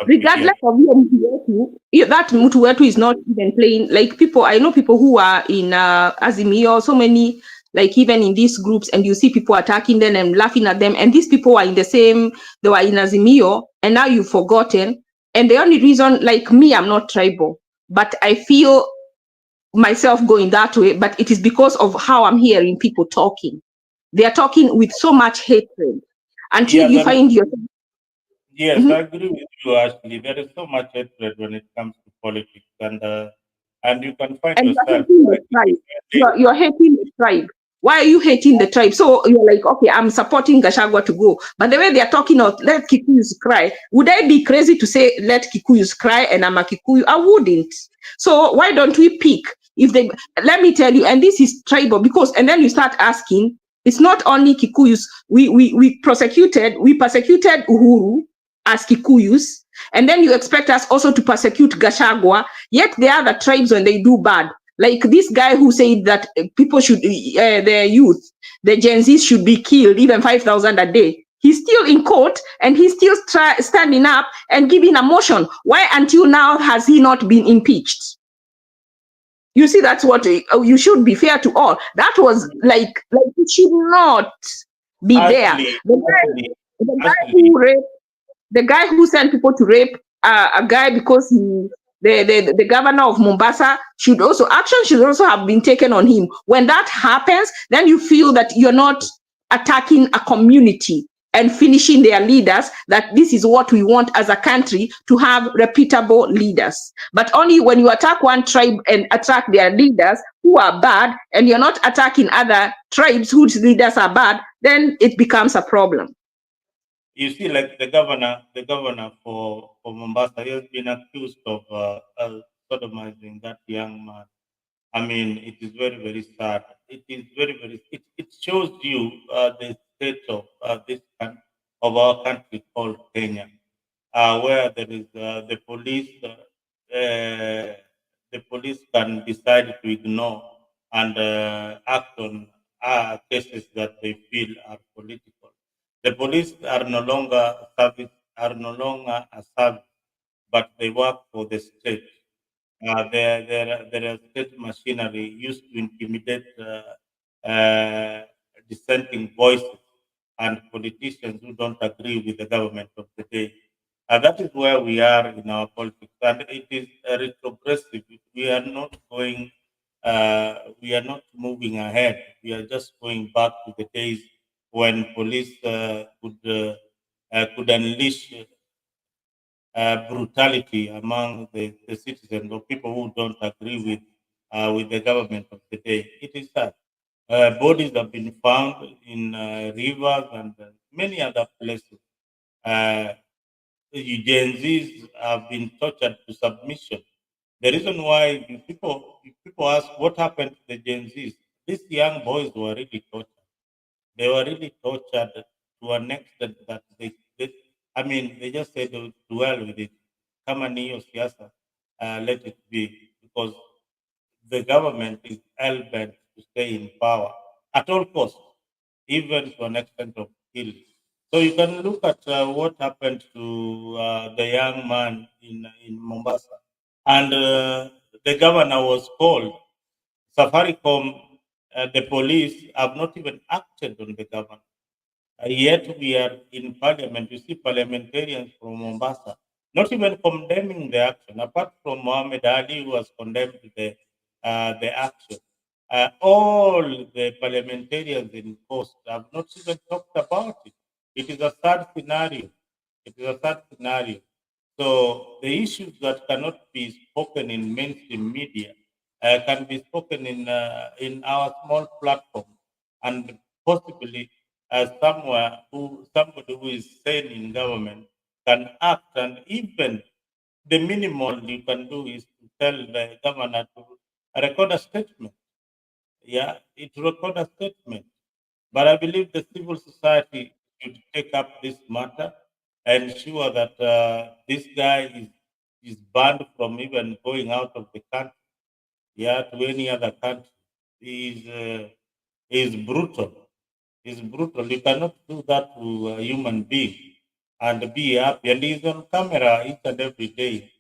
Regardless of your mtu wetu, that mtu wetu is not even playing. Like I know people who are in Azimio, so many, like even in these groups, and you see people attacking them and laughing at them, and these people are in the same, they were in Azimio, and now you've forgotten. And the only reason, like me, I'm not tribal, but I feel myself going that way, but it is because of how I'm hearing people talking. They are talking with so much hatred until you find yourself. Yes, I agree with you, Ashley. There is so much hatred when it comes to politics, and you can find yourself. You're hating the tribe. Why are you hating the tribe? So you're like, okay, I'm supporting Gachagua to go. But the way they're talking of let Kikuyus cry, would I be crazy to say let Kikuyus cry and I'm a Kikuyu? I wouldn't. So why don't we pick? If they, let me tell you, and this is tribal, because, and then you start asking, it's not only Kikuyus. We persecuted Uhuru as Kikuyus, and then you expect us also to persecute Gachagua, yet the other tribes, when they do bad, like this guy who said that people should, the youth, the Gen Z should be killed, even 5,000 a day. He's still in court and he's still standing up and giving a motion. Why until now has he not been impeached? You see, that's what you should be fair to all. That was like it should not be there. The guy who sent people to rape a guy because the governor of Mombasa action should also have been taken on him. When that happens, then you feel that you're not attacking a community and finishing their leaders, that this is what we want as a country, to have reputable leaders. But only when you attack one tribe and attack their leaders who are bad, and you're not attacking other tribes whose leaders are bad, then it becomes a problem. You see, like the governor for Mombasa, he has been accused of sodomizing that young man. I mean, it is very, very sad. It is very, very. It shows you the state of of our country called Kenya, where there is the police. The police can decide to ignore and act on cases that they feel are political. The police are no longer a service, but they work for the state. There are state machinery used to intimidate dissenting voices and politicians who don't agree with the government of the day. That is where we are in our politics, and it is retrogressive. We are not going. We are not moving ahead. We are just going back to the days when police could unleash brutality among the citizens or people who don't agree with the government of the day. It is sad. Bodies have been found in rivers and many other places. Gen Zs have been tortured to submission. The reason why if people ask what happened to the Gen Zs, these young boys were really tortured. They were really tortured to an extent that they just said to dwell with it. Kama ni hiyo siasa, let it be, because the government is hell-bent to stay in power at all costs, even to an extent of killing. So you can look at what happened to the young man in Mombasa, and the governor was called. Safaricom, the police have not even acted on the governor. Yet we are in parliament. You see parliamentarians from Mombasa not even condemning the action, apart from Mohammed Ali, who has condemned the action. All the parliamentarians in Coast have not even talked about it. It is a sad scenario. It is a sad scenario. So the issues that cannot be spoken in mainstream media can be spoken in our small platform, and possibly somebody who is sane in government can act, and even the minimal you can do is to tell the governor to record a statement. Yeah, it record a statement. But I believe the civil society should take up this matter and ensure that this guy is banned from even going out of the country, yeah, to any other country. Is brutal. Is brutal. You cannot do that to a human being and be happy. And he's on camera each and every day.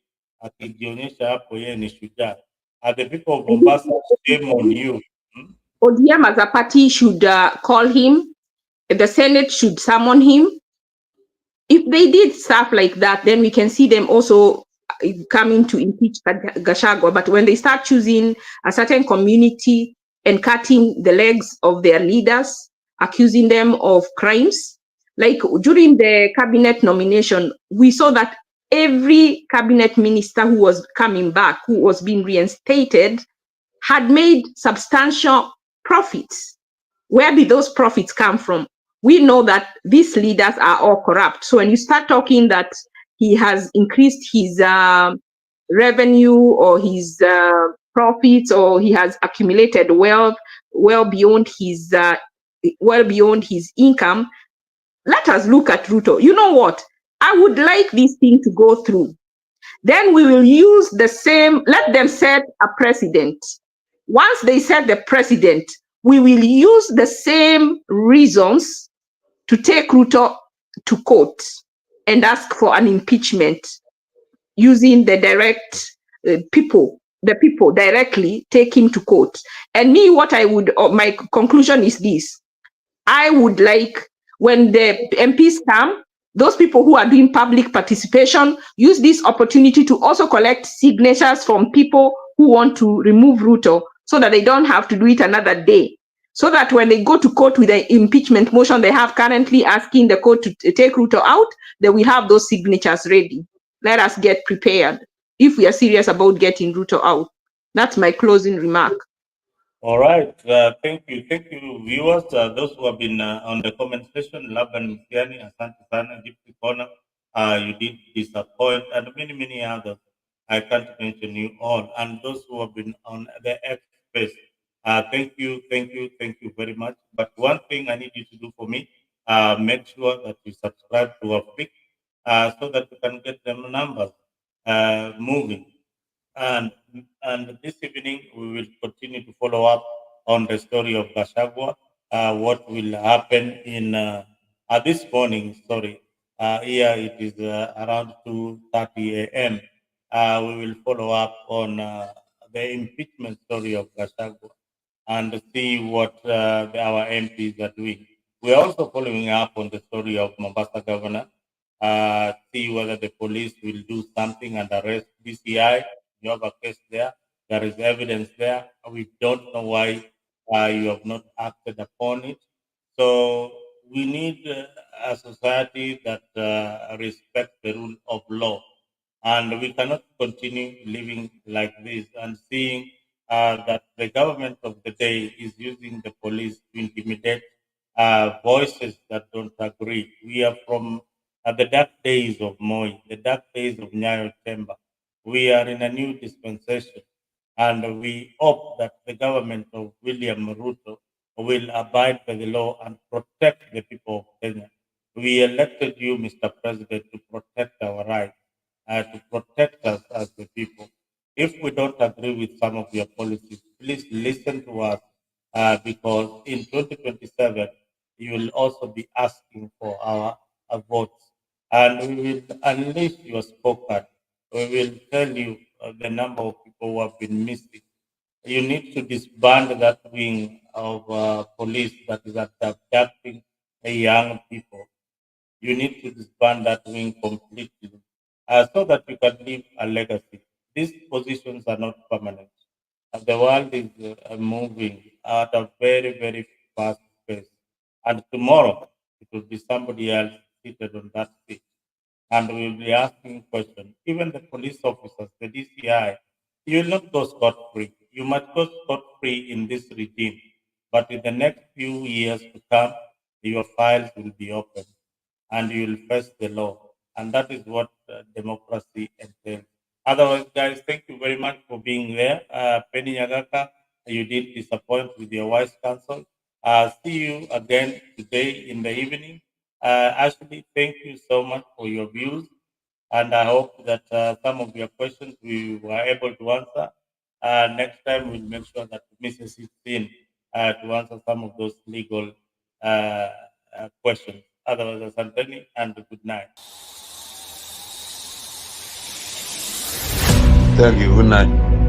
Akijionyesha hapo yeye ni shujaa. The people of Mombasa, shame on you. ODM as a party should call him. The Senate should summon him. If they did stuff like that, then we can see them also coming to impeach Gachagua. But when they start choosing a certain community and cutting the legs of their leaders, accusing them of crimes, like during the cabinet nomination, we saw that every cabinet minister who was coming back, who was being reinstated, had made substantial profits. Where did those profits come from? We know that these leaders are all corrupt. So when you start talking that he has increased his revenue or his profits, or he has accumulated wealth well beyond his income, let us look at Ruto. You know what? I would like this thing to go through. Then we will use the same, let them set a precedent. Once they set the precedent, we will use the same reasons to take Ruto to court and ask for an impeachment using the direct the people directly take him to court. And me, what I would, my conclusion is this: I would like, when the MPs come, those people who are doing public participation use this opportunity to also collect signatures from people who want to remove Ruto, so that they don't have to do it another day. So that when they go to court with the impeachment motion they have currently asking the court to take Ruto out, they will have those signatures ready. Let us get prepared if we are serious about getting Ruto out. That's my closing remark. All right. Thank you, viewers. Those who have been on the comment section, Laban Mkiani, Asante Sana, Gypsy Corner, you did disappoint, and many others. I can't mention you all. And those who have been on the X space, thank you very much. But one thing I need you to do for me, make sure that you subscribe to our pick, so that we can get them numbers moving. And this evening, we will continue to follow up on the story of Gashagwa, what will happen in this morning. Sorry, here it is around 2:30 a.m. We will follow up on the impeachment story of Gashagwa and see what our MPs are doing. We are also following up on the story of Mombasa governor, see whether the police will do something and arrest BCI. You have a case there. There is evidence there. We don't know why you have not acted upon it. So we need a society that respects the rule of law. And we cannot continue living like this and seeing that the government of the day is using the police to intimidate voices that don't agree. We are from the dark days of Moi, the dark days of Nyayo Temba. We are in a new dispensation, and we hope that the government of William Ruto will abide by the law and protect the people of Kenya. We elected you, Mr. President, to protect our rights, to protect us as the people. If we don't agree with some of your policies, please listen to us, because in 2027, you will also be asking for our votes. And we will unleash your scorecard. We will tell you the number of people who have been missing. You need to disband that wing of police that is abducting the young people. You need to disband that wing completely, so that you can leave a legacy. These positions are not permanent. The world is moving at a very fast pace. And tomorrow, it will be somebody else seated on that seat. And we will be asking questions. Even the police officers, the DCI, you will not go scot-free. You must go scot-free in this regime. But in the next few years to come, your files will be opened and you will face the law. And that is what democracy entails. Otherwise, guys, thank you very much for being there. Penny Nyagaka, you did disappoint with your wise counsel. See you again today in the evening. Ashley, thank you so much for your views. And I hope that some of your questions we were able to answer. Next time, we'll make sure that Mrs. is in to answer some of those legal questions. Otherwise, Asanteni and good night. Thank you. Good night.